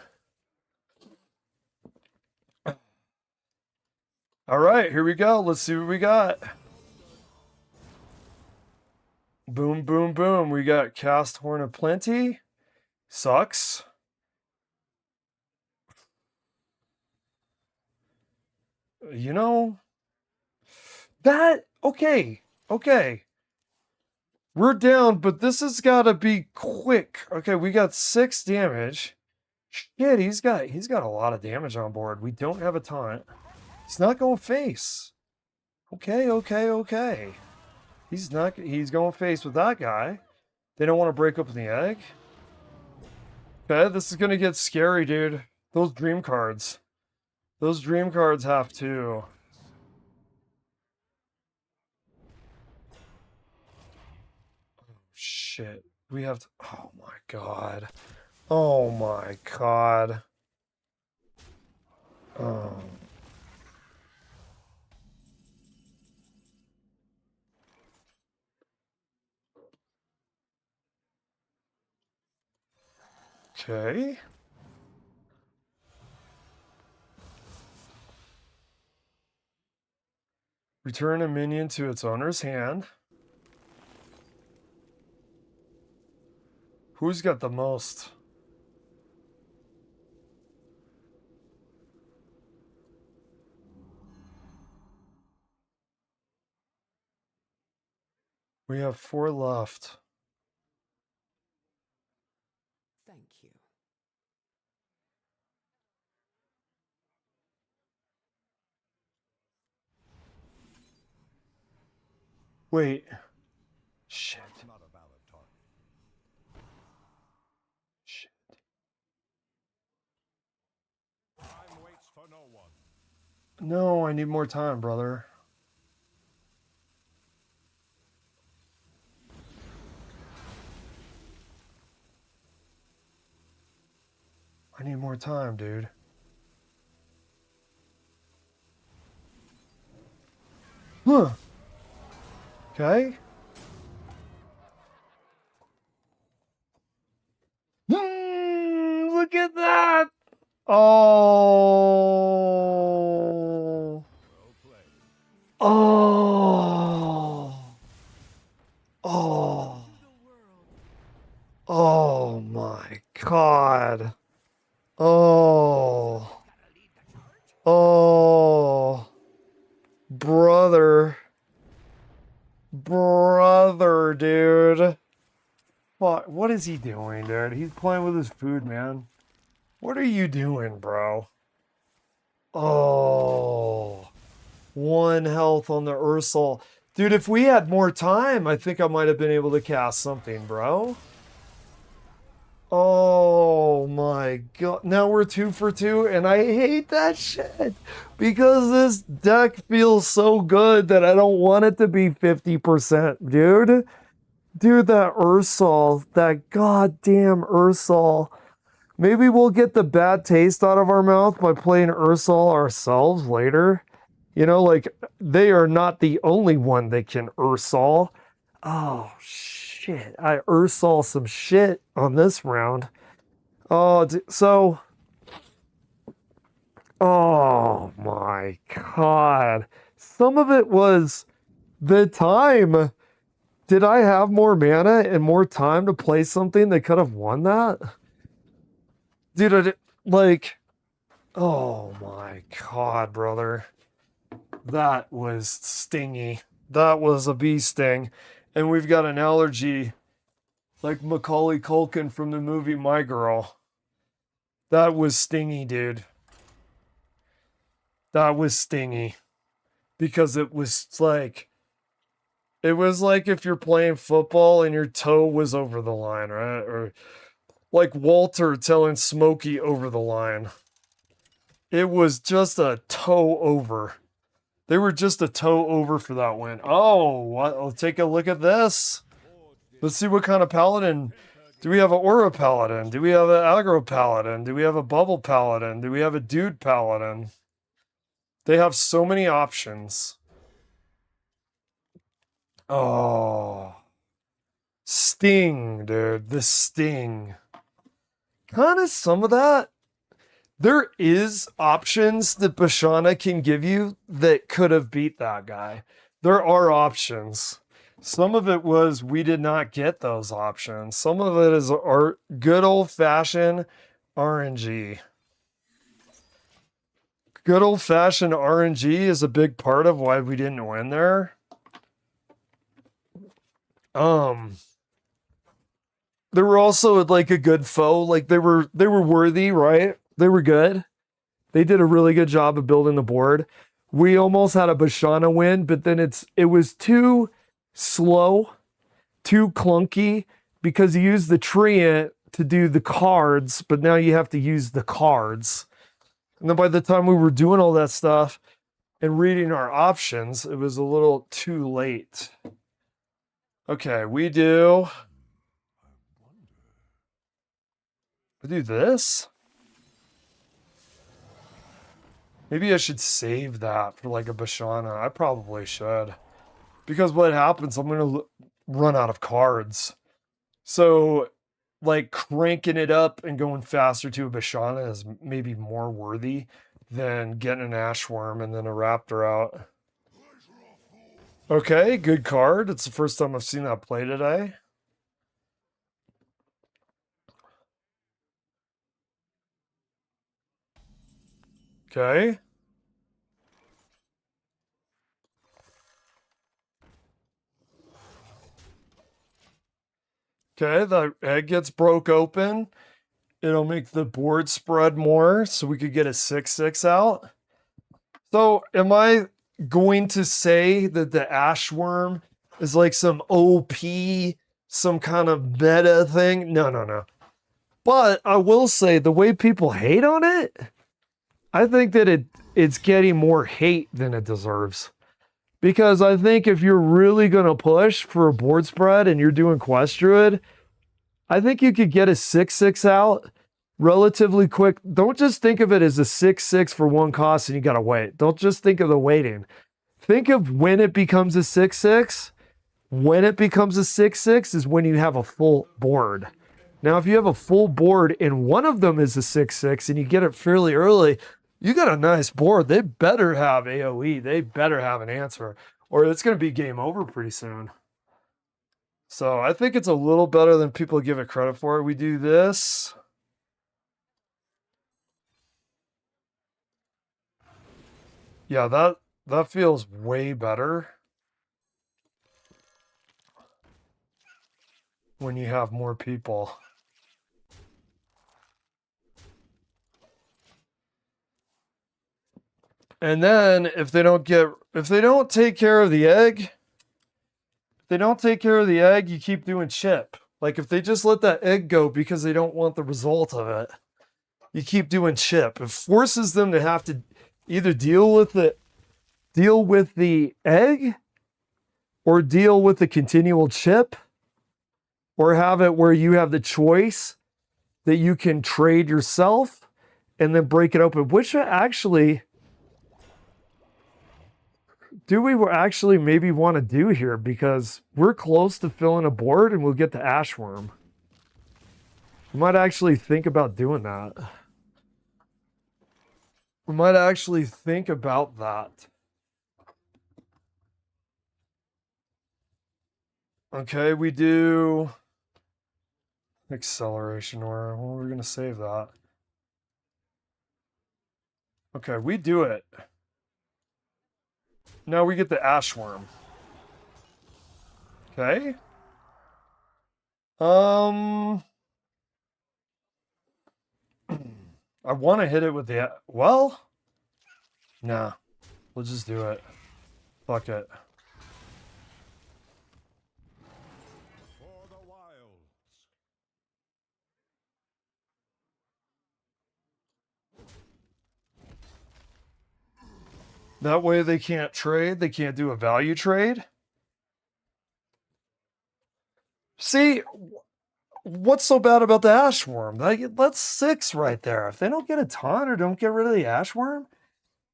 S1: All right, here we go. Let's see what we got. Boom, boom, boom. We got Cast Horn of Plenty. Sucks. You know, that, okay. We're down, but this has got to be quick. Okay, we got 6 damage. Shit, he's got a lot of damage on board. We don't have a taunt. He's not going face. Okay. He's going face with that guy. They don't want to break open the egg. Okay, this is going to get scary, dude. Those dream cards. Those dream cards have to. Oh, shit. We have to. Oh, my God. Oh, my God. Oh. Okay. Return a minion to its owner's hand. Who's got the most? We have 4 left.
S13: Thank you.
S1: Wait. Shit. Shit. No, I need more time, brother. I need more time, dude. Huh. Okay. Look at that! Oh. Oh. Oh. Oh my God. Oh. Oh. Brother, dude. What is he doing, dude? He's playing with his food, man. What are you doing, bro? Oh. 1 health on the Ursol. Dude, if we had more time, I think I might have been able to cast something, bro. Oh my God. Now we're 2 for 2, and I hate that shit because this deck feels so good that I don't want it to be 50%, dude. Dude, that Ursol, that goddamn Ursol. Maybe we'll get the bad taste out of our mouth by playing Ursol ourselves later. You know, like, they are not the only one that can Ursol. Oh, shit. I Ursol some shit on this round. Oh, so... Oh, my God. Some of it was the time. Did I have more mana and more time to play something that could have won that? Dude, like... Oh, my God, brother. That was stingy. That was a bee sting. And we've got an allergy like Macaulay Culkin from the movie My Girl. That was stingy, dude. That was stingy. Because it was like if you're playing football and your toe was over the line, right? Or like Walter telling Smokey over the line. It was just a toe over. They were just a toe over for that win. Oh, what? I'll take a look at this. Let's see what kind of paladin. Do we have an aura paladin? Do we have an aggro paladin? Do we have a bubble paladin? Do we have a dude paladin? They have so many options. Oh. Sting, dude. The Sting. Kind of some of that. There is options that Bashana can give you that could have beat that guy. There are options. Some of it was we did not get those options. Some of it is our good old-fashioned RNG. Good old-fashioned RNG is a big part of why we didn't win there. There were also like a good foe. Like they were worthy, right? They were good. They did a really good job of building the board. We almost had a Bashana win, but then it was too slow, too clunky, because you used the treant to do the cards, but now you have to use the cards. And then by the time we were doing all that stuff and reading our options, it was a little too late. Okay, we do this. Maybe I should save that for like a Bashana. I probably should. Because what happens, I'm going to run out of cards. So, like, cranking it up and going faster to a Bashana is maybe more worthy than getting an Ashworm and then a Raptor out. Okay, good card. It's the first time I've seen that play today. Okay. Okay, the egg gets broke open. It'll make the board spread more so we could get a 6/6 out. So am I going to say that the Ashworm is like some OP, some kind of meta thing? No. But I will say the way people hate on it, I think that it's getting more hate than it deserves. Because I think if you're really going to push for a board spread and you're doing Quest Druid, I think you could get a 6/6 out relatively quick. Don't just think of it as a 6/6 for one cost and you got to wait. Don't just think of the waiting. Think of when it becomes a 6/6. When it becomes a 6/6 is when you have a full board. Now, if you have a full board and one of them is a 6/6 and you get it fairly early, you got a nice board. They better have AoE. They better have an answer, or it's going to be game over pretty soon. So I think it's a little better than people give it credit for. We do this. Yeah, that feels way better when you have more people. And then if they don't take care of the egg, you keep doing chip. Like if they just let that egg go because they don't want the result of it, you keep doing chip. It forces them to have to either deal with the egg or deal with the continual chip, or have it where you have the choice that you can trade yourself and then break it open, which actually do we actually maybe want to do here, because we're close to filling a board and we'll get the Ashworm. We might actually think about doing that. We might actually think about that. Okay, we do acceleration, or well, we're going to save that. Okay, we do it. Now we get the Ashworm. Okay. I want to hit it with the... Well... Nah. We'll just do it. Fuck it. That way they can't trade. They can't do a value trade. See, what's so bad about the Ashworm? That's 6 right there. If they don't get a ton or don't get rid of the Ashworm,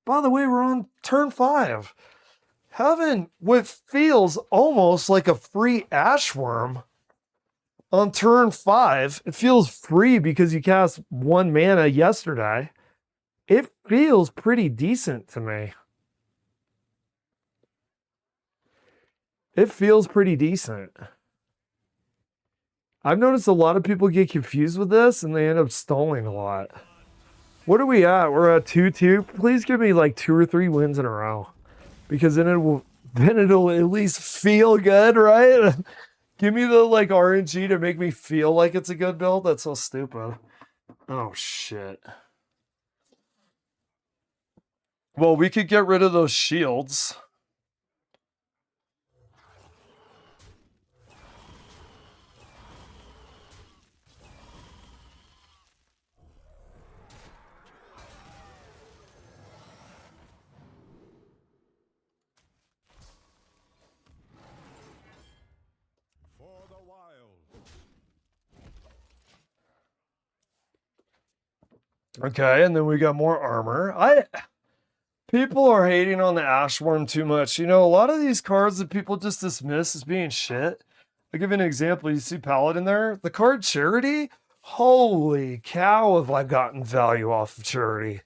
S1: by the way, we're on turn 5. Having what feels almost like a free Ashworm on turn 5, it feels free because you cast 1 mana yesterday. It feels pretty decent to me. It feels pretty decent. I've noticed a lot of people get confused with this and they end up stalling a lot. What are we at? We're at 2-2. Please give me like 2 or 3 wins in a row. Because then it'll at least feel good, right? Give me the like RNG to make me feel like it's a good build. That's so stupid. Oh shit. Well, we could get rid of those shields. Okay, and then we got more armor. People are hating on the Ashworm too much. You know, a lot of these cards that people just dismiss as being shit. I'll give you an example. You see Paladin there? The card Charity? Holy cow, have I gotten value off of Charity.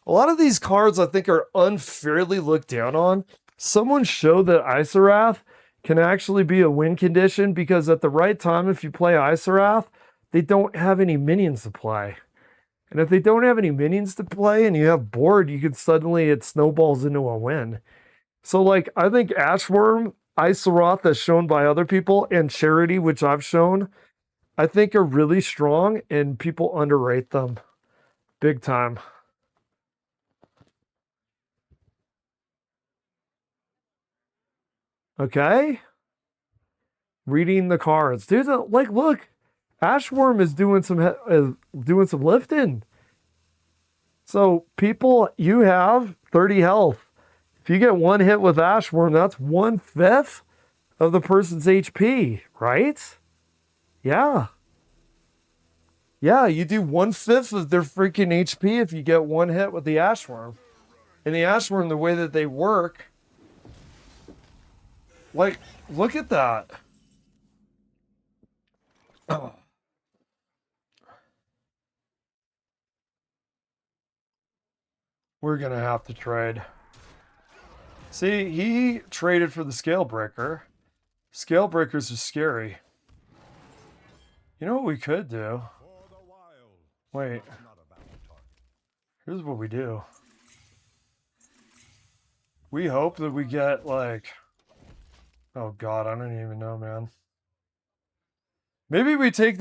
S1: A lot of these cards I think are unfairly looked down on. Someone showed that Isarath can actually be a win condition because at the right time, if you play Isarath, they don't have any minions to play. And if they don't have any minions to play and you have board, you can suddenly, it snowballs into a win. So, like, I think Ashworm, Isarath, as shown by other people, and Charity, which I've shown, I think are really strong and people underrate them. Big time. Okay? Reading the cards. Dude, like, look. Ashworm is doing some lifting. So, people, you have 30 health. If you get 1 hit with Ashworm, that's 1/5 of the person's HP, right? Yeah. Yeah, you do 1/5 of their freaking HP if you get 1 hit with the Ashworm. And the Ashworm, the way that they work, like, look at that. Oh. We're gonna have to trade. See, he traded for the Scale Breaker. Scale Breakers are scary. You know what we could do? Wait. Here's what we do. We hope that we get, like... Oh god, I don't even know, man. Maybe we take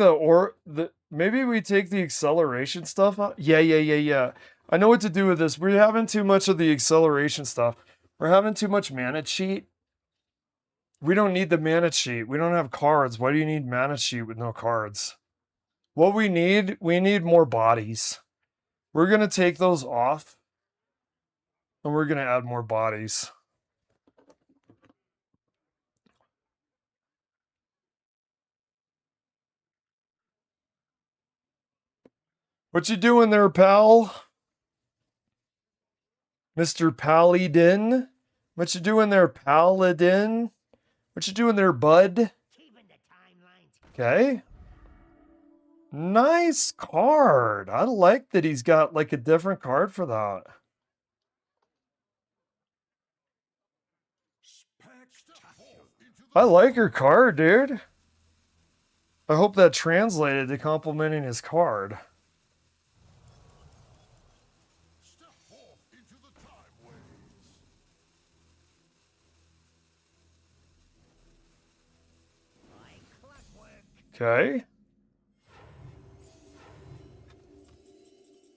S1: maybe we take the acceleration stuff out. Yeah. I know what to do with this. We're having too much of the acceleration stuff. We're having too much mana cheat. We don't need the mana cheat. We don't have cards. Why do you need mana cheat with no cards? What we need more bodies. We're going to take those off. And we're going to add more bodies. What you doing there, pal? Mr. Paladin? What you doing there, Paladin? What you doing there, bud? Okay. Nice card. I like that he's got like a different card for that. I like your card, dude. I hope that translated to complimenting his card. Okay.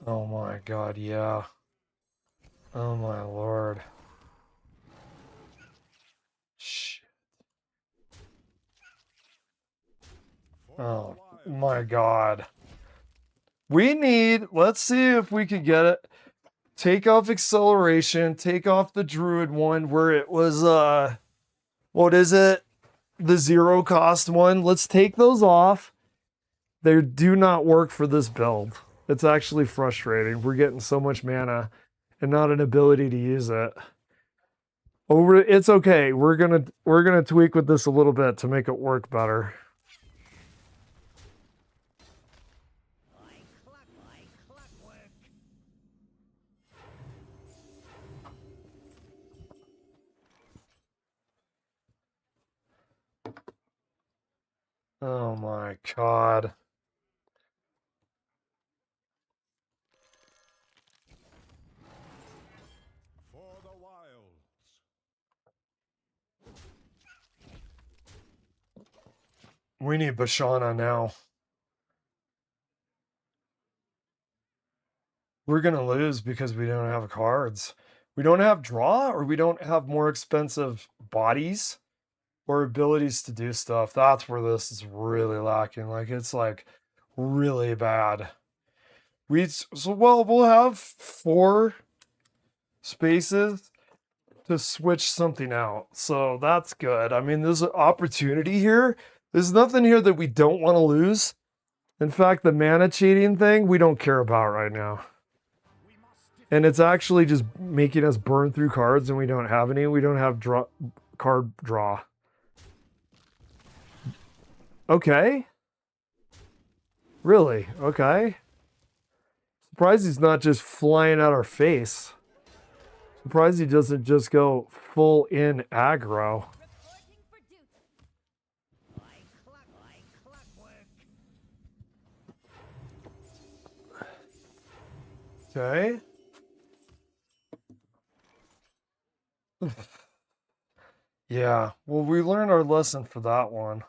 S1: Oh my god, yeah. Oh my lord. Shit. Oh my god. Let's see if we could get it. Take off acceleration, take off the druid one where it was, what is it? The zero cost one. Let's take those off. They do not work for this build. It's actually frustrating. We're getting so much mana and not an ability to use it. It's okay. We're gonna tweak with this a little bit to make it work better. Oh my god.
S10: For the wilds.
S1: We need Bashana now. We're gonna lose because we don't have cards. We don't have draw, or we don't have more expensive bodies or abilities to do stuff. That's where this is really lacking. Like, it's like really bad. We'll have 4 spaces to switch something out. So that's good. I mean, there's an opportunity here. There's nothing here that we don't want to lose. In fact, the mana cheating thing, we don't care about right now. And it's actually just making us burn through cards, and we don't have any. We don't have card draw. Okay. Really? Okay. Surprised he's not just flying at our face. Surprised he doesn't just go full in aggro. Okay. Yeah, well, we learned our lesson for that one.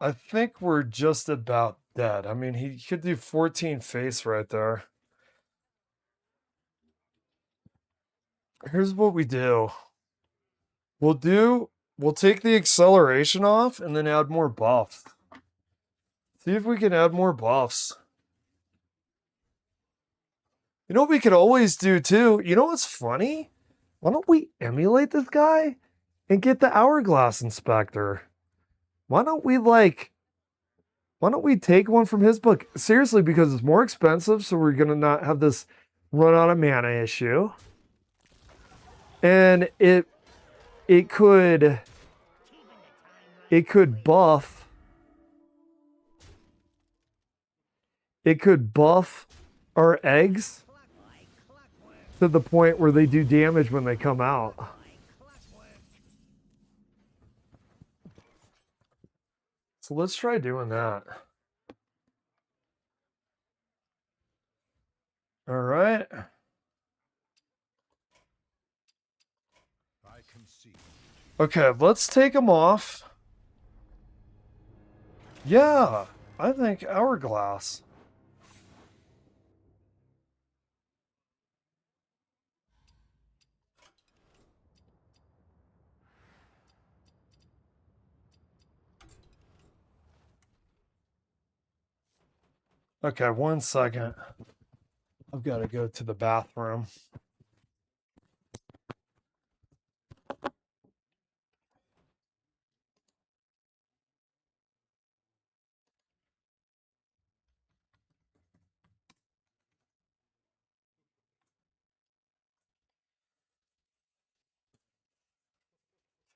S1: I think we're just about dead. I mean, he could do 14 face right there. Here's what we do. We'll take the acceleration off and then add more buffs. See if we can add more buffs. You know what we could always do too? You know what's funny? Why don't we emulate this guy and get the Hourglass Inspector? Why don't we take one from his book? Seriously, because it's more expensive, so we're gonna not have this run out of mana issue. And it could buff our eggs to the point where they do damage when they come out. So let's try doing that. All right. Okay, let's take them off. Yeah, I think Hourglass. Okay, 1 second. I've got to go to the bathroom.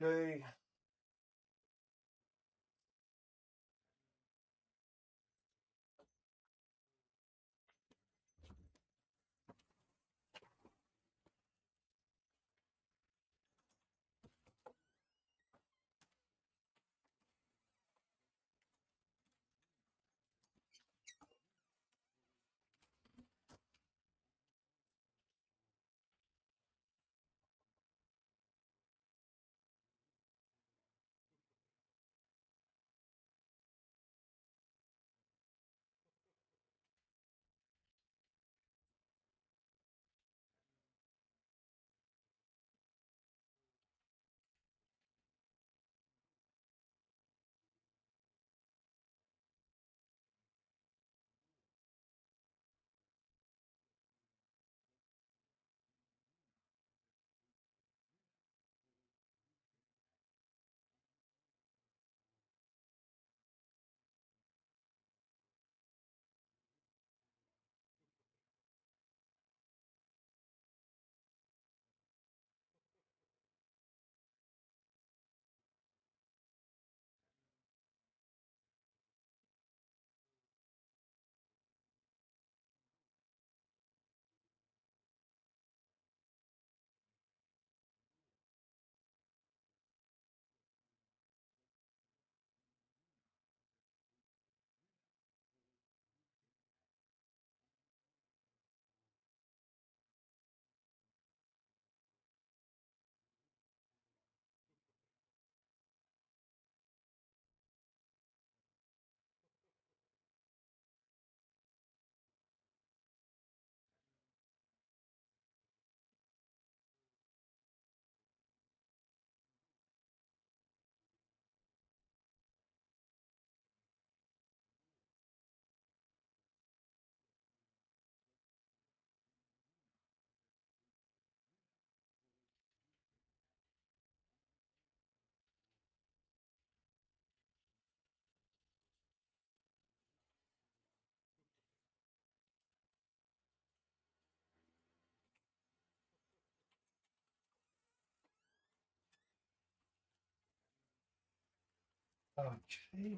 S1: Okay. Okay.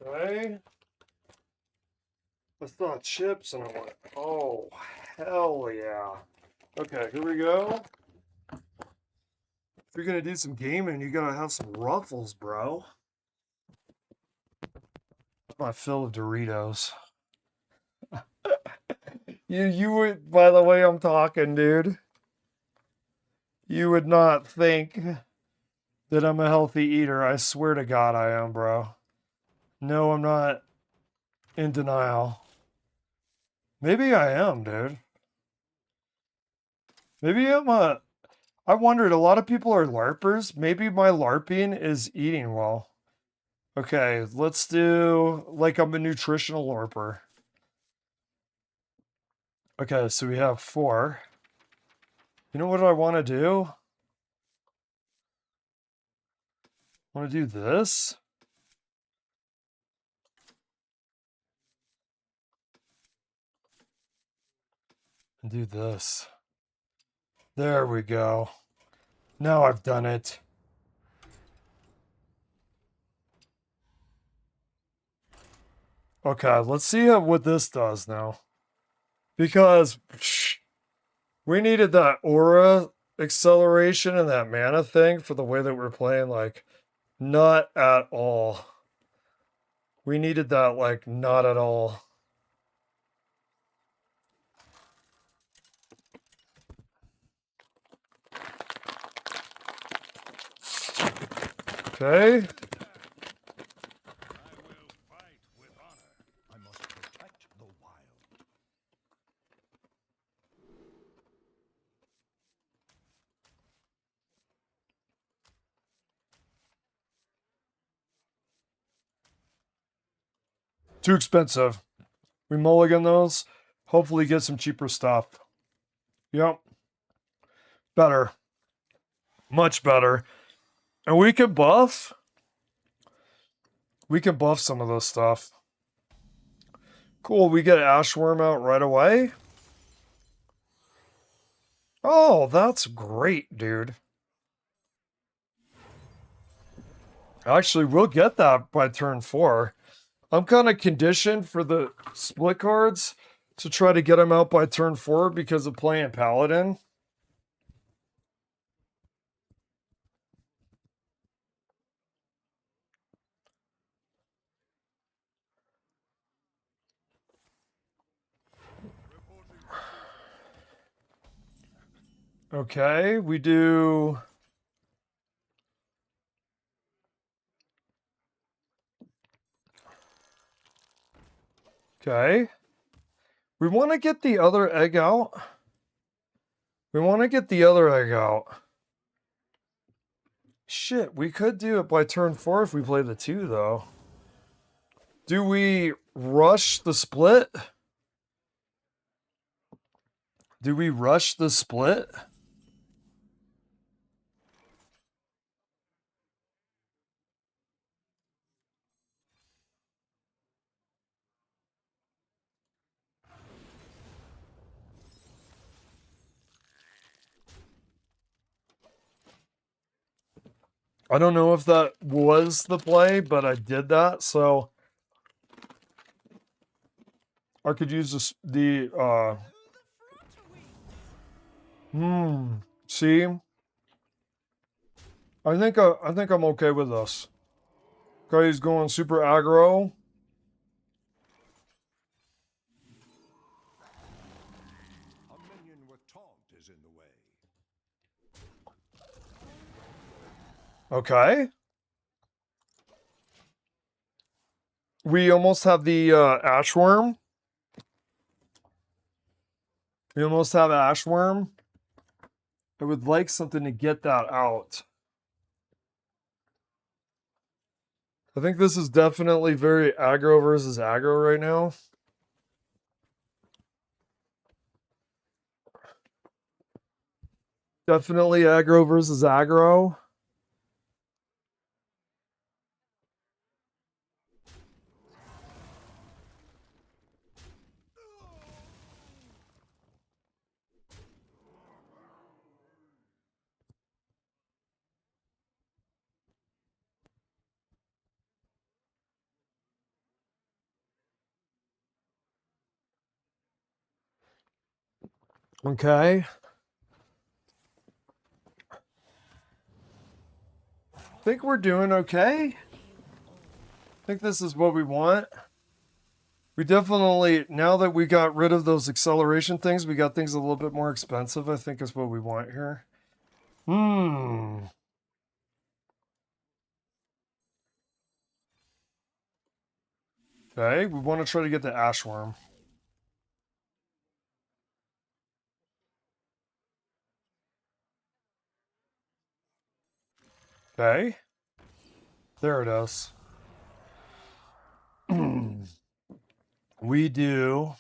S1: Okay. I saw chips and I went, oh, hell yeah. Okay, here we go. If you're gonna do some gaming, you gotta have some ruffles, bro. My fill of Doritos. You would, by the way I'm talking, dude. You would not think that I'm a healthy eater. I swear to God I am, bro. No, I'm not in denial. Maybe I am, dude. Maybe I wondered, a lot of people are LARPers. Maybe my LARPing is eating well. Okay, let's do like I'm a nutritional LARPer. Okay, so we have 4. You know what I want to do? I want to do this. And do this. There we go. Now I've done it. Okay, let's see what this does now. Because we needed that aura acceleration and that mana thing for the way that we're playing. Like, not at all. We needed that, like, not at all. Okay. Too expensive. We mulligan those. Hopefully get some cheaper stuff. Yep. Better. Much better. And we can buff. We can buff some of this stuff. Cool, we get Ashworm out right away. Oh, that's great, dude. Actually, we'll get that by turn 4. I'm kind of conditioned for the split cards to try to get them out by turn 4 because of playing Paladin. Okay, we do... Okay. We want to get the other egg out. We want to get the other egg out. Shit, we could do it by turn 4 if we play the 2, though. Do we rush the split? Do we rush the split? I don't know if that was the play, but I did that, so I could use this, see? I think I'm okay with this. Okay, he's going super aggro. Okay. We almost have the Ashworm. We almost have Ashworm. I would like something to get that out. I think this is definitely very aggro versus aggro right now. Definitely aggro versus aggro. Okay. Think we're doing okay. Think this is what we want. We definitely, now that we got rid of those acceleration things, we got things a little bit more expensive, I think is what we want here. Okay, we want to try to get the Ashworm. Okay. There it is. We do.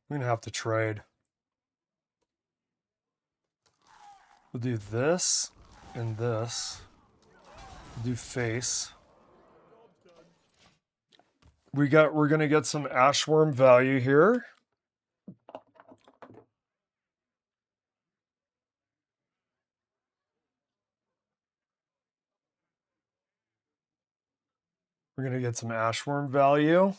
S1: We're gonna have to trade. We'll do this and this. We'll do face. We're gonna get some Ashworm value here. We're gonna get some Ashworm value.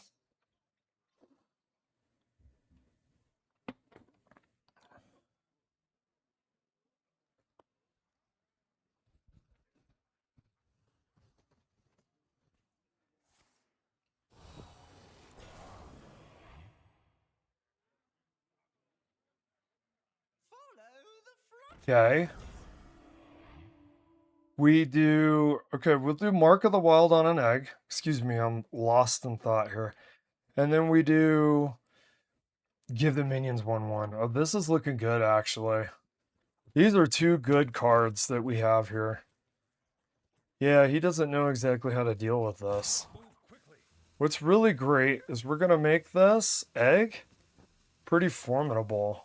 S1: Okay. We do, okay, we'll do Mark of the Wild on an egg. Excuse me, I'm lost in thought here. And then we do give the minions 1/1. Oh, this is looking good, actually. These are two good cards that we have here. Yeah, he doesn't know exactly how to deal with this. What's really great is we're going to make this egg pretty formidable.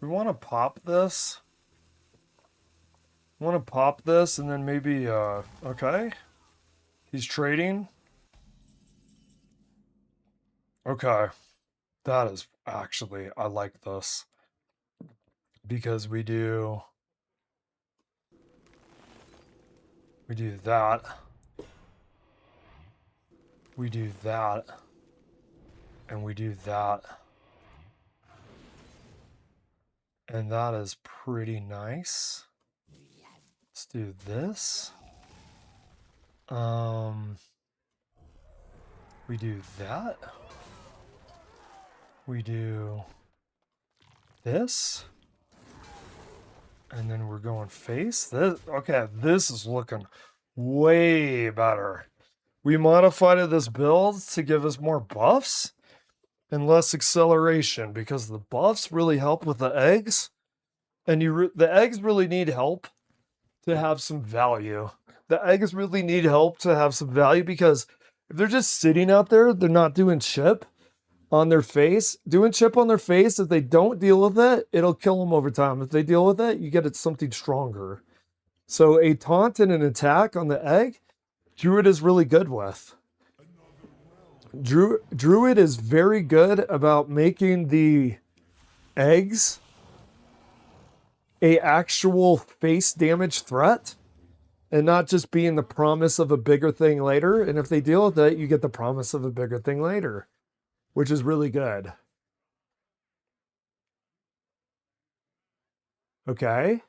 S1: We want to pop this. We want to pop this and then maybe, okay. He's trading. Okay. That is actually, I like this. Because we do that. We do that. And we do that. And that is pretty nice. Let's do this. We do that. We do this. And then we're going face. This, okay, this is looking way better. We modified this build to give us more buffs and less acceleration because the buffs really help with the eggs. And the eggs really need help to have some value. The eggs really need help to have some value because if they're just sitting out there, they're not doing chip on their face. Doing chip on their face, if they don't deal with it, it'll kill them over time. If they deal with it, you get it something stronger. So a taunt and an attack on the egg, Druid is really good with. Druid is very good about making the eggs a actual face damage threat and not just being the promise of a bigger thing later. And if they deal with it, you get the promise of a bigger thing later, which is really good. Okay.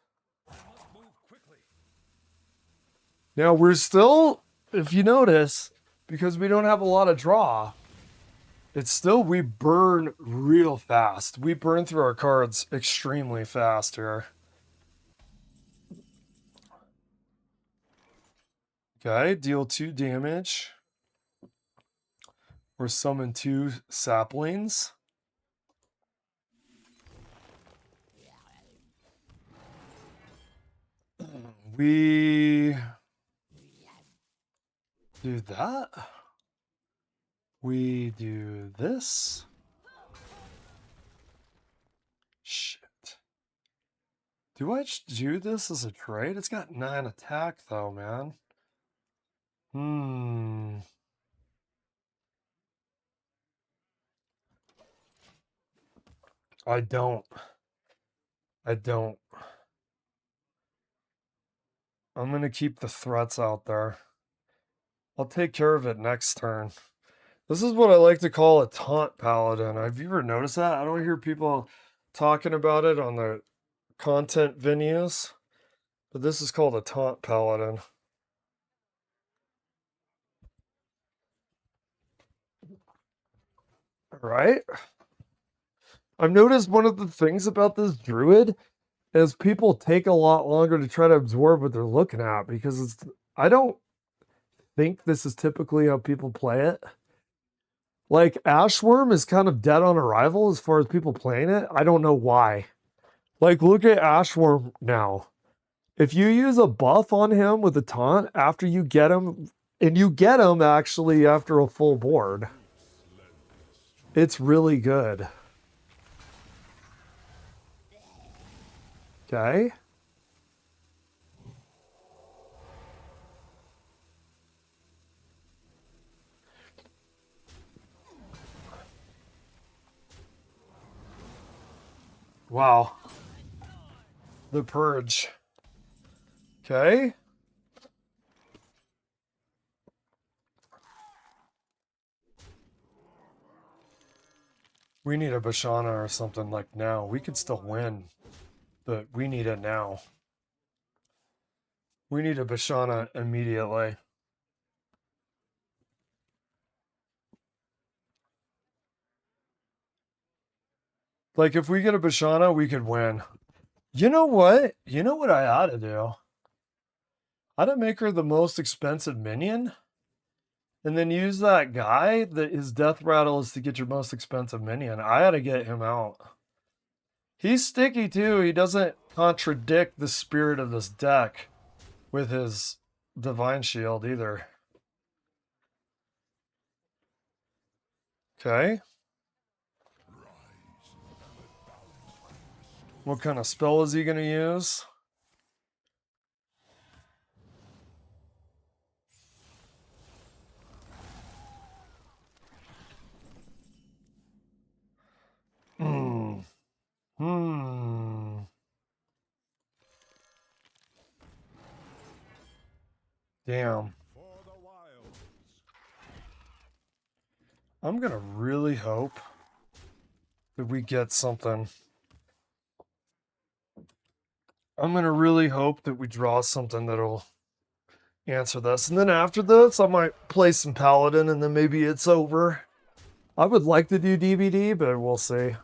S1: Now we're still, if you notice, because we don't have a lot of draw, it's still, we burn real fast. We burn through our cards extremely fast here. Okay, deal 2 damage. Or summon 2 saplings. We do that. We do this. Shit. Do I do this as a trade? It's got 9 attack though, man. I don't. I'm going to keep the threats out there. I'll take care of it next turn. This is what I like to call a taunt paladin. Have you ever noticed that? I don't hear people talking about it on the content venues, but this is called a taunt paladin. Right? I've noticed one of the things about this druid is people take a lot longer to try to absorb what they're looking at because I don't think this is typically how people play it. Like Ashworm is kind of dead on arrival as far as people playing it. I don't know why. Like look at Ashworm now. If you use a buff on him with a taunt after you get him, and you get him actually after a full board, it's really good. Okay. Wow. The Purge. Okay. We need a Bashana or something like now. We could still win, but we need it now. We need a Bashana immediately. Like if we get a Bashana, we could win. You know what? You know what I ought to do? I ought to make her the most expensive minion. And then use that guy that his death rattle is to get your most expensive minion. I ought to get him out. He's sticky too. He doesn't contradict the spirit of this deck with his divine shield either. Okay. What kind of spell is he going to use? Damn. I'm going to really hope that we get something. I'm going to really hope that we draw something that'll answer this. And then after this, I might play some Paladin and then maybe it's over. I would like to do DVD, but we'll see.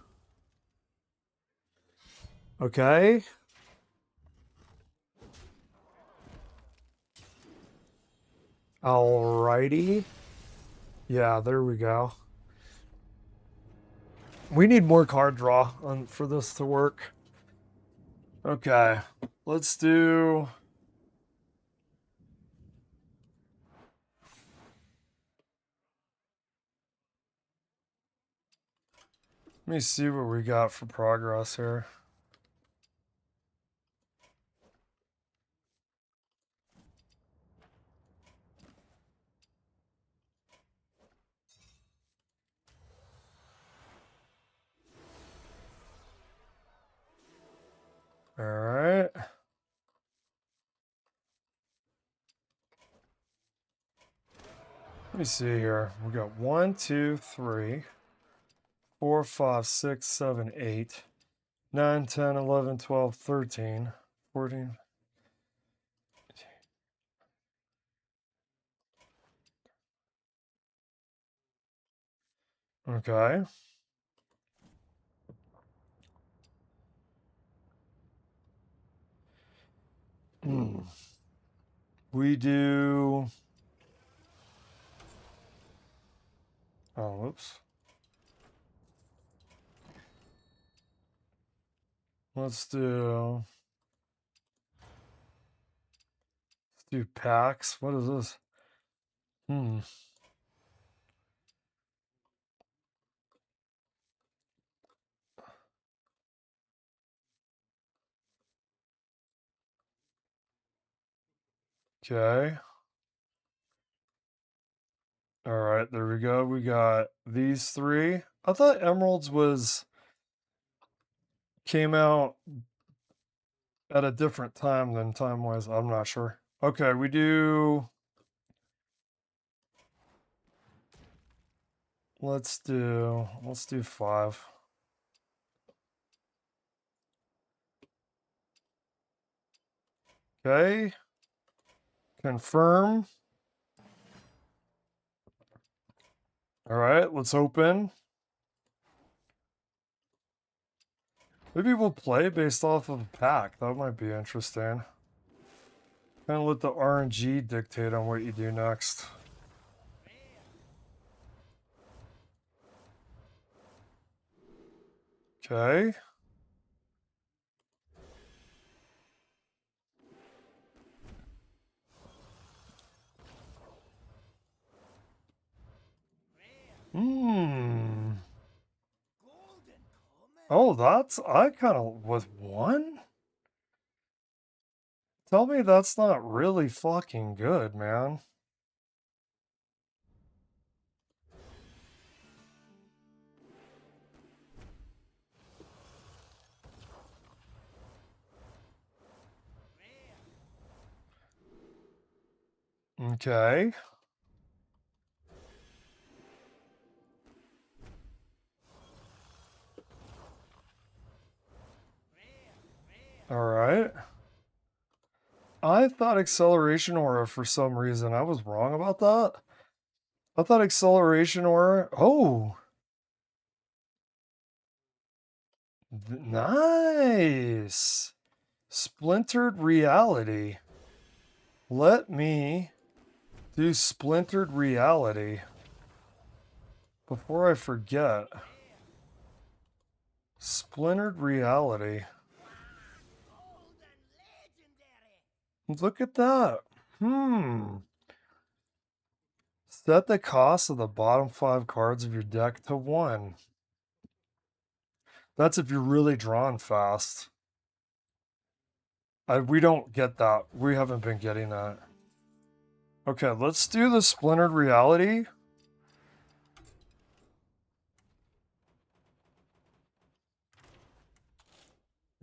S1: Okay. Alrighty. Yeah, there we go. We need more card draw for this to work. Okay. Let's do... Let me see what we got for progress here. All right. Let me see here. We got 1, 2, 3, 4, 5, 6, 7, 8, 9, 10, 11, 12, 13, 14. Okay. We do... Oh, whoops. Let's do packs. What is this? Okay. All right, there we go. We got these three. I thought Emeralds came out at a different time than time-wise. I'm not sure. Okay, we do... Let's do 5. Okay. Confirm. All right, let's open. Maybe we'll play based off of a pack. That might be interesting. Kind of let the RNG dictate on what you do next. Okay. Hmm. Oh, I kind of was one? Tell me that's not really fucking good, man. Okay. All right. I thought acceleration aura for some reason. I was wrong about that. I thought acceleration aura. Oh. Nice. Splintered reality. Let me do splintered reality before I forget. Splintered reality. Look at that. Set the cost of the bottom 5 cards of your deck to 1. That's if you're really drawn fast. We don't get that. We haven't been getting that. Okay, let's do the splintered reality.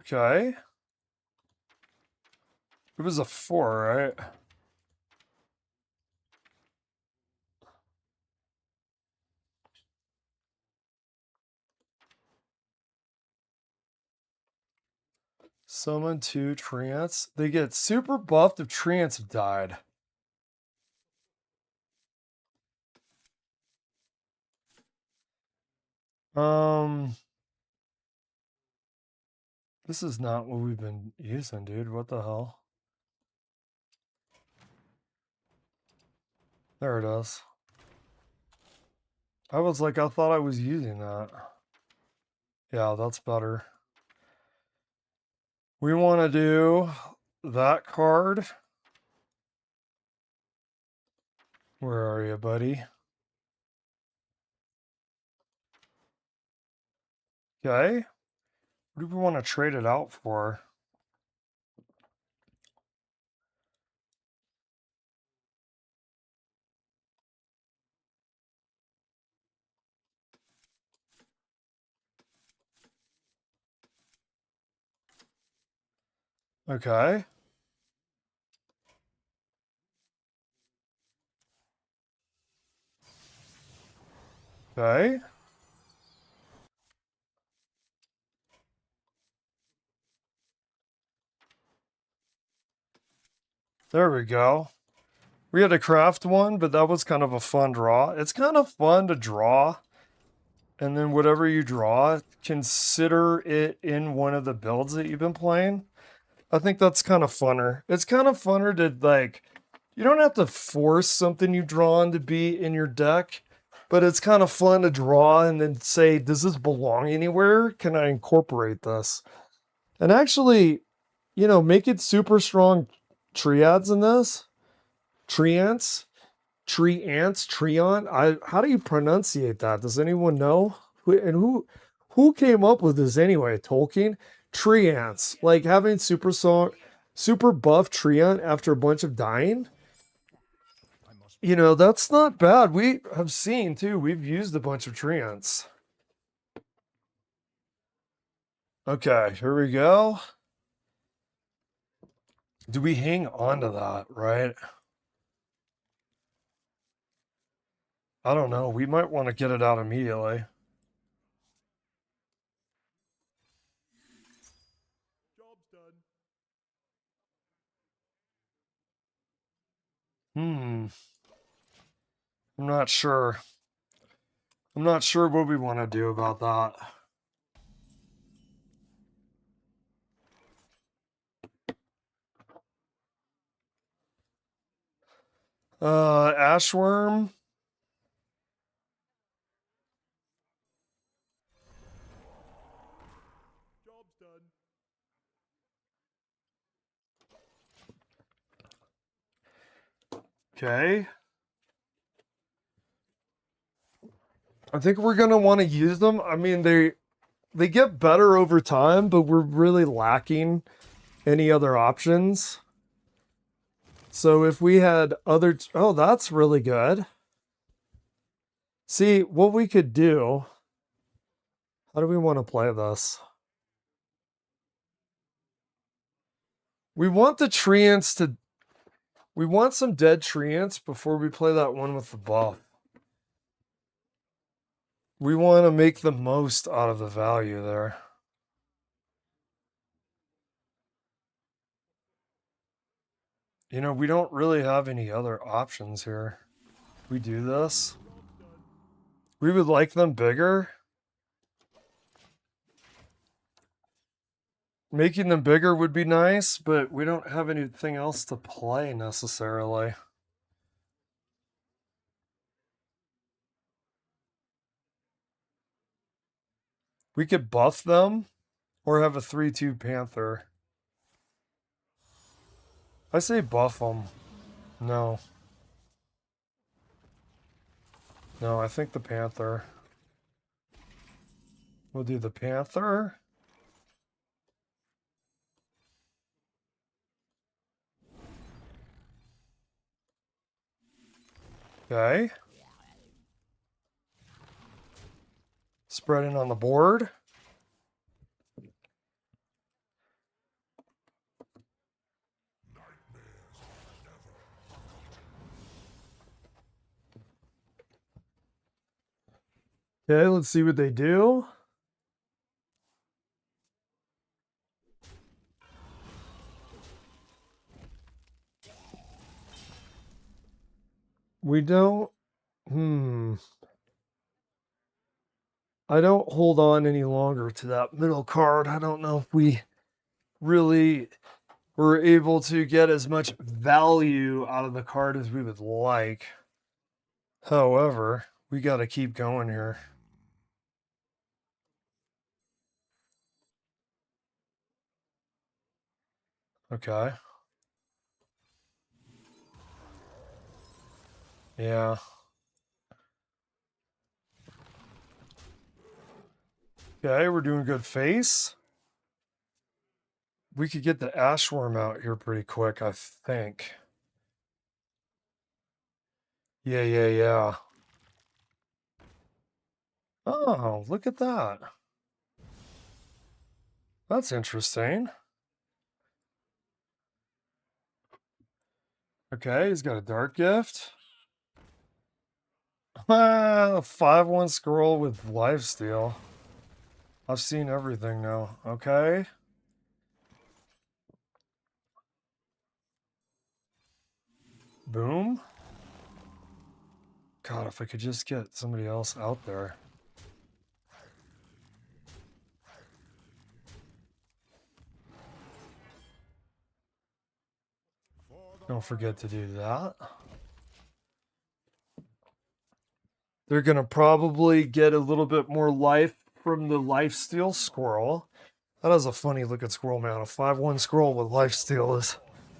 S1: Okay. It was a 4, right? Summon 2 Treants. They get super buffed if Treants have died. This is not what we've been using, dude. What the hell? There it is. I was like, I thought I was using that. Yeah, that's better. We want to do that card. Where are you, buddy? Okay. What do we want to trade it out for? Okay. Okay. There we go. We had to craft one, but that was kind of a fun draw. It's kind of fun to draw. And then whatever you draw, consider it in one of the builds that you've been playing. I think that's kind of funner. It's kind of funner to, like, you don't have to force something you've drawn to be in your deck, but it's kind of fun to draw and then say, does this belong anywhere? Can I incorporate this? And actually, you know, make it super strong triads in this. Treants. Treant. How do you pronunciate that? Does anyone know? Who came up with this anyway? Tolkien? Treants. Like having super buff Treant after a bunch of dying. You know, that's not bad. We have seen too. We've used a bunch of Treants. Okay, here we go. Do we hang on to that, right? I don't know. We might want to get it out immediately.
S8: Job's done.
S1: I'm not sure. I'm not sure what we want to do about that. Ashworm.
S8: Job's done.
S1: Okay. I think we're gonna want to use them. I mean, they get better over time, but we're really lacking any other options. So if we had other... Oh, that's really good. See, what we could do... How do we want to play this? We want the treants to... We want some dead treants before we play that one with the buff. We want to make the most out of the value there. You know, we don't really have any other options here. We do this. We would like them bigger. Making them bigger would be nice, but we don't have anything else to play necessarily. We could buff them or have a 3/2 Panther. I say buff them. No. No, I think the Panther. We'll do the Panther. Okay. Spreading on the board. Okay, let's see what they do. We don't... I don't hold on any longer to that middle card. I don't know if we really were able to get as much value out of the card as we would like. However, we got to keep going here. Okay. Yeah. Okay, we're doing good face. We could get the Ashworm out here pretty quick, I think. Yeah. Oh, look at that. That's interesting. Okay, he's got a Dark Gift. A 5/1 scroll with lifesteal. I've seen everything now. Okay. Boom. God, if I could just get somebody else out there. Don't forget to do that. They're going to probably get a little bit more life from the lifesteal squirrel. That is a funny looking squirrel, man. A 5/1 squirrel with lifesteal is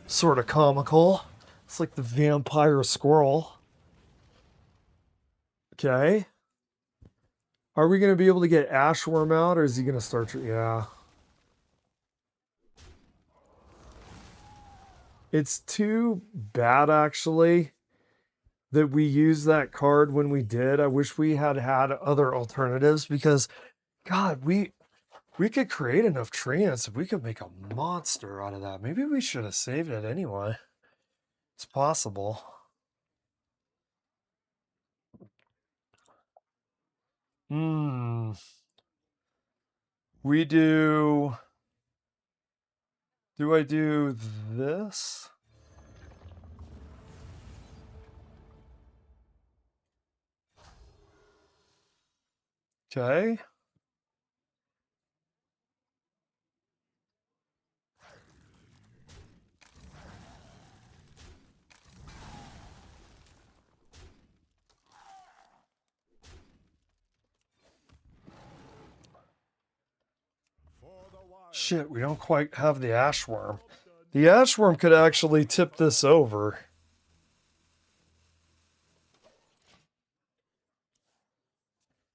S1: sort of comical. It's like the vampire squirrel. Okay. Are we going to be able to get Ashworm out, or is he going to start? Yeah. It's too bad, actually, that we used that card when we did. I wish we had had other alternatives because, God, we could create enough treants if we could make a monster out of that. Maybe we should have saved it anyway. It's possible. We do... Do I do this? Okay. Shit, we don't quite have the ashworm. The ashworm could actually tip this over.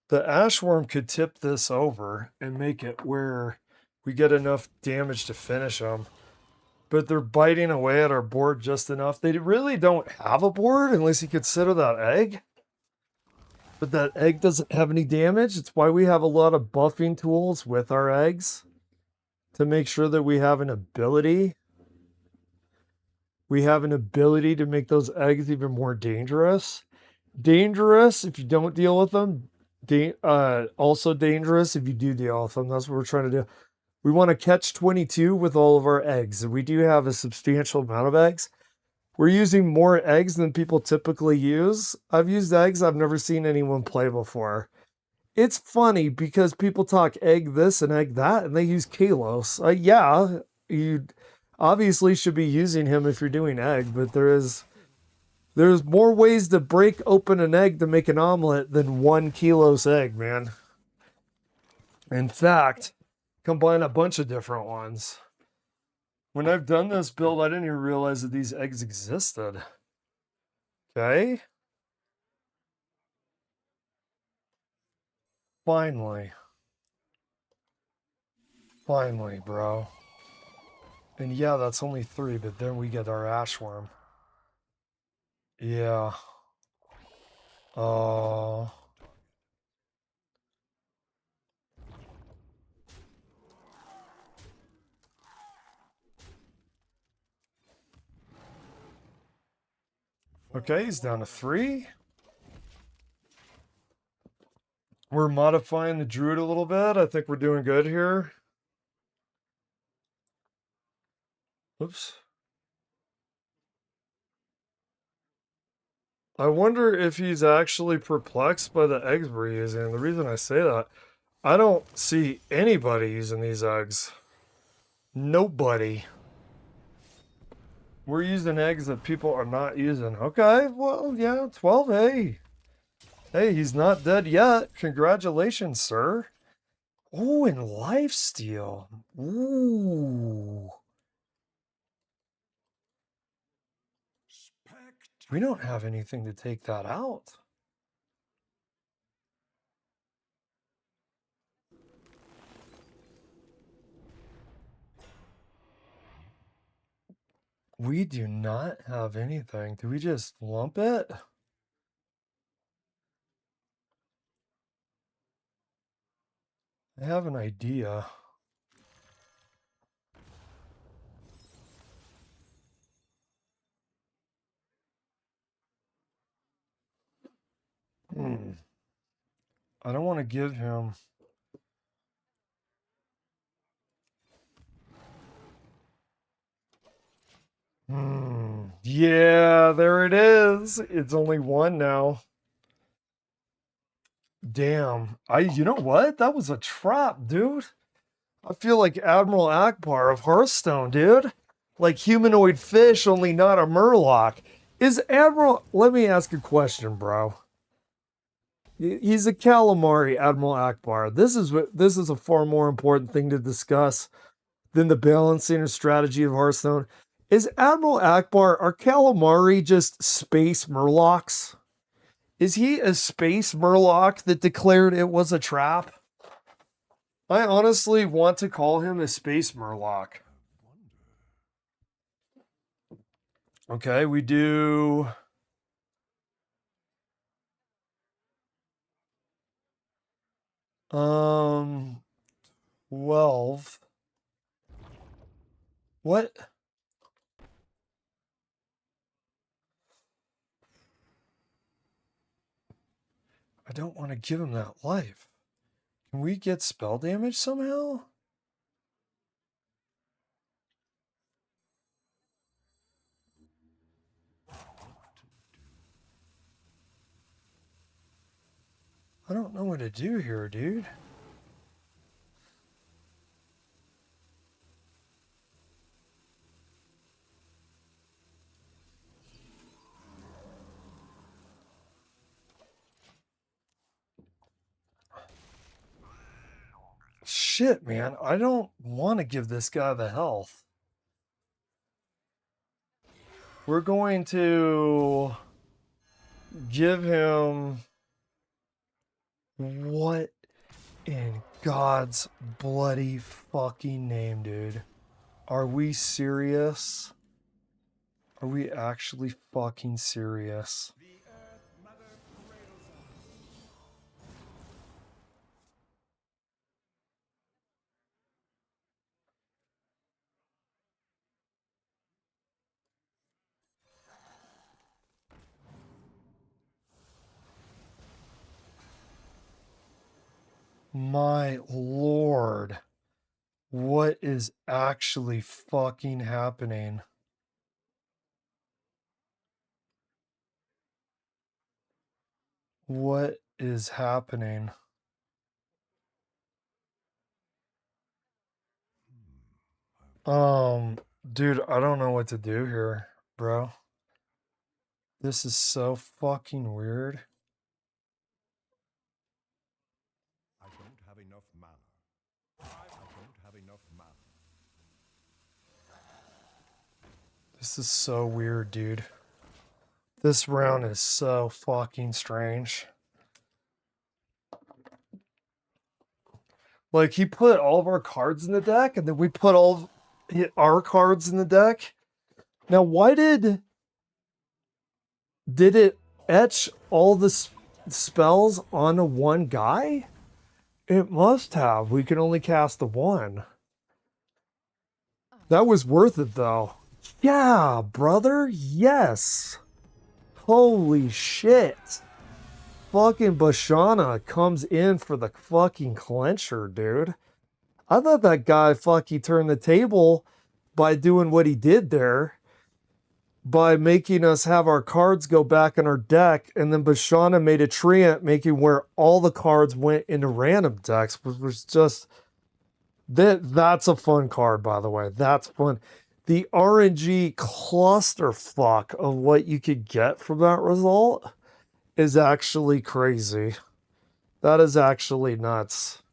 S1: The ashworm could tip this over and make it where we get enough damage to finish them. But they're biting away at our board just enough. They really don't have a board unless you consider that egg. But that egg doesn't have any damage. It's why we have a lot of buffing tools with our eggs. To make sure that we have an ability. We have an ability to make those eggs even more dangerous. Dangerous if you don't deal with them. Also dangerous if you do deal with them. That's what we're trying to do. We want to catch 22 with all of our eggs. And we do have a substantial amount of eggs. We're using more eggs than people typically use. I've used eggs I've never seen anyone play before. It's funny because people talk egg this and egg that, and they use Kalos. Yeah, you obviously should be using him if you're doing egg, but there's more ways to break open an egg to make an omelet than 1 Kalos egg, man. In fact, combine a bunch of different ones. When I've done this build, I didn't even realize that these eggs existed. Okay. Finally. Finally, bro. And yeah, that's only 3, but then we get our ashworm. Yeah. Okay, he's down to 3. We're modifying the druid a little bit. I think we're doing good here. Oops. I wonder if he's actually perplexed by the eggs we're using. The reason I say that, I don't see anybody using these eggs. Nobody. We're using eggs that people are not using. Okay, well, yeah, 12, hey. Hey, he's not dead yet. Congratulations, sir. Oh, and lifesteal. Ooh. We don't have anything to take that out. We do not have anything. Do we just lump it? I have an idea. I don't want to give him... Yeah, there it is. It's only 1 now. Damn. You know what? That was a trap, dude. I feel like Admiral Akbar of Hearthstone, dude. Like humanoid fish, only not a murloc. Is Admiral... Let me ask a question, bro. He's a calamari, Admiral Akbar. This is a far more important thing to discuss than the balancing or strategy of Hearthstone. Is Admiral Akbar, are calamari just space murlocs? Is he a space murloc that declared it was a trap? I honestly want to call him a space murloc. Okay, we do... 12. What? I don't want to give him that life. Can we get spell damage somehow? I don't know what to do here, dude. Shit, man. I don't want to give this guy the health. We're going to give him... What in God's bloody fucking name, dude? Are we serious? Are we actually fucking serious? My lord. What is actually fucking happening? What is happening? Dude, I don't know what to do here, bro. This is so fucking weird.
S10: I don't have enough mana. I don't have enough mana.
S1: This is so weird, dude. This round is so fucking strange. Like, he put all of our cards in the deck, and then we put all of our cards in the deck. Now, why did it etch all the spells onto one guy? It must have. We can only cast the one. That was worth it, though. Yeah, brother. Yes. Holy shit. Fucking Bashana comes in for the fucking clencher, dude. I thought that guy fucking turned the table by doing what he did there, by making us have our cards go back in our deck, and then Bashana made a treant, making where all the cards went into random decks, which was just... That's a fun card, by the way. That's fun. The RNG clusterfuck of what you could get from that result is actually crazy. That is actually nuts.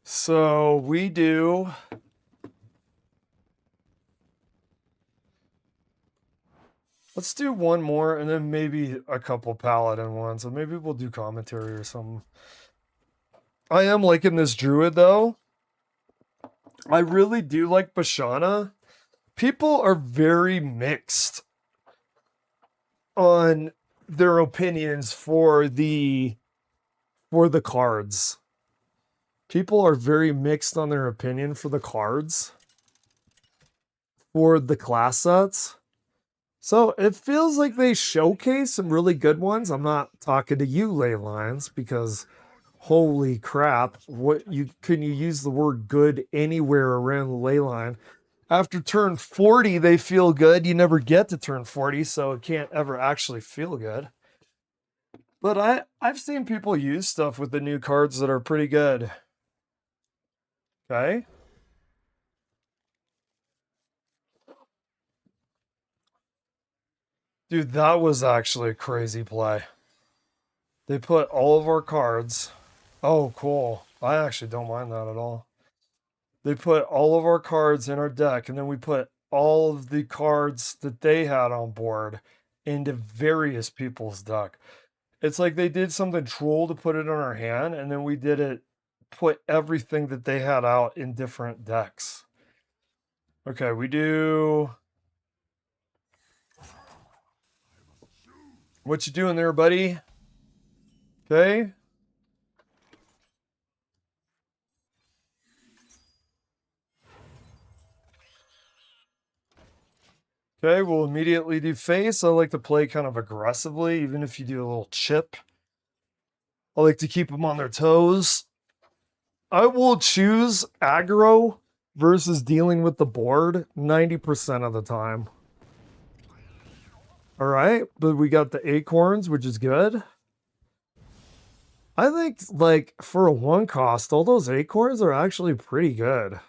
S1: So we do... Let's do one more and then maybe a couple Paladin ones. And maybe we'll do commentary or something. I am liking this Druid, though. I really do like Bashana. People are very mixed on their opinions for the cards. People are very mixed on their opinion for the cards for the class sets. So it feels like they showcase some really good ones. I'm not talking to you, ley lines, because holy crap, can you use the word good anywhere around the ley line? After turn 40, they feel good. You never get to turn 40, so it can't ever actually feel good. But I've seen people use stuff with the new cards that are pretty good. Okay. Dude, that was actually a crazy play. They put all of our cards. Oh, cool. I actually don't mind that at all. They put all of our cards in our deck, and then we put all of the cards that they had on board into various people's deck. It's like they did something troll to put it on our hand, and then we did it, put everything that they had out in different decks. Okay, we do... What you doing there, buddy? Okay. Okay, we'll immediately do face. I like to play kind of aggressively, even if you do a little chip. I like to keep them on their toes. I will choose aggro versus dealing with the board 90% of the time. All right, but we got the acorns, which is good. I think, like, for a 1 cost, all those acorns are actually pretty good.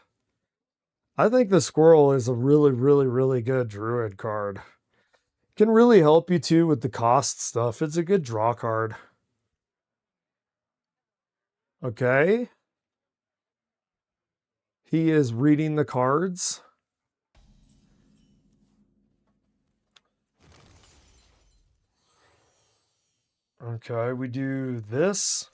S1: I think the squirrel is a really, really, really good druid card. Can really help you too with the cost stuff. It's a good draw card. Okay. He is reading the cards. Okay, we do this.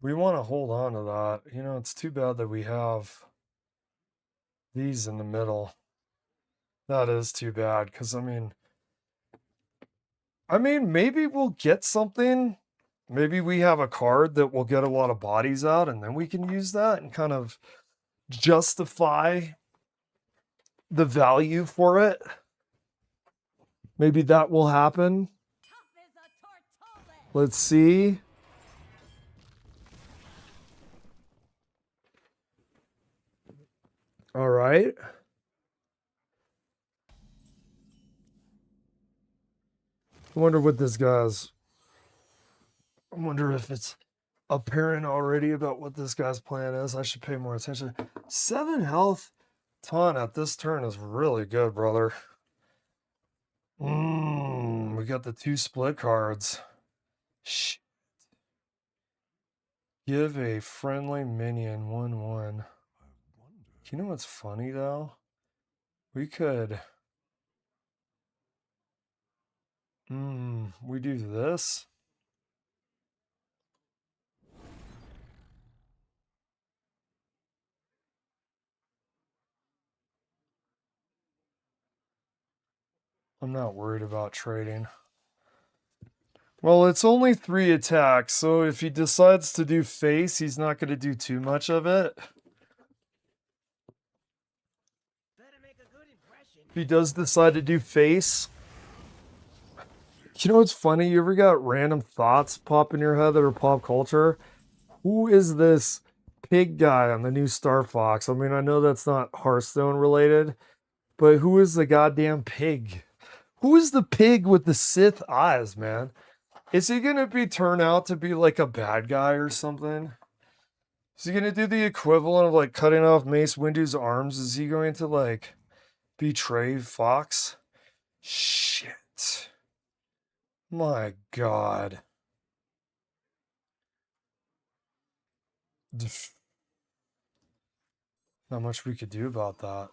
S1: We want to hold on to that. You know, it's too bad that we have these in the middle. That is too bad, because I mean, maybe we'll get something. Maybe we have a card that will get a lot of bodies out, and then we can use that and kind of justify the value for it. Maybe that will happen. Let's see. All right. I wonder what this guy's. I wonder if it's apparent already about what this guy's plan is. I should pay more attention. 7 health ton at this turn is really good, brother. We got the 2 split cards. Shit. Give a friendly minion 1/1. You know what's funny though? We could. We do this. I'm not worried about trading. Well, it's only 3 attacks, so if he decides to do face, he's not going to do too much of it. If he does decide to do face, you know what's funny? You ever got random thoughts pop in your head that are pop culture? Who is this pig guy on the new Star Fox? I mean, I know that's not Hearthstone related, but who is the goddamn pig? Who is the pig with the Sith eyes, man? Is he going to turn out to be like a bad guy or something? Is he going to do the equivalent of like cutting off Mace Windu's arms? Is he going to like betray Fox? Shit. My God. Not much we could do about that.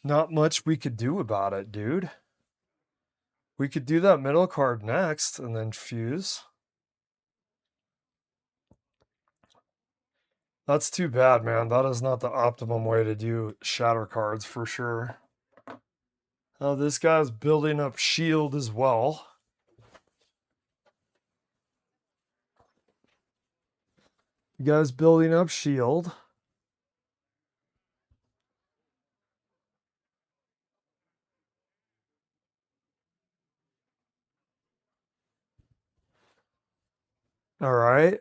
S1: Not much we could do about it, dude. We could do that middle card next and then fuse. That's too bad, man. That is not the optimum way to do shatter cards for sure. Oh, this guy's building up shield as well. You guys building up shield. All right.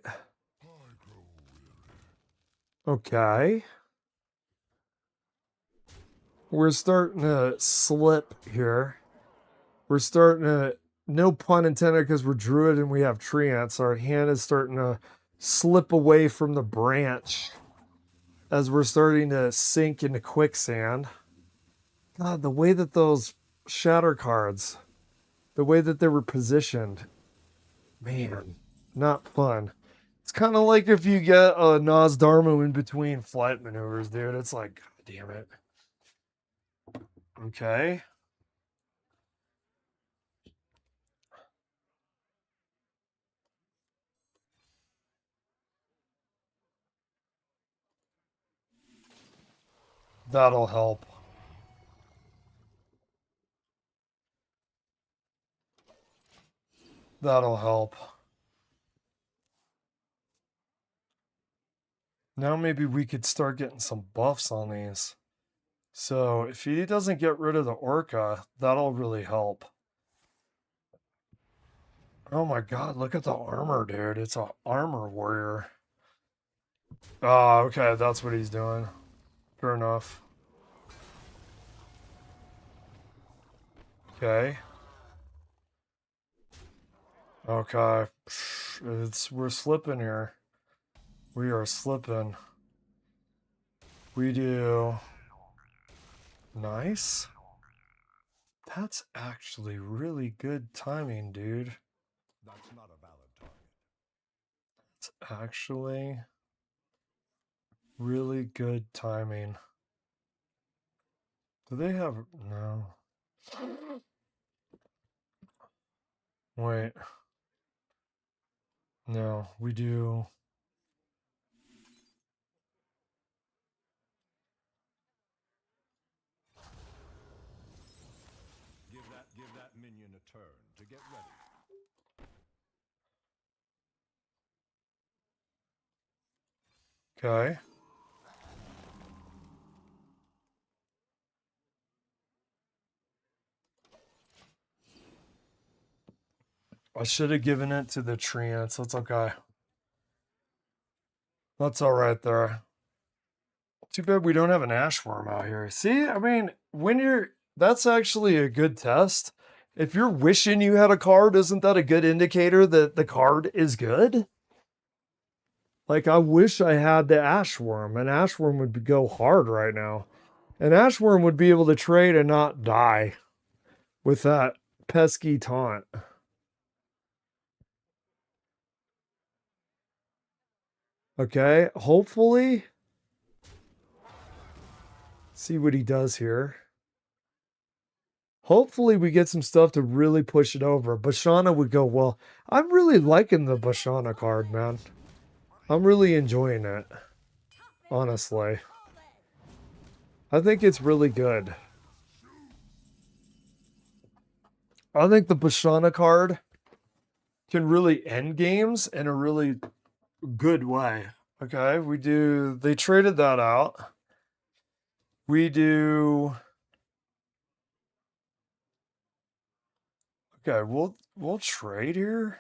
S1: Okay. We're starting to slip here. We're starting to, no pun intended, because we're druid and we have treants. Our hand is starting to slip away from the branch as we're starting to sink into quicksand. God, the way that those shatter cards, the way that they were positioned, man, not fun. It's kind of like if you get a Nosdarmu in between flight maneuvers, dude. It's like, God damn it. Okay. That'll help. That'll help. Now maybe we could start getting some buffs on these. So if he doesn't get rid of the Orca, that'll really help. Oh my god, look at the armor, dude. It's an armor warrior. Ah, okay, that's what he's doing. Fair enough. Okay. Okay. We're slipping here. We are slipping. We do. Nice. That's actually really good timing, dude.
S10: That's not a valid target.
S1: It's actually really good timing. Do they have... No. Wait. No, we do...
S10: Give that minion a turn to get ready.
S1: Okay. I should have given it to the treants. That's okay. That's all right there. Too bad we don't have an ashworm out here. See, I mean, when you're... That's actually a good test. If you're wishing you had a card, isn't that a good indicator that the card is good? Like, I wish I had the ashworm. An ashworm would go hard right now. An ashworm would be able to trade and not die with that pesky taunt. Okay, hopefully... See what he does here. Hopefully we get some stuff to really push it over. Bashana would go, well, I'm really liking the Bashana card, man. I'm really enjoying it. Honestly. I think it's really good. I think the Bashana card can really end games in a really good way. Okay, we do... They traded that out. We do... Okay, we'll trade here.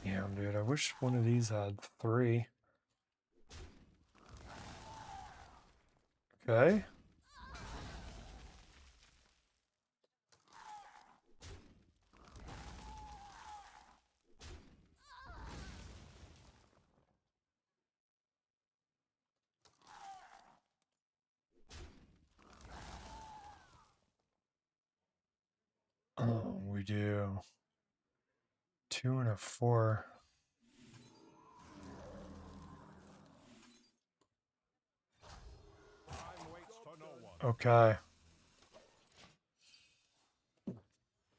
S1: Damn, dude, I wish one of these had 3. Okay. Oh, we do 2 and a 4. Okay.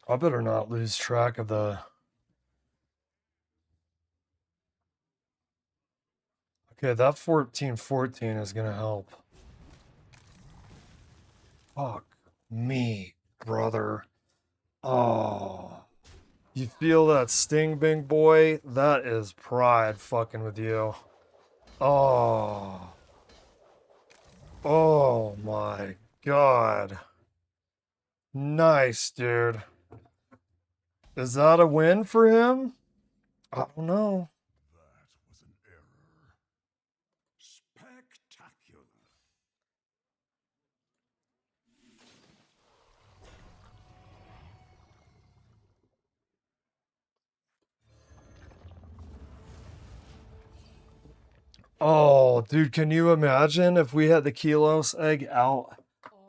S1: I better not lose track of the... Okay, that 14-14 is going to help. Fuck me, brother. Oh. You feel that sting, big boy? That is pride fucking with you. Oh. Oh my god. Nice, dude. Is that a win for him? I don't know.
S10: That was an error. Spectacular.
S1: Oh, dude, can you imagine if we had the Kelos egg out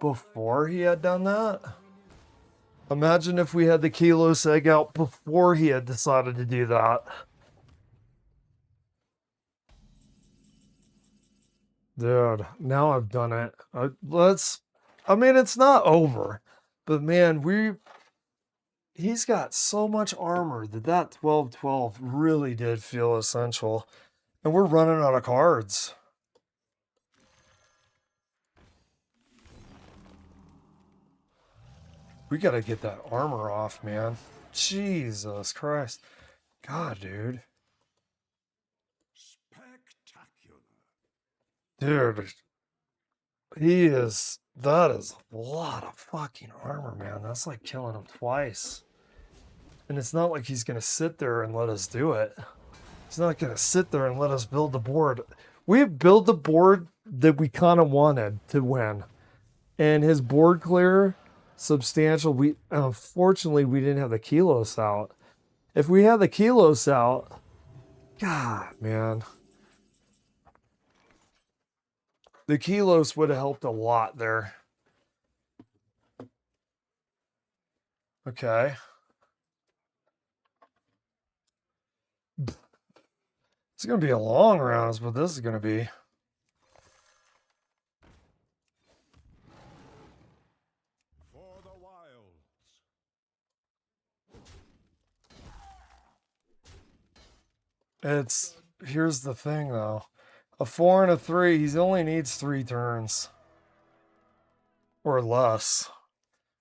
S1: before he had done that? Imagine if we had the Kelos egg out before he had decided to do that. Dude, now I've done it. I mean, it's not over, but man, he's got so much armor that 12-12 really did feel essential. And we're running out of cards. We gotta get that armor off, man. Jesus Christ. God, dude. Dude. That is a lot of fucking armor, man. That's like killing him twice. And it's not like he's gonna sit there and let us do it. He's not gonna sit there and let us build the board. We built the board that we kind of wanted to win. And his board clear, substantial. Unfortunately, we didn't have the kilos out. If we had the kilos out, God, man. The kilos would have helped a lot there. Okay. It's going to be a long round is what this is going to be.
S10: For the wilds.
S1: Here's the thing though. A 4 and a 3, he only needs 3 turns. Or less.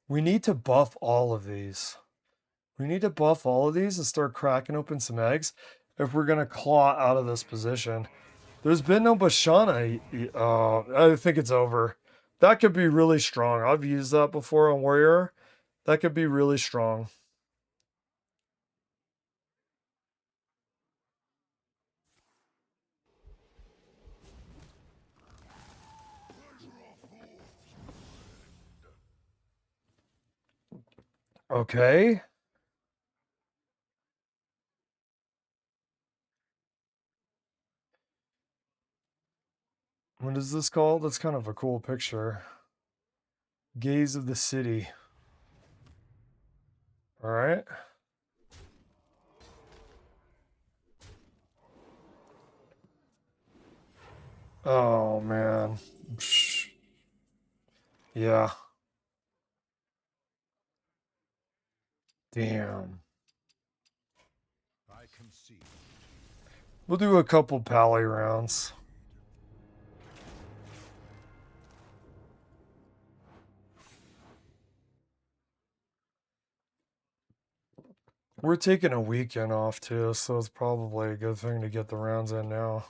S1: We need to buff all of these. We need to buff all of these and start cracking open some eggs if we're going to claw out of this position. There's been no Bashana. I think it's over. That could be really strong. I've used that before on Warrior. That could be really strong. Okay. What is this called? That's kind of a cool picture. Gaze of the city. All right. Oh, man. Yeah. Damn.
S10: I can see.
S1: We'll do a couple pally rounds. We're taking a weekend off too, so it's probably a good thing to get the rounds in now.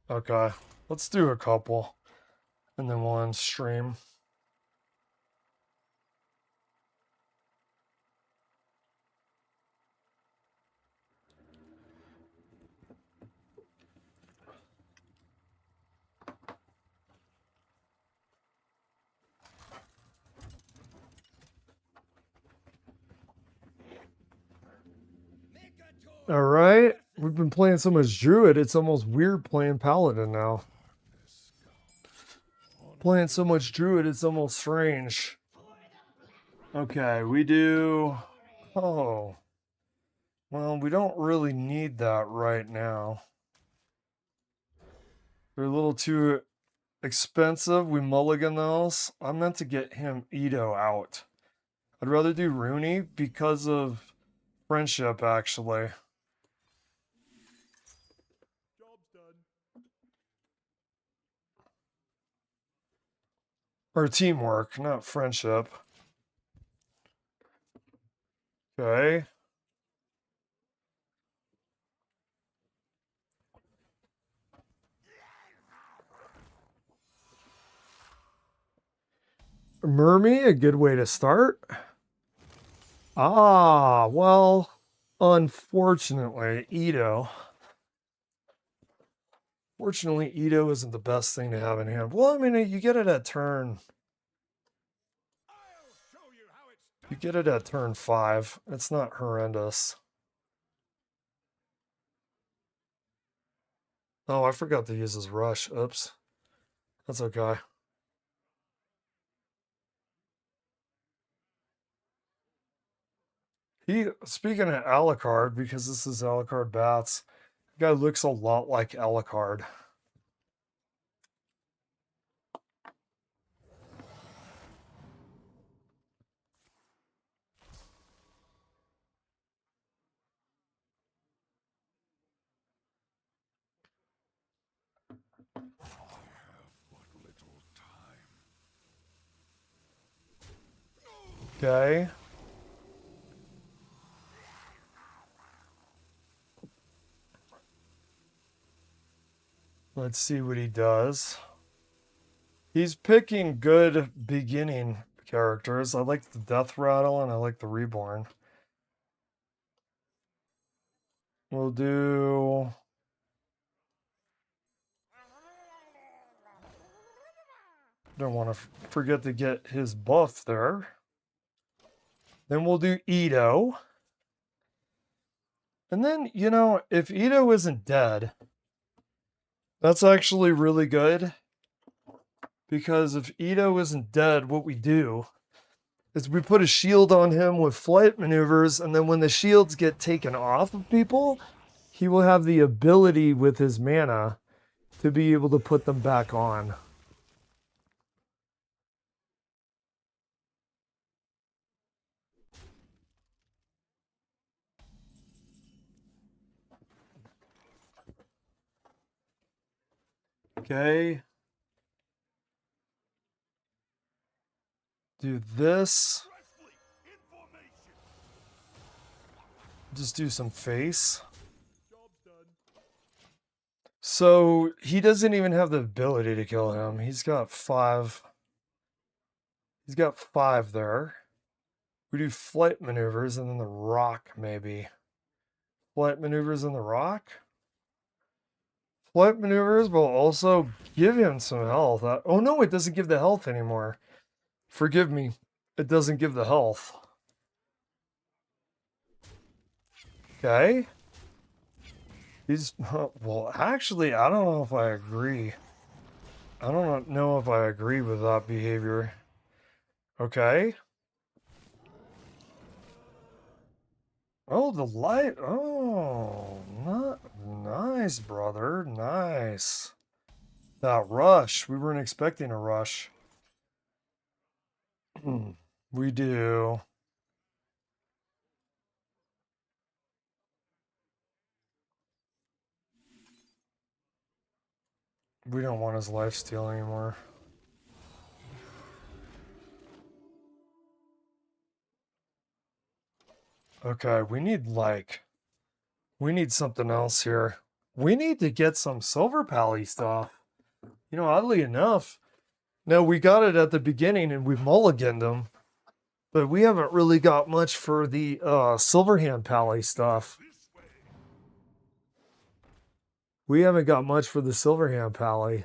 S1: Okay, let's do a couple, and then we'll end stream. All right, we've been playing so much Druid, it's almost weird playing Paladin now. Playing so much Druid, it's almost strange. Okay, we do... Oh. Well, we don't really need that right now. They're a little too expensive. We mulligan those. I meant to get him Ito out. I'd rather do Rooney because of friendship, actually.
S10: Job's done.
S1: Or teamwork, not friendship. Okay. Mermy, a good way to start. Ah, well, unfortunately, Ito. Fortunately, Ito isn't the best thing to have in hand. Well, I mean, you get it at turn. You get it at turn 5. It's not horrendous. Oh, I forgot to use his rush. Oops. That's okay. Speaking of Alucard, because this is Alucard Bats, the guy looks a lot like Alucard. Okay. Let's see what he does. He's picking good beginning characters. I like the Death Rattle and I like the Reborn. We'll do... Don't want to forget to get his buff there. Then we'll do Ito. And then, you know, if Ito isn't dead, that's actually really good. Because if Ito isn't dead, what we do is we put a shield on him with flight maneuvers, and then when the shields get taken off of people, he will have the ability with his mana to be able to put them back on. Okay. Do this. Just do some face. So he doesn't even have the ability to kill him. He's got 5. He's got 5 there. We do flight maneuvers and then the rock, maybe. Flight maneuvers and the rock? Flight maneuvers will also give him some health. Oh no, it doesn't give the health anymore. Forgive me. It doesn't give the health. Okay. He's... Well, actually, I don't know if I agree. I don't know if I agree with that behavior. Okay. Oh, the light. Oh, not nice, brother. Nice. That rush. We weren't expecting a rush. We do. We don't want his lifesteal anymore. Okay, we need something else here. We need to get some Silver Pally stuff. You know, oddly enough, no, we got it at the beginning and we mulliganed them. But we haven't really got much for the Silverhand Pally stuff. We haven't got much for the Silverhand Pally.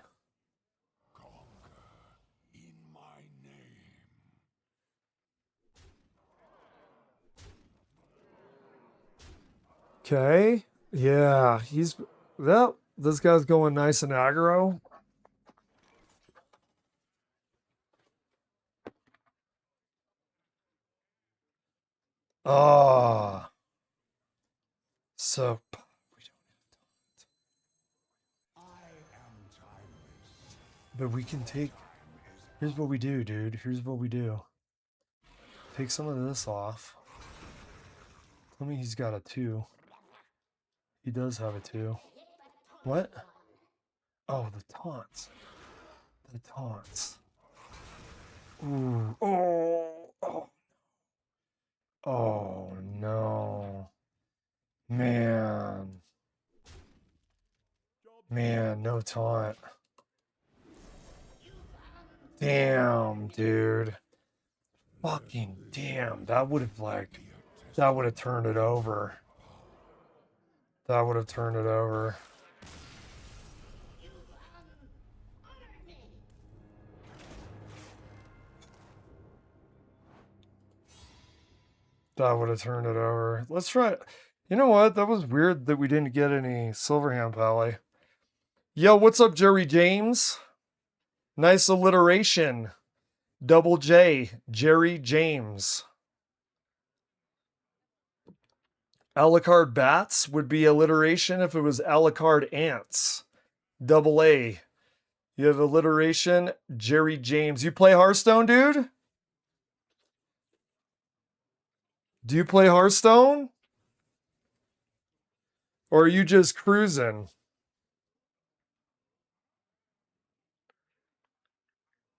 S1: Okay. Yeah, this guy's going nice and aggro. Ah. So but we can take... Here's what we do, dude. Here's what we do. Take some of this off. Tell me he's got a 2. He does have a 2. What? Oh, the taunts. The taunts. Ooh. Oh. Oh. Oh, no. Man. Man, no taunt. Damn, dude. Fucking damn. That would have turned it over. That would have turned it over. That would have turned it over. Let's try it. You know what? That was weird that we didn't get any Silverhand Pally. Yo, what's up, Jerry James? Nice alliteration. Double J, Jerry James. Alucard Bats would be alliteration if it was Alucard Ants. Double A. You have alliteration, Jerry James. You play Hearthstone, dude? Do you play Hearthstone? Or are you just cruising?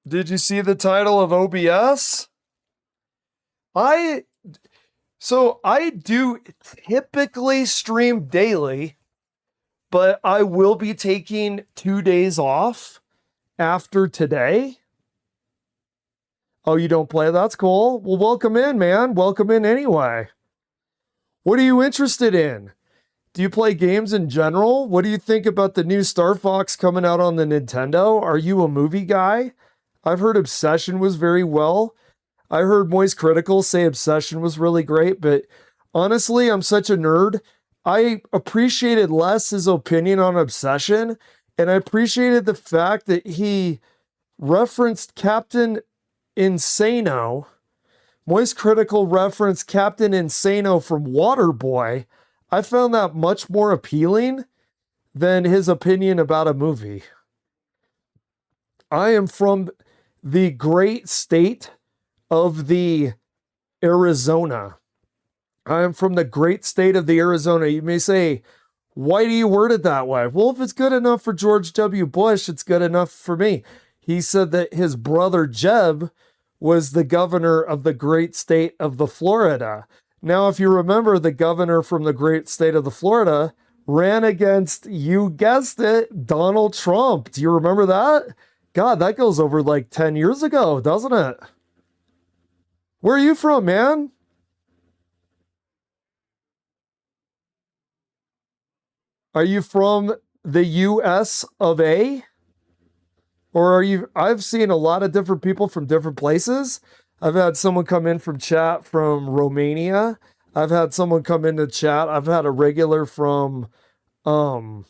S1: Did you see the title of OBS? So I do typically stream daily, but I will be taking 2 days off after today. Oh, you don't play? That's cool. Well, welcome in, man. Welcome in anyway. What are you interested in? Do you play games in general? What do you think about the new Star Fox coming out on the Nintendo? Are you a movie guy? I've heard Obsession was very well. I heard Moist Critical say Obsession was really great, but honestly, I'm such a nerd. I appreciated less his opinion on Obsession, and I appreciated the fact that he referenced Captain Insano. Moist Critical referenced Captain Insano from Waterboy. I found that much more appealing than his opinion about a movie. I am from the great state of the Arizona. I am from the great state of the Arizona. You may say, why do you word it that way? Well, if it's good enough for George W. Bush, it's good enough for me. He said that his brother Jeb was the governor of the great state of the Florida. Now, if you remember, the governor from the great state of the Florida ran against, you guessed it, Donald Trump. Do you remember that? God, that goes over like 10 years ago, doesn't it? Where are you from, man? Are you from the US of A? Or are you, I've seen a lot of different people from different places. I've had someone come in from chat from Romania. I've had someone come into chat. I've had a regular from, oh,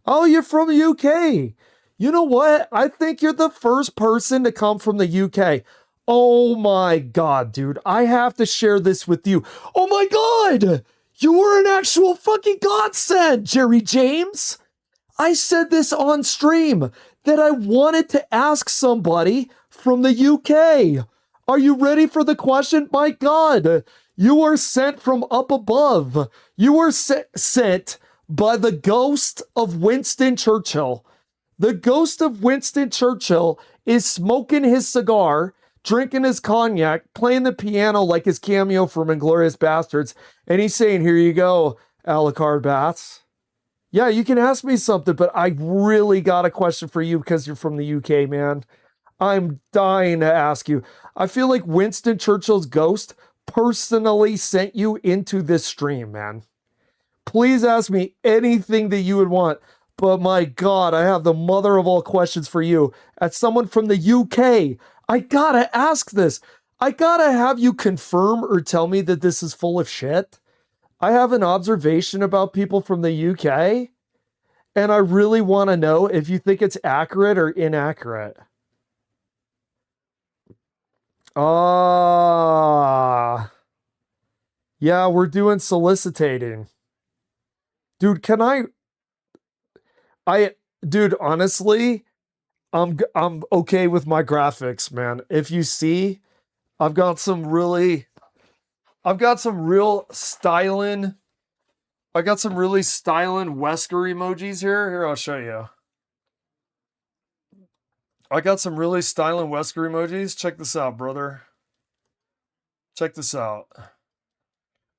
S1: you're from the UK. You know what? I think you're the first person to come from the UK. Oh my God, dude. I have to share this with you. Oh my God. You were an actual fucking godsend, Jerry James. I said this on stream that I wanted to ask somebody from the UK. Are you ready for the question? My God, you are sent from up above. You were sent by the ghost of Winston Churchill. The ghost of Winston Churchill is smoking his cigar, drinking his cognac, playing the piano like his cameo from Inglourious Bastards, and he's saying, here you go, Alucard Bats. Yeah, you can ask me something, but I really got a question for you because you're from the UK, man. I'm dying to ask you. I feel like Winston Churchill's ghost personally sent you into this stream, man. Please ask me anything that you would want. But my God, I have the mother of all questions for you. As someone from the UK, I gotta ask this. I gotta have you confirm or tell me that this is full of shit. I have an observation about people from the UK, and I really want to know if you think it's accurate or inaccurate. Yeah, we're doing solicitating. Dude, dude, honestly, I'm okay with my graphics, man. If you see, I've got some real styling. I got some really styling Wesker emojis here. Here, I'll show you. I got some really styling Wesker emojis. Check this out, brother. Check this out.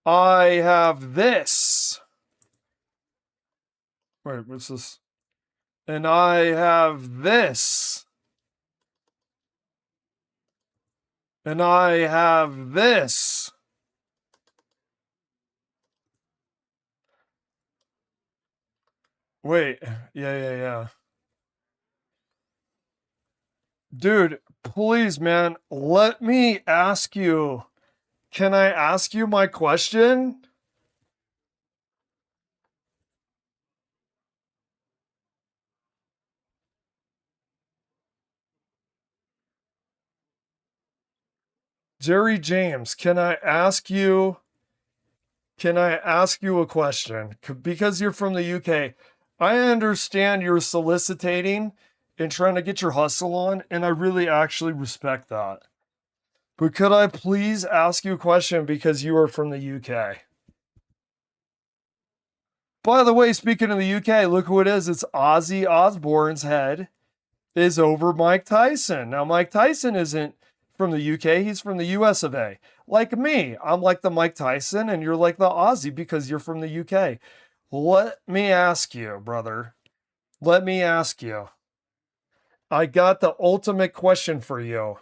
S1: I have this. Wait, what's this? And I have this. And I have this. Wait, yeah. Dude, please, man, let me ask you. Can I ask you my question? Jerry James, can I ask you a question? Because you're from the UK. I understand you're soliciting and trying to get your hustle on, and I really actually respect that. But could I please ask you a question because you are from the UK? By the way, speaking of the UK, look who it is. It's Ozzy Osbourne's head is over Mike Tyson. Now, Mike Tyson isn't from the UK. He's from the US of A. Like me, I'm like the Mike Tyson, and you're like the Aussie because you're from the UK. Let me ask you, brother. Let me ask you. I got the ultimate question for you.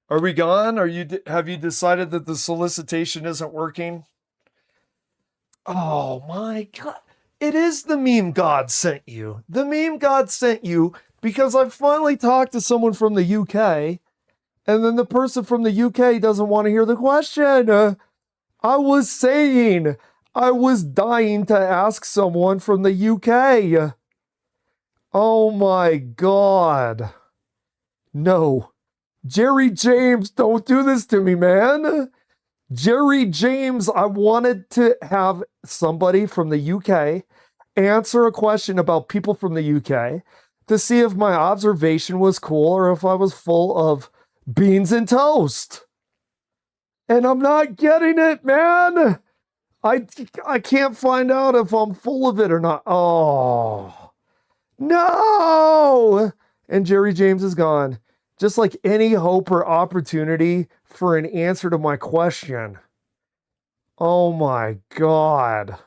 S1: Are we gone? Have you decided that the solicitation isn't working? Oh my God. It is the meme God sent you. The meme God sent you because I finally talked to someone from the UK, and then the person from the UK doesn't want to hear the question. I was saying, I was dying to ask someone from the UK. Oh my God. No. Jerry James, don't do this to me, man. Jerry James, I wanted to have somebody from the UK answer a question about people from the UK to see if my observation was cool or if I was full of beans and toast. And I'm not getting it, man. I can't find out if I'm full of it or not. Oh, no. And Jerry James is gone. Just like any hope or opportunity for an answer to my question. Oh my God.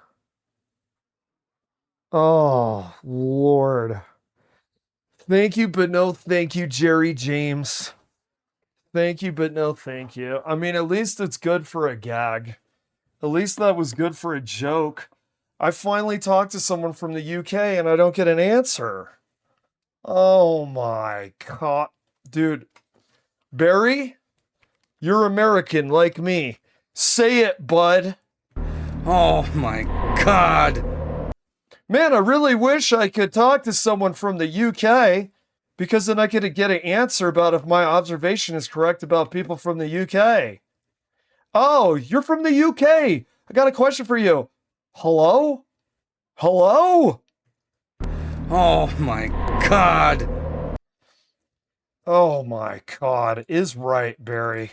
S1: Oh, Lord. Thank you, but no thank you, Jerry James. Thank you, but no thank you. I mean, at least it's good for a gag. At least that was good for a joke. I finally talked to someone from the UK and I don't get an answer. Oh my God. Dude, Barry, you're American like me. Say it, bud.
S14: Oh my God.
S1: Man, I really wish I could talk to someone from the UK because then I could get an answer about if my observation is correct about people from the UK. Oh, you're from the UK. I got a question for you. Hello? Hello?
S14: Oh my God.
S1: Oh my God. Is right, Barry.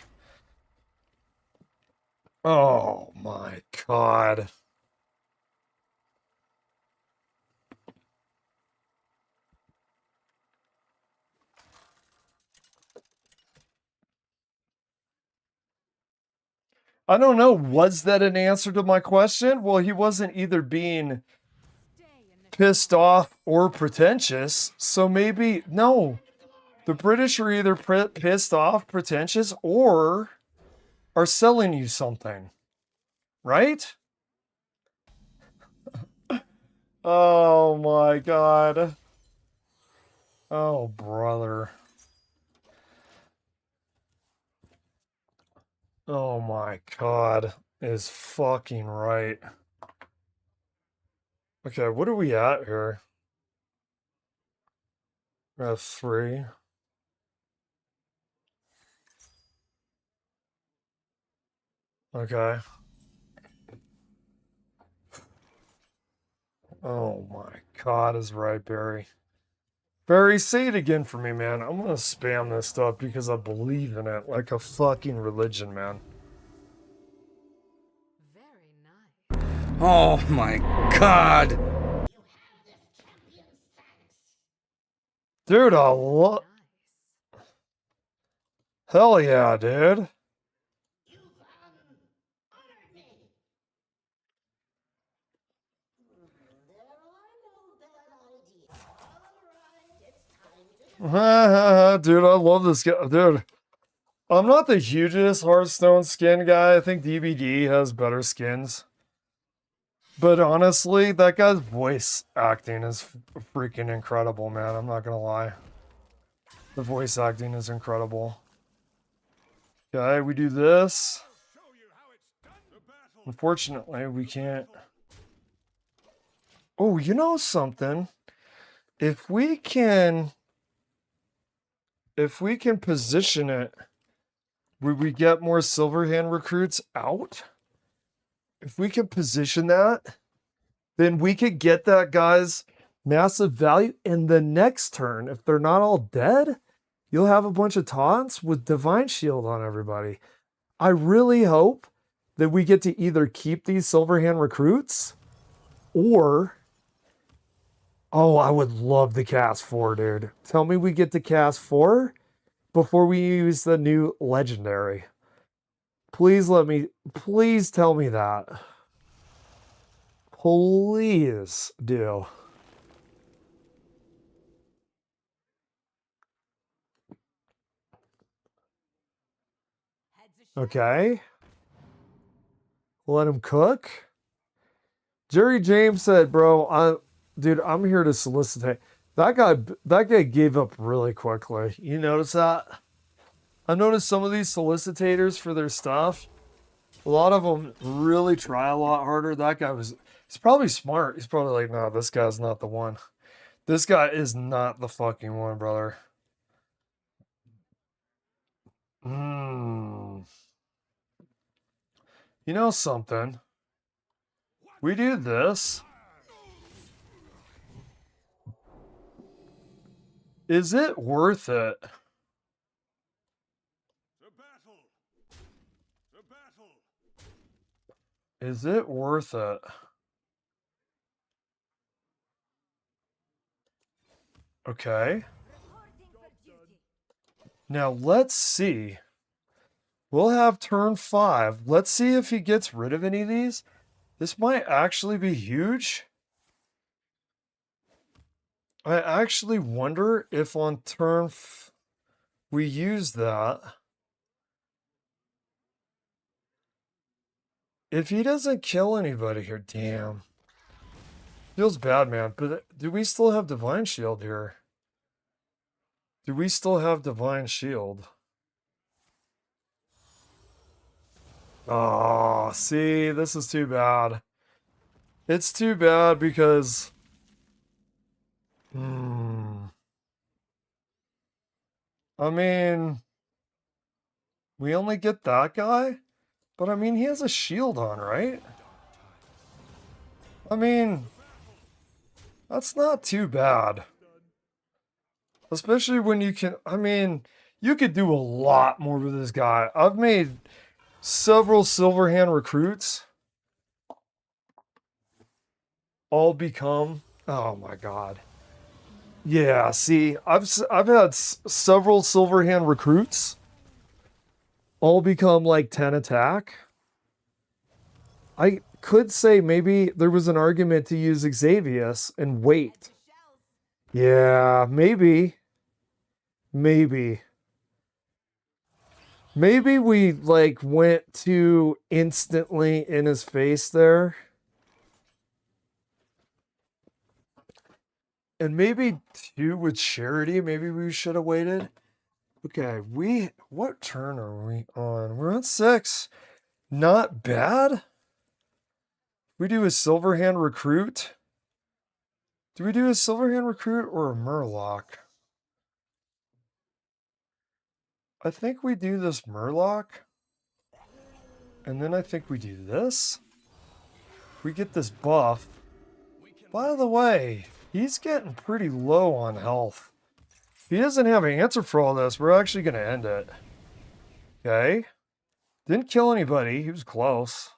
S1: Oh my God. I don't know. Was that an answer to my question? Well, he wasn't either being pissed off or pretentious. So maybe, no. The British are either pissed off, pretentious, or are selling you something. Right? Oh my God. Oh, brother. Oh my God. Is fucking right. Okay, what are we at here? We're at 3. Okay. Oh my God, is right, Barry. Barry, say it again for me, man. I'm gonna spam this stuff because I believe in it like a fucking religion, man.
S14: Oh my God.
S1: Dude, I love... Hell yeah, dude. Dude, I love this guy. Dude, I'm not the hugest Hearthstone skin guy. I think DBD has better skins. But honestly, that guy's voice acting is freaking incredible, man. I'm not gonna lie. The voice acting is incredible. Okay, we do this. Unfortunately, we can't. Oh, you know something? If we can position it, would we get more Silverhand recruits out? If we can position that, then we could get that guy's massive value. In the next turn, if they're not all dead, you'll have a bunch of taunts with Divine Shield on everybody. I really hope that we get to either keep these Silverhand recruits or Oh, I would love the cast 4, dude. Tell me we get to cast 4 before we use the new legendary. Please please tell me that. Please do. Okay. Let him cook. Jerry James said, bro, dude, I'm here to solicitate. That guy gave up really quickly. You notice that? I noticed some of these solicitators for their stuff, a lot of them really try a lot harder. That guy he's probably smart. He's probably like, no, this guy's not the one. This guy is not the fucking one, brother. You know something? We do this. Is it worth it? Is it worth it? Okay. Now let's see. We'll have turn 5. Let's see if he gets rid of any of these. This might actually be huge. I actually wonder if on turn we use that. If he doesn't kill anybody here, damn. Feels bad, man. But do we still have Divine Shield here? Do we still have Divine Shield? Oh, see, this is too bad. It's too bad because... I mean... We only get that guy? But I mean, he has a shield on, right? I mean... That's not too bad. Especially when you can... I mean, you could do a lot more with this guy. I've made several Silverhand recruits all become... Oh my god. Yeah, see, I've had several Silverhand recruits all become like 10 attack. I could say maybe there was an argument to use Xavius and wait. Yeah, maybe. Maybe we like went too instantly in his face there. And maybe 2 with Charity, maybe we should have waited. Okay, what turn are we on? We're on 6. Not bad. We do a Silverhand recruit. Do we do a Silverhand recruit or a Murloc? I think we do this Murloc. And then I think we do this. We get this buff. By the way, he's getting pretty low on health. If he doesn't have an answer for all this, we're actually going to end it. Okay. Didn't kill anybody. He was close.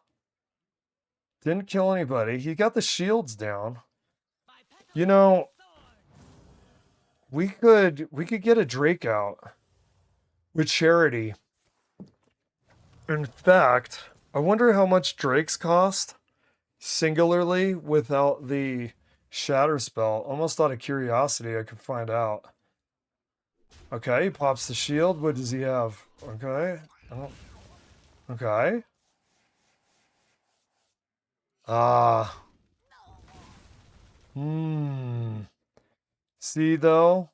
S1: Didn't kill anybody. He got the shields down. You know, we could get a Drake out with Charity. In fact, I wonder how much Drakes cost singularly without the Shatter spell. Almost out of curiosity, I could find out. Okay, he pops the shield. What does he have? Okay. Oh. Okay. See though,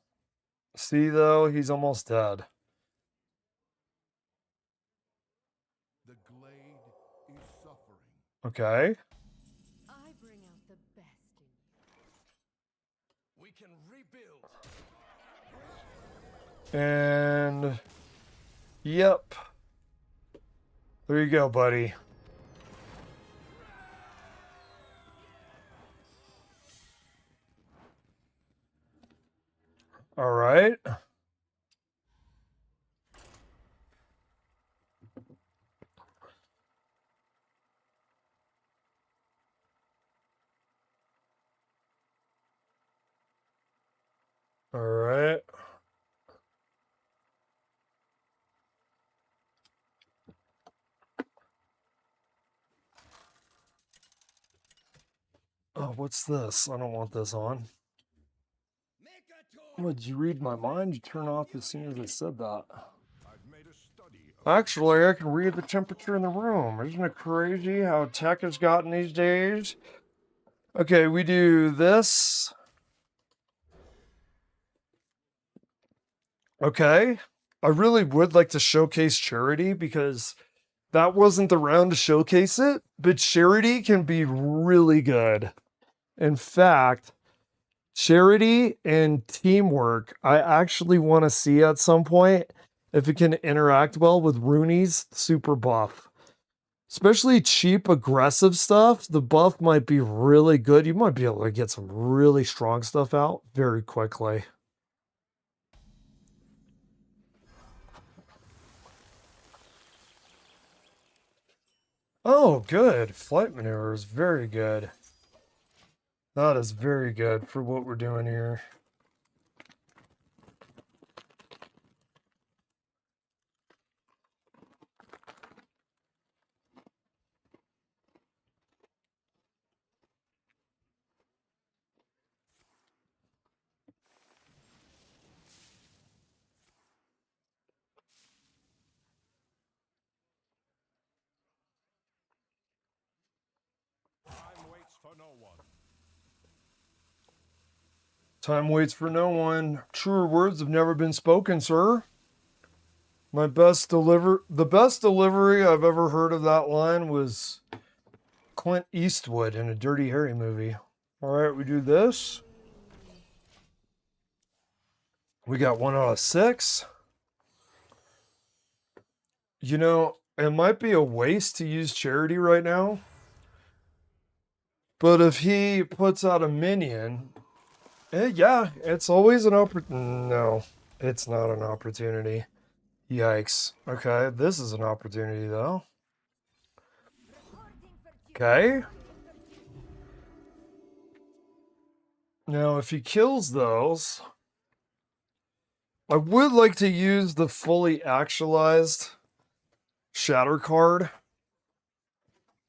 S1: he's almost dead.
S10: The glade is suffering.
S1: Okay.
S13: I bring out the best in you.
S10: We can rebuild.
S1: And yep. There you go, buddy. All right. All right. Oh, what's this? I don't want this on. Would you read my mind? You turn off as soon as I said that. Actually, I can read the temperature in the room. Isn't it crazy how tech has gotten these days? Okay, we do this. Okay. I really would like to showcase Charity because that wasn't the round to showcase it, but Charity can be really good. In fact, Charity and Teamwork, I actually want to see at some point if it can interact well with Rooney's super buff. Especially cheap, aggressive stuff, the buff might be really good. You might be able to get some really strong stuff out very quickly. Oh, good. Flight maneuver is very good. That is very good for what we're doing here. Time waits for no one. Truer words have never been spoken, sir. The best delivery I've ever heard of that line was Clint Eastwood in a Dirty Harry movie. All right, we do this. We got 1 out of 6. You know, it might be a waste to use Charity right now. But if he puts out a minion, yeah, it's always an opportunity. No, it's not an opportunity. Yikes. Okay, this is an opportunity, though. Okay. Now, if he kills those, I would like to use the fully actualized Shatter card.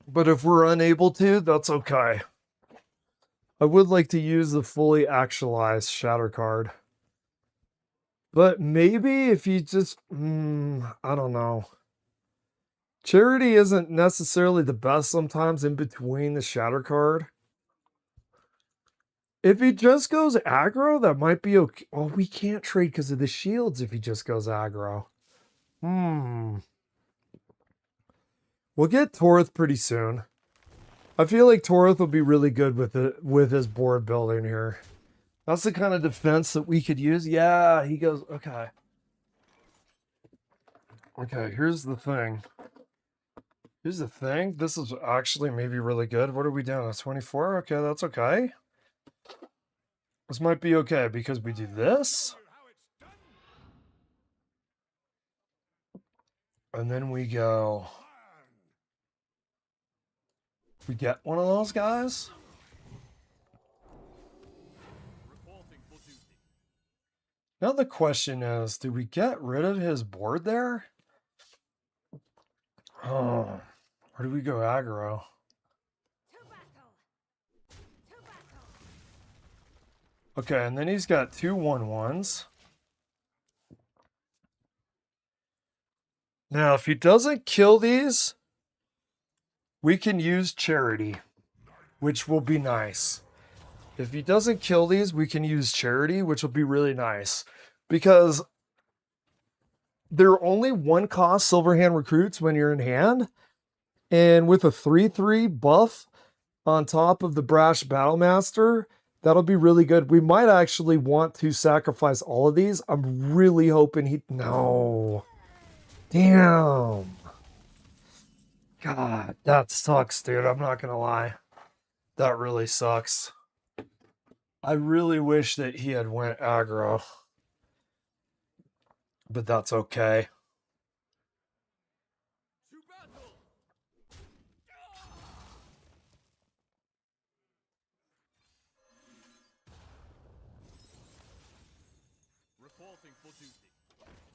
S1: But if we're unable to, that's okay. I would like to use the fully actualized Shatter card. But maybe if you just... I don't know. Charity isn't necessarily the best sometimes in between the Shatter card. If he just goes aggro, that might be okay. Well, we can't trade because of the shields if he just goes aggro. We'll get Torith pretty soon. I feel like Torith will be really good with his board building here. That's the kind of defense that we could use. Yeah, he goes, okay. Okay, here's the thing. Here's the thing. This is actually maybe really good. What are we doing? A 24? Okay, that's okay. This might be okay because we do this. And then we go... We get one of those guys. Now the question is, do we get rid of his board there? Oh, or do we go aggro? Okay, and then he's got 2 1/1s. Now, if he doesn't kill these, we can use Charity, which will be nice. If he doesn't kill these, we can use Charity, which will be really nice. Because they're only 1-cost Silverhand recruits when you're in hand. And with a 3/3 buff on top of the Brash Battlemaster, that'll be really good. We might actually want to sacrifice all of these. I'm really hoping he... No. Damn. God, that sucks, dude. I'm not going to lie. That really sucks. I really wish that he had went aggro. But that's okay.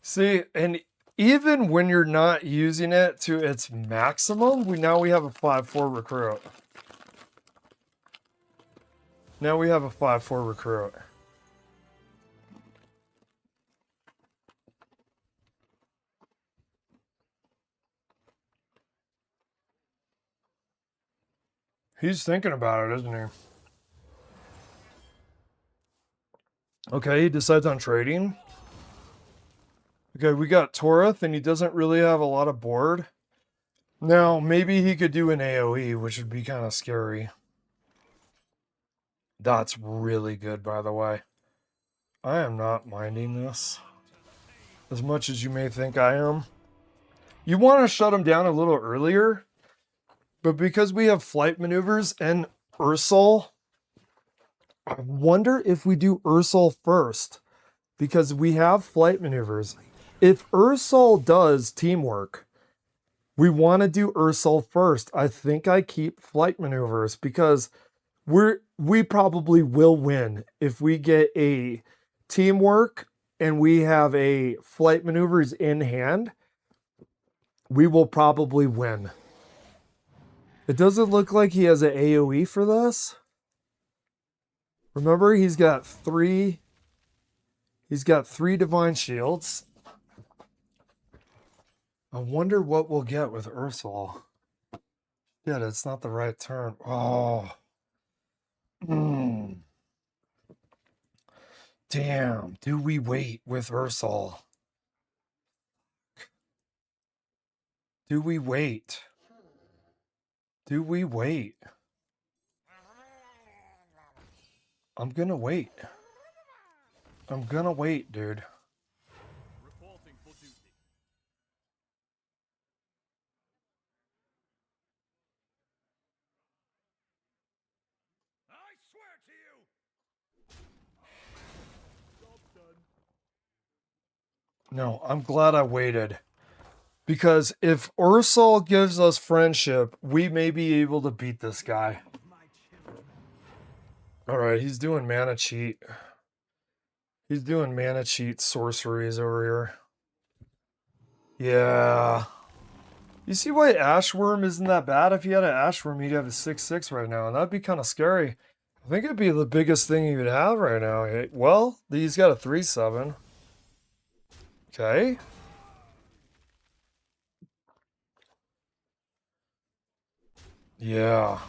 S1: See, and even when you're not using it to its maximum, we have a 5-4 recruit. Now we have a 5-4 recruit. He's thinking about it, isn't he? Okay, he decides on trading. Okay, we got Torith, and he doesn't really have a lot of board. Now, maybe he could do an AoE, which would be kind of scary. That's really good, by the way. I am not minding this as much as you may think I am. You want to shut him down a little earlier, but because we have flight maneuvers and Ursul, I wonder if we do Ursul first, because we have flight maneuvers. If Ursul does teamwork, we want to do Ursul first. I think I keep flight maneuvers because we probably will win if we get a teamwork and we have a flight maneuvers in hand. We will probably win. It doesn't look like he has an AoE for this. Remember, he's got three divine shields. I wonder what we'll get with Ursula. Yeah, it's not the right turn. Oh. Damn. Do we wait with Ursula? Do we wait? Do we wait? I'm gonna wait. I'm gonna wait, dude. No, I'm glad I waited. Because if Ursul gives us friendship, we may be able to beat this guy. Alright, he's doing mana cheat. He's doing mana cheat sorceries over here. Yeah. You see why Ashworm isn't that bad? If he had an Ashworm, he'd have a 6-6 right now, and that'd be kind of scary. I think it'd be the biggest thing he would have right now. Well, he's got a 3-7. Okay. Yeah.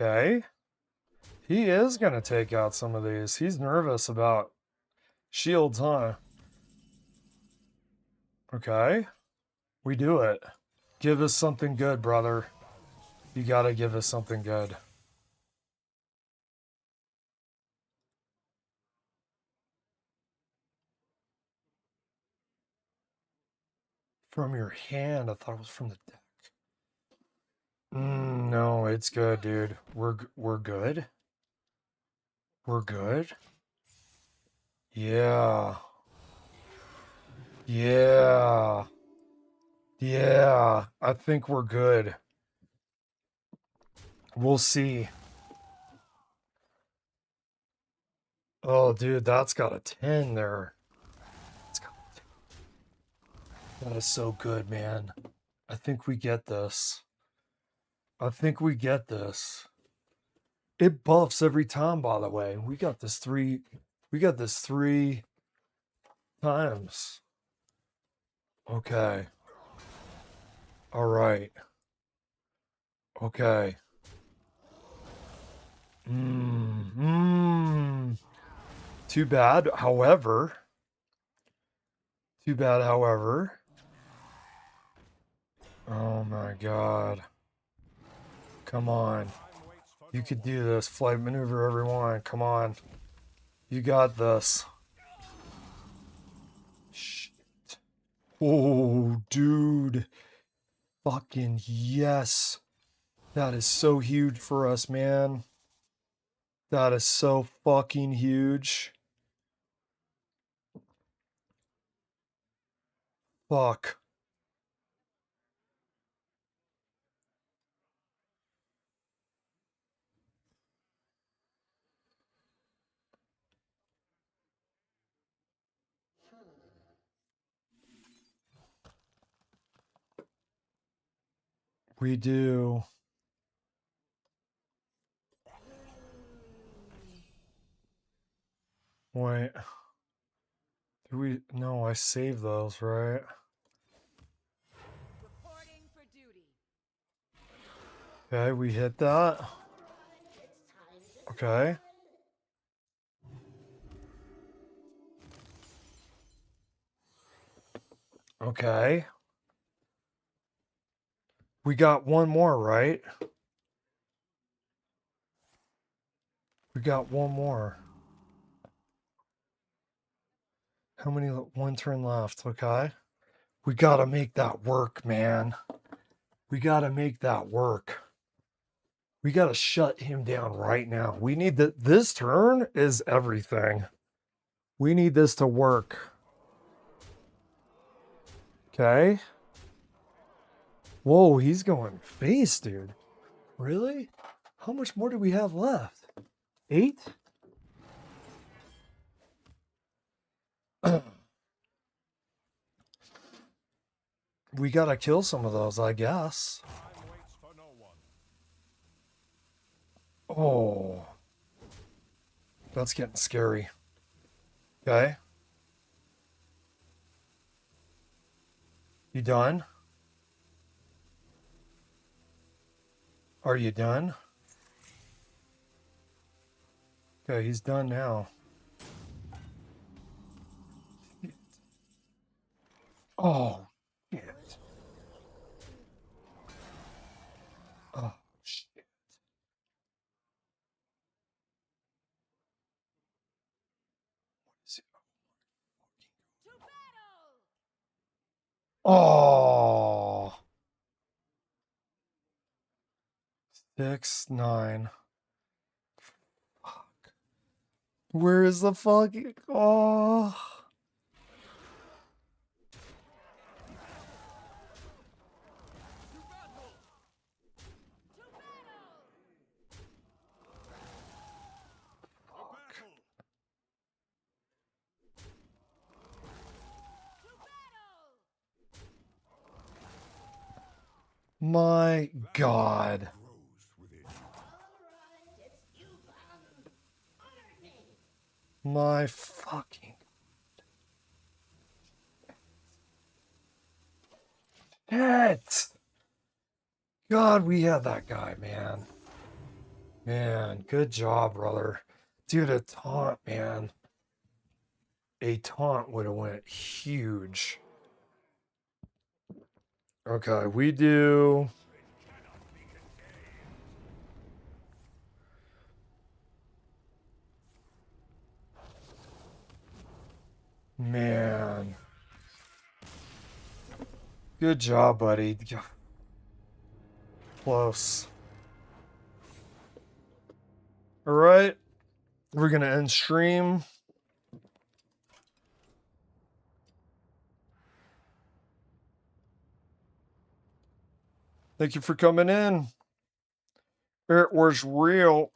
S1: Okay. He is going to take out some of these. He's nervous about shields, huh? Okay. We do it. Give us something good, brother. You got to give us something good. From your hand. I thought it was from the deck. No, it's good, dude. We're good. We're good. Yeah. Yeah. Yeah. I think we're good. We'll see. Oh, dude, that's got a 10 there. That is so good, man. I think we get this. I think we get this. It buffs every time, by the way. We got this three times. Okay. All right. Okay. Too bad, however. Oh my god. Come on. You could do this. Flight maneuver, everyone. Come on. You got this. Shit. Oh, dude. Fucking yes. That is so huge for us, man. That is so fucking huge. Fuck. We do. Wait. Do we? No, I saved those, right?
S13: Reporting for duty.
S1: Okay, we hit that. Okay. Okay. We got one more, right? We got one more. How many? One turn left. Okay. We got to make that work, man. We got to make that work. We got to shut him down right now. We need that. This turn is everything. We need this to work. Okay. Whoa, he's going face, dude. Really? How much more do we have left? 8? We gotta kill some of those, I guess. Oh. That's getting scary. Okay. You done? Are you done? Okay, he's done now. Oh, shit. Oh, shit. Oh. 6, 9. Fuck. Where is the fucking... Oh. My God. My fucking shit. God, we had that guy, man. Man, good job, brother. Dude, a taunt, man. A taunt would have went huge. Okay, we do... Man. Good job, buddy. Close. All right. We're going to end stream. Thank you for coming in. It was real.